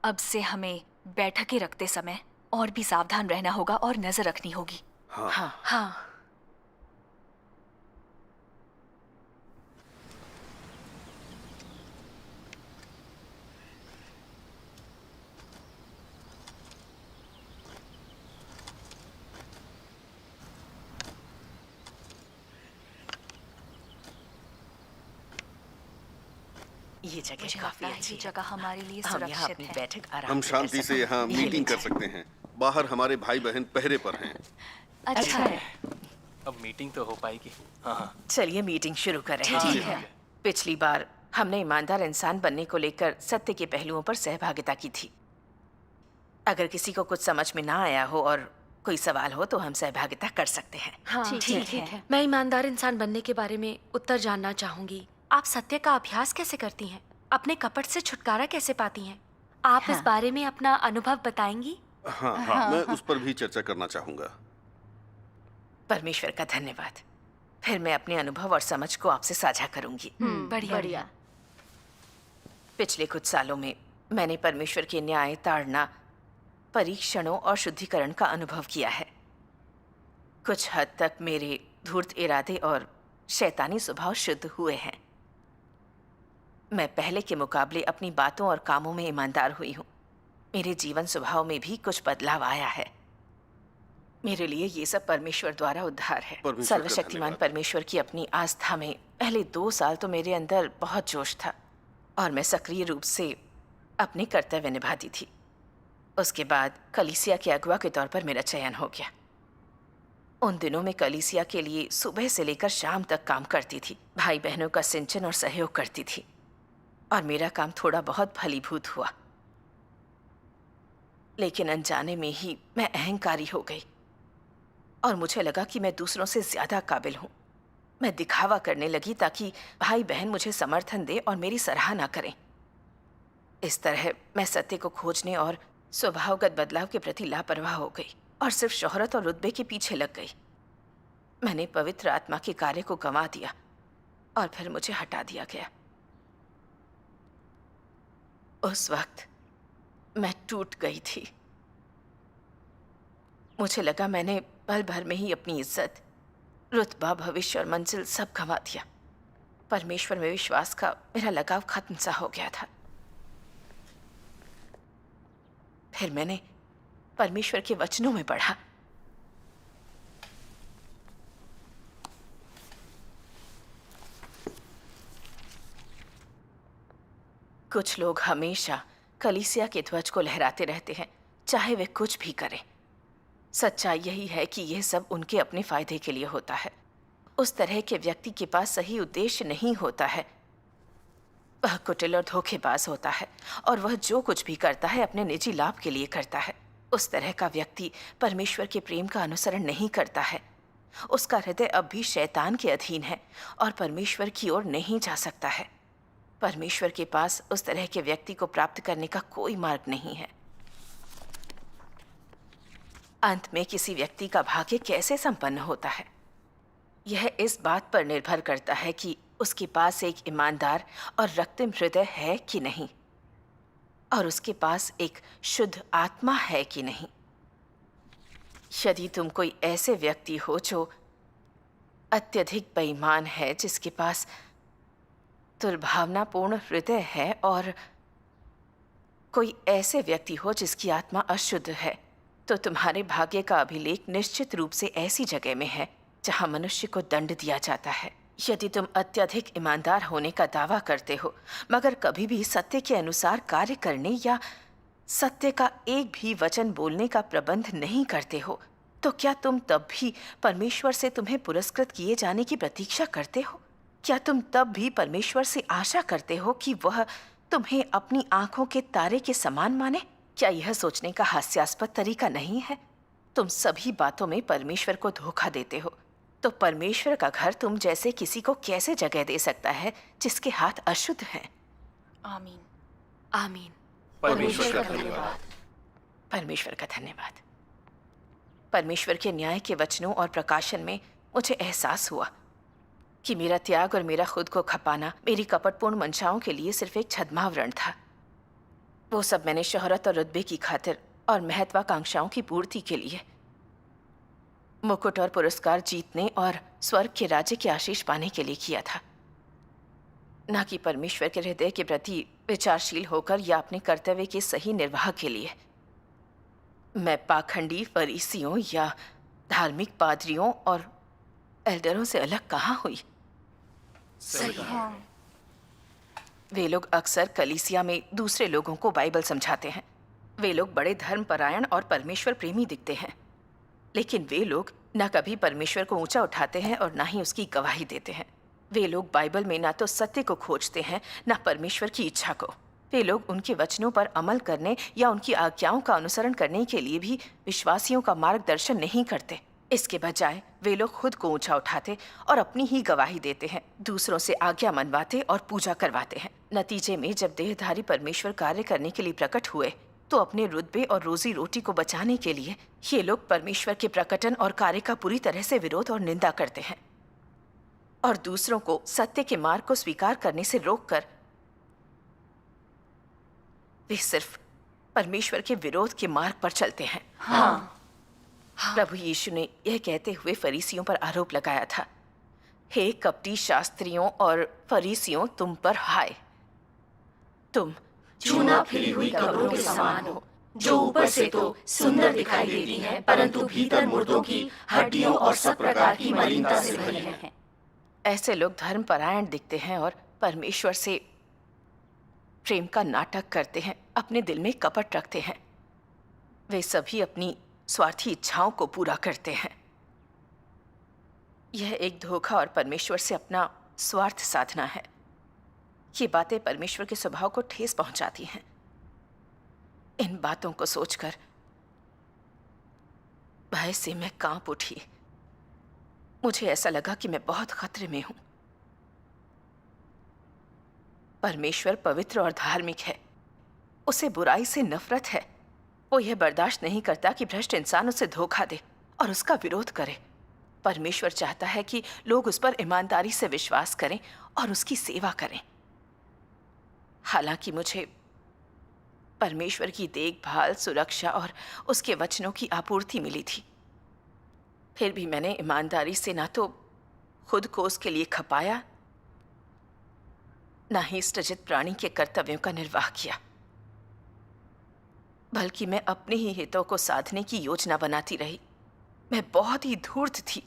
अब से हमें बैठकें रखते समय और भी सावधान रहना होगा और नजर रखनी होगी। हाँ। ये जगह काफी अच्छी है। जगह हमारे लिए हम यहाँ सुरक्षित अपनी है। बैठक आराम हम से शांति कर से सकते यहाँ हैं। मीटिंग कर सकते हैं। बाहर हमारे भाई बहन पहरे पर हैं। अच्छा है। अब मीटिंग तो हो पाएगी। हाँ। चलिए मीटिंग शुरू कर रहे हैं। ठीक है। पिछली बार हमने ईमानदार इंसान बनने को लेकर सत्य के पहलुओं पर सहभागिता की थी। अगर किसी को कुछ समझ में ना आया हो और कोई सवाल हो तो हम सहभागिता कर सकते हैं। हाँ, ठीक है। मैं ईमानदार इंसान बनने के बारे में उत्तर जानना चाहूंगी। आप सत्य का अभ्यास कैसे करती हैं? अपने कपट से छुटकारा कैसे पाती हैं? आप इस बारे में अपना अनुभव बताएंगी? हाँ, मैं उस पर भी चर्चा करना चाहूंगा। परमेश्वर का धन्यवाद। फिर मैं अपने अनुभव और समझ को आपसे साझा करूंगी। बढ़िया। पिछले कुछ सालों में मैंने परमेश्वर के न्याय, ताड़ना, परीक्षणों और शुद्धिकरण का अनुभव किया है। कुछ हद तक मेरे धूर्त इरादे और शैतानी स्वभाव शुद्ध हुए हैं। मैं पहले के मुकाबले अपनी बातों और कामों में ईमानदार हुई हूँ। मेरे जीवन स्वभाव में भी कुछ बदलाव आया है। मेरे लिए ये सब परमेश्वर द्वारा उद्धार है। सर्वशक्तिमान परमेश्वर की अपनी आस्था में पहले 2 साल तो मेरे अंदर बहुत जोश था और मैं सक्रिय रूप से अपने कर्तव्य निभाती थी। उसके बाद कलीसिया के अगुवा के तौर पर मेरा चयन हो गया। उन दिनों में कलीसिया के लिए सुबह से लेकर शाम तक काम करती थी, भाई बहनों का सिंचन और सहयोग करती थी और मेरा काम थोड़ा बहुत फलीभूत हुआ। लेकिन अनजाने में ही मैं अहंकारी हो गई और मुझे लगा कि मैं दूसरों से ज्यादा काबिल हूं। मैं दिखावा करने लगी ताकि भाई बहन मुझे समर्थन दे और मेरी सराहना करें। इस तरह मैं सत्य को खोजने और स्वभावगत बदलाव के प्रति लापरवाह हो गई और सिर्फ शोहरत और रुतबे के पीछे लग गई। मैंने पवित्र आत्मा के कार्य को गंवा दिया और फिर मुझे हटा दिया गया। उस वक्त मैं टूट गई थी। मुझे लगा मैंने पल भर में ही अपनी इज्जत, रुतबा, भविष्य और मंजिल सब गंवा दिया। परमेश्वर में विश्वास का मेरा लगाव खत्म सा हो गया था। फिर मैंने परमेश्वर के वचनों में पढ़ा। कुछ लोग हमेशा कलीसिया के ध्वज को लहराते रहते हैं, चाहे वे कुछ भी करें। सच्चाई यही है कि यह सब उनके अपने फायदे के लिए होता है। उस तरह के व्यक्ति के पास सही उद्देश्य नहीं होता है। वह कुटिल और धोखेबाज होता है और वह जो कुछ भी करता है अपने निजी लाभ के लिए करता है। उस तरह का व्यक्ति परमेश्वर के प्रेम का अनुसरण नहीं करता है। उसका हृदय अब भी शैतान के अधीन है और परमेश्वर की ओर नहीं जा सकता है। परमेश्वर के पास उस तरह के व्यक्ति को प्राप्त करने का कोई मार्ग नहीं है। अंत में किसी व्यक्ति का भाग्य कैसे संपन्न होता है, यह इस बात पर निर्भर करता है कि उसके पास एक ईमानदार और रक्तिम हृदय है कि नहीं, और उसके पास एक शुद्ध आत्मा है कि नहीं। यदि तुम कोई ऐसे व्यक्ति हो जो अत्यधिक बेईमान है, जिसके पास दुर्भावनापूर्ण हृदय है, और कोई ऐसे व्यक्ति हो जिसकी आत्मा अशुद्ध है, तो तुम्हारे भाग्य का अभिलेख निश्चित रूप से ऐसी जगह में है जहां मनुष्य को दंड दिया जाता है। यदि तुम अत्यधिक ईमानदार होने का दावा करते हो मगर कभी भी सत्य के अनुसार कार्य करने या सत्य का एक भी वचन बोलने का प्रबंध नहीं करते हो, तो क्या तुम तब भी परमेश्वर से तुम्हें पुरस्कृत किए जाने की प्रतीक्षा करते हो? क्या तुम तब भी परमेश्वर से आशा करते हो कि वह तुम्हें अपनी आंखों के तारे के समान माने? क्या यह सोचने का हास्यास्पद तरीका नहीं है? तुम सभी बातों में परमेश्वर को धोखा देते हो, तो परमेश्वर का घर तुम जैसे किसी को कैसे जगह दे सकता है जिसके हाथ अशुद्ध हैं? आमीन। आमीन। परमेश्वर का धन्यवाद। परमेश्वर का धन्यवाद। परमेश्वर के न्याय के वचनों और प्रकाशन में मुझे एहसास हुआ कि मेरा त्याग और मेरा खुद को खपाना मेरी कपटपूर्ण मंशाओं के लिए सिर्फ एक छद्मावरण था। वो सब मैंने शोहरत और रुतबे की खातिर और महत्वाकांक्षाओं की पूर्ति के लिए, मुकुट और पुरस्कार जीतने और स्वर्ग के राज्य के आशीष पाने के लिए किया था, न कि परमेश्वर के हृदय के प्रति विचारशील होकर या अपने कर्तव्य के सही निर्वाह के लिए। मैं पाखंडी फरीसियों या धार्मिक पादरियों और एल्डरों से अलग कहाँ हुई? सही है। वे लोग अक्सर कलीसिया में दूसरे लोगों को बाइबल समझाते हैं। वे लोग बड़े धर्मपरायण और परमेश्वर प्रेमी दिखते हैं, लेकिन वे लोग न कभी परमेश्वर को ऊंचा उठाते हैं और न ही उसकी गवाही देते हैं। वे लोग बाइबल में न तो सत्य को खोजते हैं न परमेश्वर की इच्छा को। वे लोग उनके वचनों पर अमल करने या उनकी आज्ञाओं का अनुसरण करने के लिए भी विश्वासियों का मार्गदर्शन नहीं करते। इसके बजाय वे लोग खुद को ऊंचा उठाते और अपनी ही गवाही देते हैं, दूसरों से आज्ञा मनवाते और पूजा करवाते हैं। नतीजे में जब देहधारी परमेश्वर कार्य करने के लिए प्रकट हुए, तो अपने रुतबे और रोजी रोटी को बचाने के लिए ये लोग परमेश्वर के प्रकटन और कार्य का पूरी तरह से विरोध और निंदा करते हैं और दूसरों को सत्य के मार्ग को स्वीकार करने से रोककर वे सिर्फ परमेश्वर के विरोध के मार्ग पर चलते हैं। हाँ। प्रभु यीशु ने यह कहते हुए फरीसियों पर आरोप लगाया था, हे कपटी शास्त्रियों और फरीसियों, तुम पर हाय, तुम चूना फिरी हुई कब्रों के समान हो, जो ऊपर से तो सुंदर दिखाई देती हैं, परंतु भीतर मुर्दों की हड्डियों और सब प्रकार की मलिनता से भरी हैं। ऐसे लोग धर्मपरायण दिखते हैं और परमेश्वर से प्रेम का नाटक करते हैं, अपने दिल में कपट रखते हैं। वे सभी अपनी स्वार्थी इच्छाओं को पूरा करते हैं। यह एक धोखा और परमेश्वर से अपना स्वार्थ साधना है। ये बातें परमेश्वर के स्वभाव को ठेस पहुंचाती हैं। इन बातों को सोचकर भय से मैं कांप उठी। मुझे ऐसा लगा कि मैं बहुत खतरे में हूं। परमेश्वर पवित्र और धार्मिक है, उसे बुराई से नफरत है। वो यह बर्दाश्त नहीं करता कि भ्रष्ट इंसान उसे धोखा दे और उसका विरोध करे। परमेश्वर चाहता है कि लोग उस पर ईमानदारी से विश्वास करें और उसकी सेवा करें। हालांकि मुझे परमेश्वर की देखभाल, सुरक्षा और उसके वचनों की आपूर्ति मिली थी, फिर भी मैंने ईमानदारी से ना तो खुद को उसके लिए खपाया, ना ही सृजित प्राणी के कर्तव्यों का निर्वाह किया, बल्कि मैं अपने ही हितों को साधने की योजना बनाती रही। मैं बहुत ही धूर्त थी।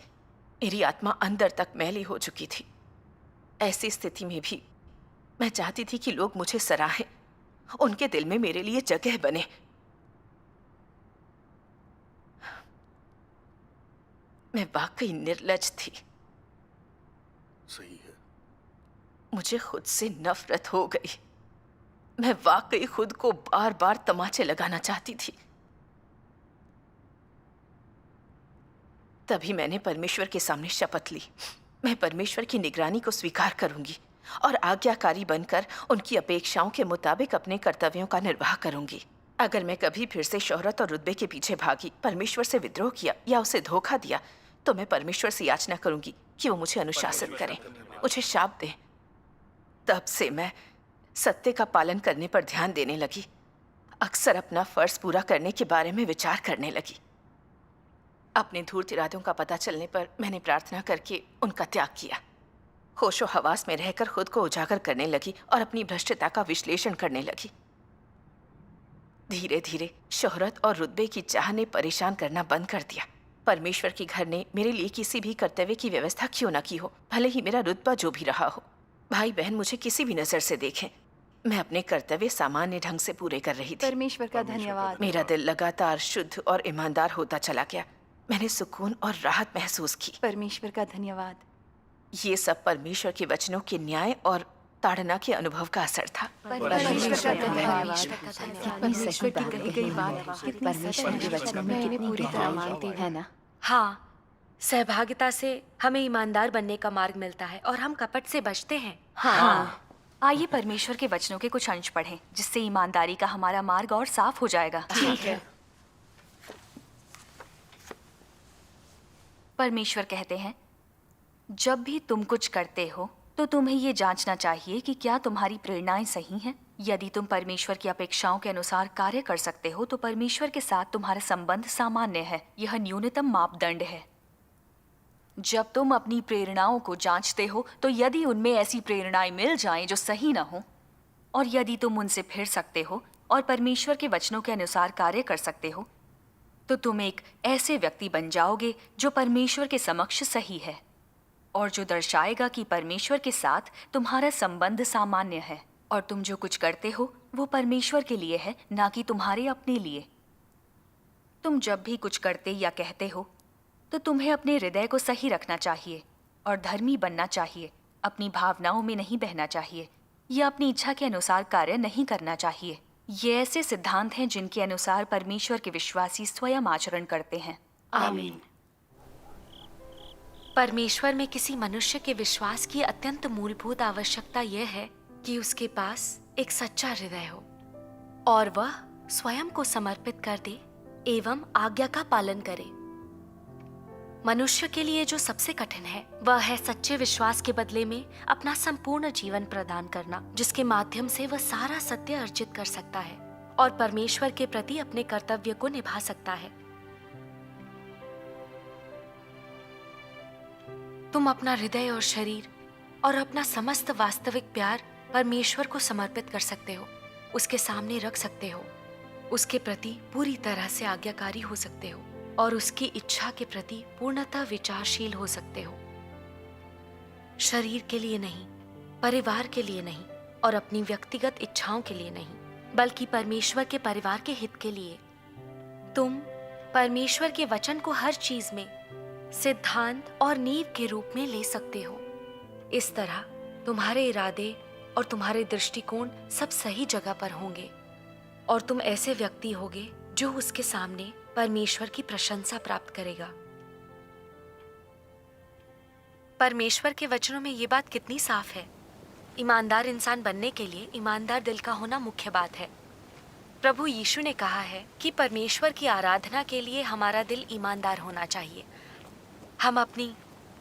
मेरी आत्मा अंदर तक मैली हो चुकी थी। ऐसी स्थिति में भी मैं चाहती थी कि लोग मुझे सराहें, उनके दिल में मेरे लिए जगह बने। मैं वाकई निर्लज थी। सही है। मुझे खुद से नफरत हो गई। मैं वाकई खुद को बार बार तमाचे लगाना चाहती थी। तभी मैंने परमेश्वर के सामने शपथ ली, मैं परमेश्वर की निगरानी को स्वीकार करूंगी और आज्ञाकारी बनकर उनकी अपेक्षाओं के मुताबिक अपने कर्तव्यों का निर्वाह करूंगी। अगर मैं कभी फिर से शोहरत और रुतबे के पीछे भागी, परमेश्वर से विद्रोह किया या उसे धोखा दिया, तो मैं परमेश्वर से याचना करूंगी कि वो मुझे अनुशासित करें, मुझे शाप दें। तब से मैं सत्य का पालन करने पर ध्यान देने लगी, अक्सर अपना फर्ज पूरा करने के बारे में विचार करने लगी। अपने धूर्त इरादों का पता चलने पर मैंने प्रार्थना करके उनका त्याग किया। होशो हवास में रहकर खुद को उजागर करने लगी और अपनी भ्रष्टता का विश्लेषण करने लगी। धीरे धीरे शोहरत और रुतबे की चाह ने परेशान करना बंद कर दिया। परमेश्वर के घर ने मेरे लिए किसी भी कर्तव्य की व्यवस्था क्यों न की हो, भले ही मेरा रुतबा जो भी रहा हो। भाई बहन मुझे किसी भी नजर से देखें, मैं अपने कर्तव्य सामान्य ढंग से पूरे कर रही थी। परमेश्वर का धन्यवाद। मेरा दिल लगातार शुद्ध और ईमानदार होता चला गया। मैंने सुकून और राहत महसूस की। परमेश्वर का धन्यवाद। ये सब परमेश्वर के वचनों के न्याय और ताड़ना के अनुभव का असर था। परमेश्वर का धन्यवाद। कितनी सही बात कही बात, परमेश्वर के वचनों में कितनी पूरी तरह मानती है ना। हाँ, सहभागिता से हमें ईमानदार बनने का मार्ग मिलता है और हम कपट से बचते हैं। हाँ। आइए परमेश्वर के वचनों के कुछ अंश पढ़ें, जिससे ईमानदारी का हमारा मार्ग और साफ हो जाएगा। ठीक है। परमेश्वर कहते हैं, जब भी तुम कुछ करते हो तो तुम्हें ये जांचना चाहिए कि क्या तुम्हारी प्रेरणाएं सही हैं। यदि तुम परमेश्वर की अपेक्षाओं के अनुसार कार्य कर सकते हो तो परमेश्वर के साथ तुम्हारा संबंध सामान्य है। यह न्यूनतम मापदंड है। जब तुम अपनी प्रेरणाओं को जांचते हो तो यदि उनमें ऐसी प्रेरणाएं मिल जाएं जो सही न हो, और यदि तुम उनसे फिर सकते हो और परमेश्वर के वचनों के अनुसार कार्य कर सकते हो, तो तुम एक ऐसे व्यक्ति बन जाओगे जो परमेश्वर के समक्ष सही है और जो दर्शाएगा कि परमेश्वर के साथ तुम्हारा संबंध सामान्य है और तुम जो कुछ करते हो वो परमेश्वर के लिए है, ना कि तुम्हारे अपने लिए। तुम जब भी कुछ करते या कहते हो तो तुम्हें अपने हृदय को सही रखना चाहिए और धर्मी बनना चाहिए। अपनी भावनाओं में नहीं बहना चाहिए या अपनी इच्छा के अनुसार कार्य नहीं करना चाहिए। ये ऐसे सिद्धांत हैं जिनके अनुसार परमेश्वर के विश्वासी स्वयं आचरण करते हैं। आमीन। परमेश्वर में किसी मनुष्य के विश्वास की अत्यंत मूलभूत आवश्यकता यह है कि उसके पास एक सच्चा हृदय हो और वह स्वयं को समर्पित कर दे एवं आज्ञा का पालन करे। मनुष्य के लिए जो सबसे कठिन है वह है सच्चे विश्वास के बदले में अपना संपूर्ण जीवन प्रदान करना, जिसके माध्यम से वह सारा सत्य अर्जित कर सकता है और परमेश्वर के प्रति अपने कर्तव्य को निभा सकता है। तुम अपना हृदय और शरीर और अपना समस्त वास्तविक प्यार परमेश्वर को समर्पित कर सकते हो, उसके सामने रख सकते हो, उसके प्रति पूरी तरह से आज्ञाकारी हो सकते हो और उसकी इच्छा के प्रति पूर्णतः विचारशील हो सकते हो। शरीर के लिए नहीं, परिवार के लिए नहीं और अपनी व्यक्तिगत इच्छाओं के लिए नहीं, बल्कि परमेश्वर के परिवार के हित के लिए। तुम परमेश्वर के वचन को हर चीज में सिद्धांत और नींव के रूप में ले सकते हो। इस तरह तुम्हारे इरादे और तुम्हारे दृष्टिकोण सब सही जगह पर होंगे और तुम ऐसे व्यक्ति होगे जो उसके सामने परमेश्वर की प्रशंसा प्राप्त करेगा। परमेश्वर के वचनों में ये बात कितनी साफ है। ईमानदार इंसान बनने के लिए ईमानदार दिल का होना मुख्य बात है। प्रभु यीशु ने कहा है कि परमेश्वर की आराधना के लिए हमारा दिल ईमानदार होना चाहिए। हम अपनी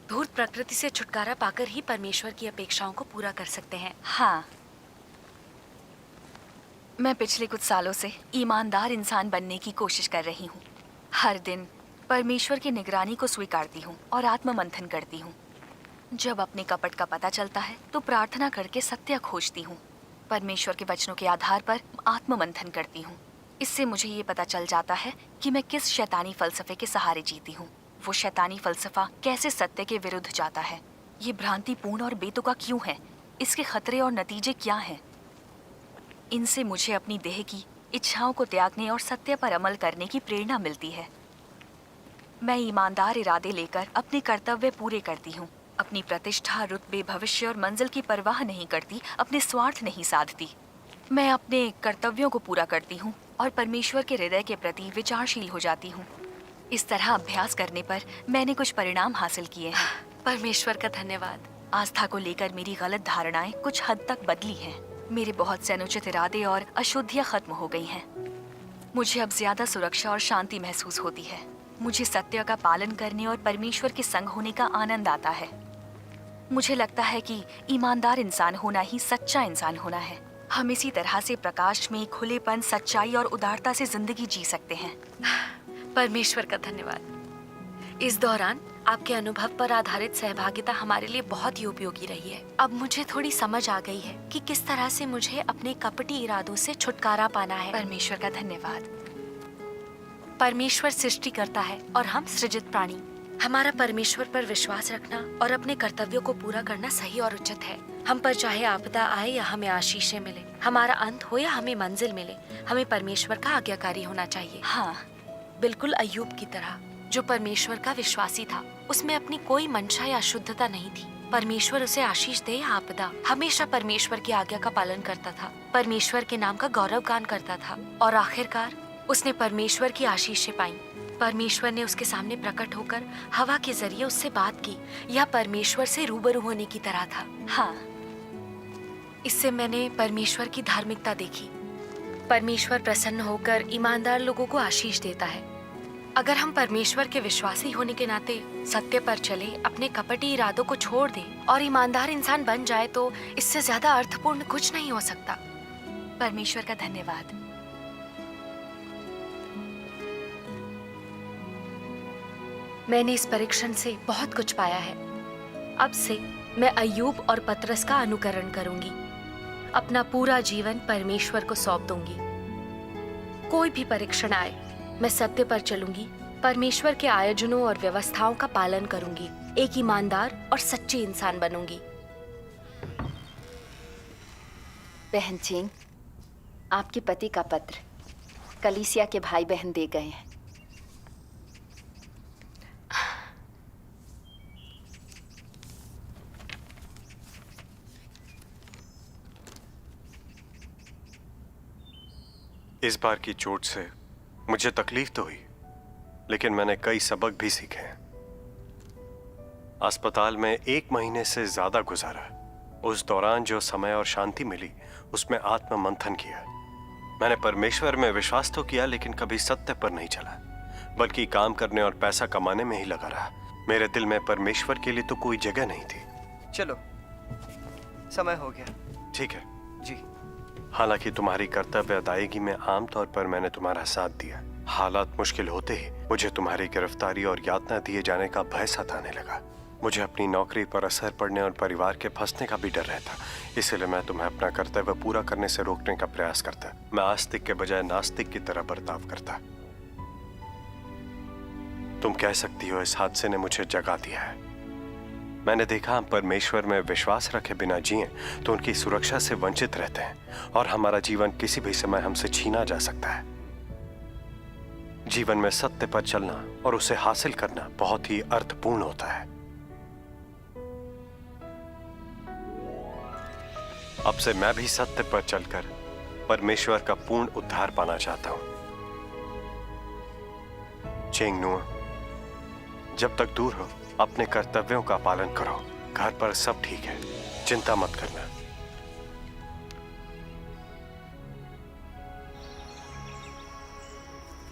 धूर्त प्रकृति से छुटकारा पाकर ही परमेश्वर की अपेक्षाओं को पूरा कर सकते हैं। हाँ, मैं पिछले कुछ सालों से ईमानदार इंसान बनने की कोशिश कर रही हूँ। हर दिन परमेश्वर की निगरानी को स्वीकारती हूँ और आत्ममंथन करती हूँ। जब अपने कपट का पता चलता है तो प्रार्थना करके सत्य खोजती हूँ। परमेश्वर के वचनों के आधार पर आत्ममंथन करती हूँ। इससे मुझे ये पता चल जाता है कि मैं किस शैतानी फलसफे के सहारे जीती हूँ। वो शैतानी फलसफा कैसे सत्य के विरुद्ध जाता है, ये भ्रांतिपूर्ण और बेतुका क्यों है, इसके खतरे और नतीजे क्या हैं। इनसे मुझे अपनी देह की इच्छाओं को त्यागने और सत्य पर अमल करने की प्रेरणा मिलती है। मैं ईमानदार इरादे लेकर अपने कर्तव्य पूरे करती हूँ। अपनी प्रतिष्ठा, रुतबे, भविष्य और मंजिल की परवाह नहीं करती, अपने स्वार्थ नहीं साधती। मैं अपने कर्तव्यों को पूरा करती हूँ और परमेश्वर के हृदय के प्रति विचारशील हो जाती हूँ। इस तरह अभ्यास करने पर मैंने कुछ परिणाम हासिल किए हैं। परमेश्वर का धन्यवाद। आस्था को लेकर मेरी गलत धारणाएं कुछ हद तक बदली हैं। मेरे बहुत से अनुचित इरादे और अशुद्धियां खत्म हो गई हैं। मुझे अब ज्यादा सुरक्षा और शांति महसूस होती है। मुझे सत्य का पालन करने और परमेश्वर के संग होने का आनंद आता है। मुझे लगता है कि ईमानदार इंसान होना ही सच्चा इंसान होना है। हम इसी तरह से प्रकाश में खुलेपन, सच्चाई और उदारता से जिंदगी जी सकते हैं। परमेश्वर का धन्यवाद। इस दौरान आपके अनुभव पर आधारित सहभागिता हमारे लिए बहुत ही उपयोगी रही है। अब मुझे थोड़ी समझ आ गई है कि किस तरह से मुझे अपने कपटी इरादों से छुटकारा पाना है। परमेश्वर का धन्यवाद। परमेश्वर सृष्टि करता है और हम सृजित प्राणी। हमारा परमेश्वर पर विश्वास रखना और अपने कर्तव्यों को पूरा करना सही और उचित है। हम पर चाहे आपदा आए या हमें आशीषें मिले, हमारा अंत हो या हमें मंजिल मिले, हमें परमेश्वर का आज्ञाकारी होना चाहिए। हाँ, बिल्कुल अय्यूब की तरह, जो परमेश्वर का विश्वासी था। उसमें अपनी कोई मंशा या अशुद्धता नहीं थी। परमेश्वर उसे आशीष दे या आपदा, हमेशा परमेश्वर की आज्ञा का पालन करता था, परमेश्वर के नाम का गौरव गान करता था और आखिरकार उसने परमेश्वर की आशीषें पाई। परमेश्वर ने उसके सामने प्रकट होकर हवा के जरिए उससे बात की। यह परमेश्वर से रूबरू होने की तरह था। हाँ, इससे मैंने परमेश्वर की धार्मिकता देखी। परमेश्वर प्रसन्न होकर ईमानदार लोगों को आशीष देता है। अगर हम परमेश्वर के विश्वासी होने के नाते सत्य पर चले, अपने कपटी इरादों को छोड़ दें और ईमानदार इंसान बन जाए, तो इससे ज्यादा अर्थपूर्ण कुछ नहीं हो सकता। परमेश्वर का धन्यवाद। मैंने इस परीक्षण से बहुत कुछ पाया है। अब से मैं अय्यूब और पतरस का अनुकरण करूंगी। अपना पूरा जीवन परमेश्वर को सौंप दूंगी। कोई भी परीक्षण आए, मैं सत्य पर चलूंगी, परमेश्वर के आयोजनों और व्यवस्थाओं का पालन करूंगी, एक ईमानदार और सच्ची इंसान बनूंगी। बहन चेंग, आपके पति का पत्र कलीसिया के भाई बहन दे गए हैं। इस बार की चोट से मुझे तकलीफ तो हुई, लेकिन मैंने कई सबक भी सीखे हैं। अस्पताल में 1 महीने से ज्यादा गुजारा। उस दौरान जो समय और शांति मिली, उसमें आत्म मंथन किया। मैंने परमेश्वर में विश्वास तो किया, लेकिन कभी सत्य पर नहीं चला, बल्कि काम करने और पैसा कमाने में ही लगा रहा। मेरे दिल में परमेश्वर के लिए तो कोई जगह नहीं थी। चलो, समय हो गया। ठीक है जी। हालांकि तुम्हारी कर्तव्य अदायगी में आमतौर पर मैंने तुम्हारा साथ दिया। हालात मुश्किल होते ही मुझे तुम्हारी गिरफ्तारी और यातना दिए जाने का भय सताने लगा। मुझे अपनी नौकरी पर असर पड़ने और परिवार के फंसने का भी डर रहता, इसलिए मैं तुम्हें अपना कर्तव्य पूरा करने से रोकने का प्रयास करता। मैं आस्तिक के बजाय नास्तिक की तरह बर्ताव करता। तुम कह सकती हो इस हादसे ने मुझे जगा दिया है। मैंने देखा हम परमेश्वर में विश्वास रखे बिना जिए तो उनकी सुरक्षा से वंचित रहते हैं और हमारा जीवन किसी भी समय हमसे छीना जा सकता है। जीवन में सत्य पर चलना और उसे हासिल करना बहुत ही अर्थपूर्ण होता है। अब से मैं भी सत्य पर चलकर परमेश्वर का पूर्ण उद्धार पाना चाहता हूं। चेंग नुआ, जब तक दूर हो अपने कर्तव्यों का पालन करो। घर पर सब ठीक है, चिंता मत करना।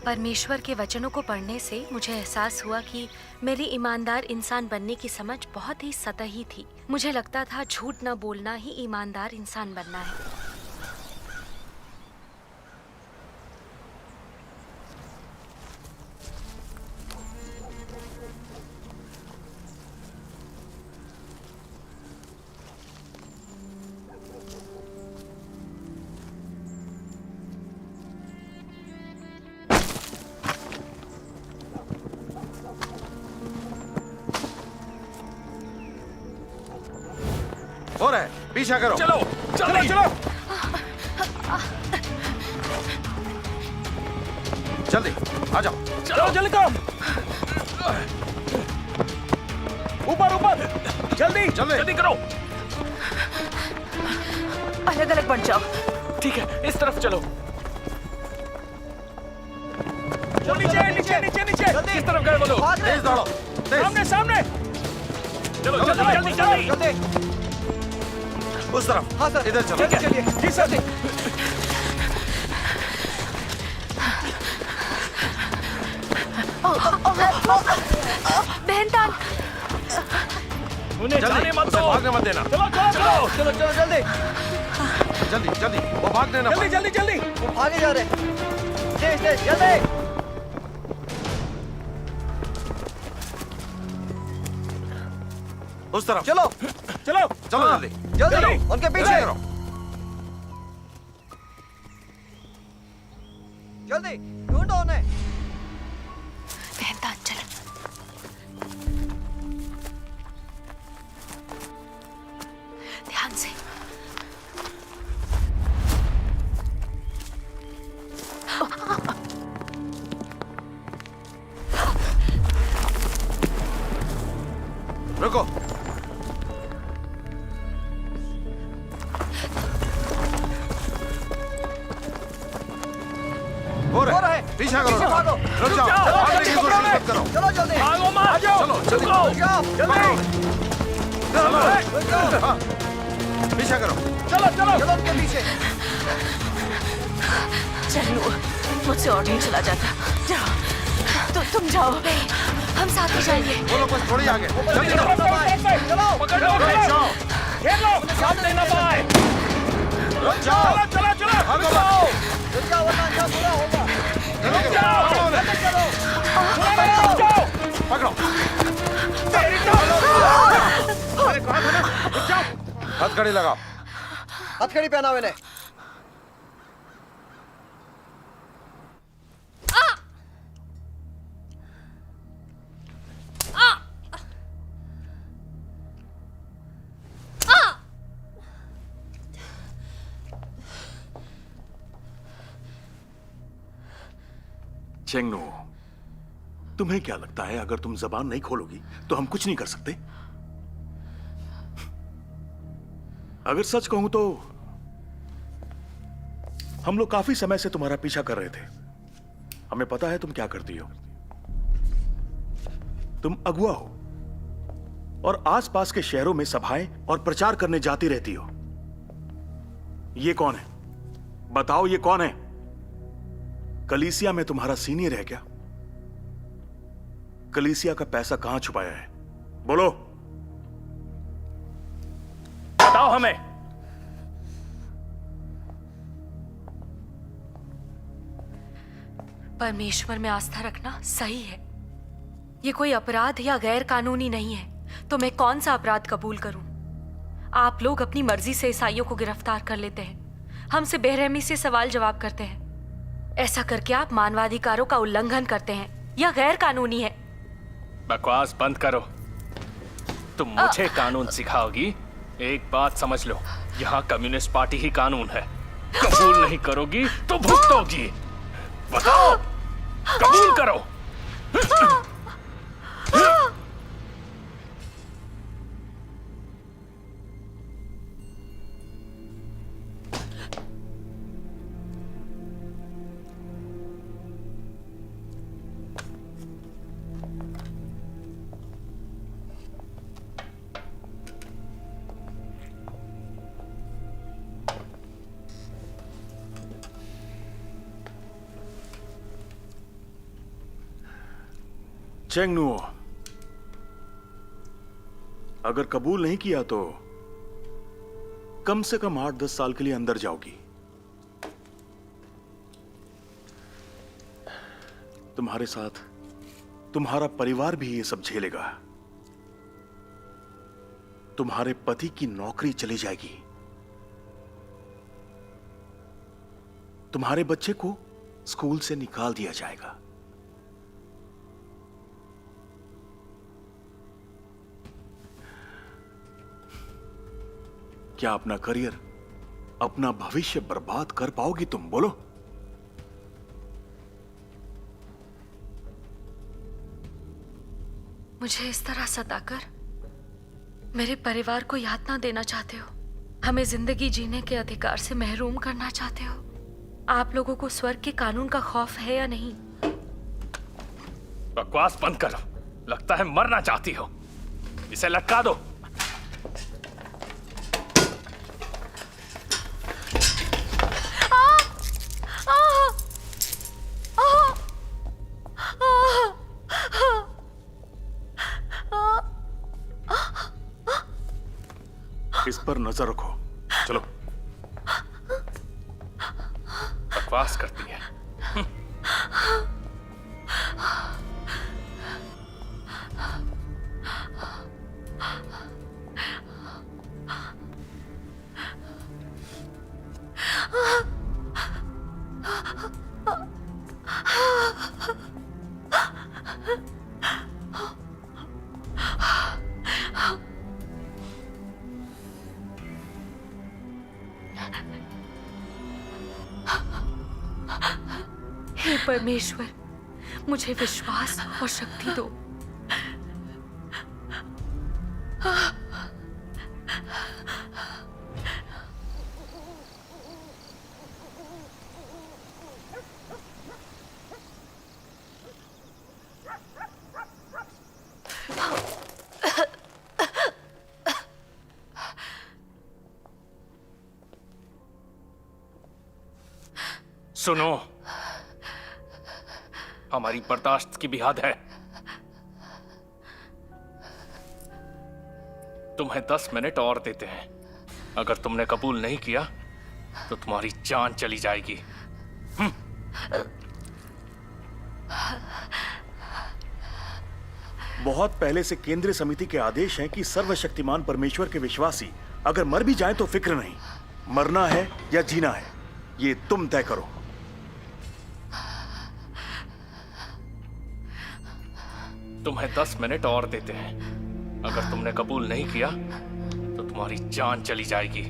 परमेश्वर के वचनों को पढ़ने से मुझे एहसास हुआ कि मेरी ईमानदार इंसान बनने की समझ बहुत ही सतही थी। मुझे लगता था झूठ न बोलना ही ईमानदार इंसान बनना है। हो रहा है, पीछा करो। चलो चलो चलो जल्दी आ जाओ। चलो जल्दी करो। ऊपर ऊपर, जल्दी जल्दी करो। अलग अलग बन जाओ। ठीक है, इस तरफ चलो। नीचे नीचे नीचे नीचे। इस तरफ गए बोलो। तेज दौड़ो, सामने सामने। चलो जल्दी जल्दी जल्दी। उस तरफ। हाँ सर। इधर चलो। चलिए। जी सर। बहनतान, उन्हें जाने मत दो। भागने मत देना। चलो चलो चलो चलो चलो जल्दी जल्दी जल्दी, वो भागने ना जल्दी जल्दी जल्दी। वो भागे जा रहे। तेज तेज जल्दी। उस तरफ चलो चलो चलो जल्दी जल्दी उनके पीछे करो। जल्दी ढूंढो उन्हें। मेहतान चल। ध्यान से। रुको। हो रहे पीछा करो। भागो। रुक जाओ। भागने की कोशिश मत करो। चलो जल्दी भागो मत। चलो जल्दी हाँ, पीछा करो। चलो चलो चलो उनके पीछे। चलो मुझसे और नहीं चला जाता। जाओ तुम जाओ, हम साथ में जाएंगे। वो लोग बस थोड़ी आगे। जल्दी करो। चलो पकड़ लो, रुक जाओ। घेर लो, सामने ना पाए। रुक जाओ। चलो चलो भागो मत। रुक जाओ वरना अंजाम बुरा होगा। जल्दी करो। पकड़ो उन्हें। पकड़ो। अरे कहाँ था ना? रुक जाओ। हथकड़ी लगाओ। हथकड़ी पहनाओ इन्हें। चेंगनू, तुम्हें क्या लगता है अगर तुम जबान नहीं खोलोगी तो हम कुछ नहीं कर सकते? अगर सच कहूं तो हम लोग काफी समय से तुम्हारा पीछा कर रहे थे। हमें पता है तुम क्या करती हो। तुम अगुआ हो और आसपास के शहरों में सभाएं और प्रचार करने जाती रहती हो। ये कौन है? बताओ ये कौन है? कलीसिया में तुम्हारा सीनियर है क्या? कलीसिया का पैसा कहां छुपाया है? बोलो। बताओ हमें। परमेश्वर में आस्था रखना सही है। ये कोई अपराध या गैर कानूनी नहीं है, तो मैं कौन सा अपराध कबूल करूं? आप लोग अपनी मर्जी से ईसाइयों को गिरफ्तार कर लेते हैं, हमसे बेरहमी से सवाल जवाब करते हैं। ऐसा करके आप मानवाधिकारों का उल्लंघन करते हैं। यह गैर कानूनी है। बकवास बंद करो। तुम मुझे कानून सिखाओगी? एक बात समझ लो, यहाँ कम्युनिस्ट पार्टी ही कानून है। कबूल नहीं करोगी तो भुगतोगी। बताओ, कबूल करो। चेंगनुओ, अगर कबूल नहीं किया तो कम से कम 8-10 साल के लिए अंदर जाओगी। तुम्हारे साथ तुम्हारा परिवार भी ये सब झेलेगा। तुम्हारे पति की नौकरी चली जाएगी। तुम्हारे बच्चे को स्कूल से निकाल दिया जाएगा। क्या अपना करियर, अपना भविष्य बर्बाद कर पाओगी तुम? बोलो। मुझे इस तरह सताकर मेरे परिवार को यातना देना चाहते हो? हमें जिंदगी जीने के अधिकार से महरूम करना चाहते हो? आप लोगों को स्वर्ग के कानून का खौफ है या नहीं? बकवास बंद करो। लगता है मरना चाहती हो। इसे लटका दो। इस पर नजर रखो। चलो। बकवास करती है। हे परमेश्वर, मुझे विश्वास और शक्ति दो। सुनो, हमारी बर्दाश्त की भी हद है। तुम्हें 10 मिनट और देते हैं। अगर तुमने कबूल नहीं किया तो तुम्हारी जान चली जाएगी। बहुत पहले से केंद्रीय समिति के आदेश हैं कि सर्वशक्तिमान परमेश्वर के विश्वासी अगर मर भी जाएं तो फिक्र नहीं, मरना है या जीना है ये तुम तय करो। तुम्हें 10 मिनट और देते हैं। अगर तुमने कबूल नहीं किया तो तुम्हारी जान चली जाएगी।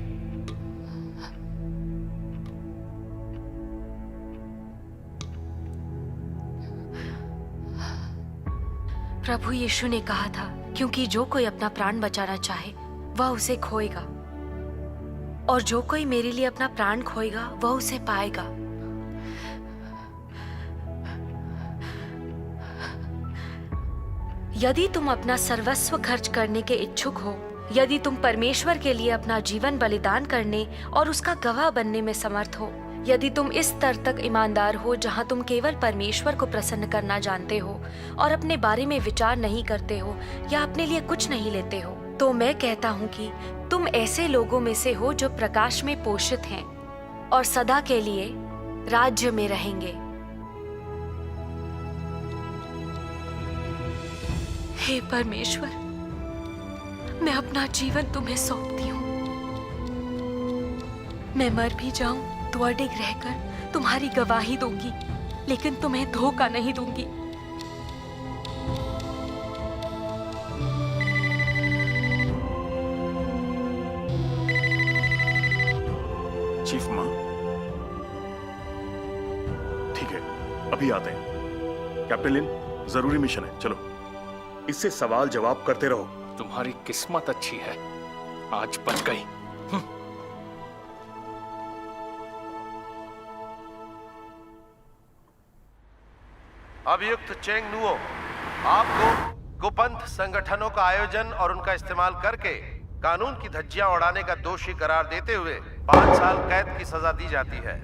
प्रभु यीशु ने कहा था, क्योंकि जो कोई अपना प्राण बचाना चाहे वह उसे खोएगा, और जो कोई मेरे लिए अपना प्राण खोएगा वह उसे पाएगा। यदि तुम अपना सर्वस्व खर्च करने के इच्छुक हो, यदि तुम परमेश्वर के लिए अपना जीवन बलिदान करने और उसका गवाह बनने में समर्थ हो, यदि तुम इस स्तर तक ईमानदार हो जहां तुम केवल परमेश्वर को प्रसन्न करना जानते हो और अपने बारे में विचार नहीं करते हो या अपने लिए कुछ नहीं लेते हो, तो मैं कहता हूं कि तुम ऐसे लोगों में से हो जो प्रकाश में पोषित हैं और सदा के लिए राज्य में रहेंगे। हे परमेश्वर, मैं अपना जीवन तुम्हें सौंपती हूँ। मैं मर भी जाऊं तो अडिग रहकर तुम्हारी गवाही दूंगी, लेकिन तुम्हें धोखा नहीं दूंगी। चीफ मां, ठीक है, अभी आते हैं। कैप्टन लिन, जरूरी मिशन है, चलो। इससे सवाल जवाब करते रहो। तुम्हारी किस्मत अच्छी है, आज बच गई। अभियुक्त चेंग नुओ, आपको कुपंथ संगठनों का आयोजन और उनका इस्तेमाल करके कानून की धज्जियां उड़ाने का दोषी करार देते हुए 5 साल कैद की सजा दी जाती है।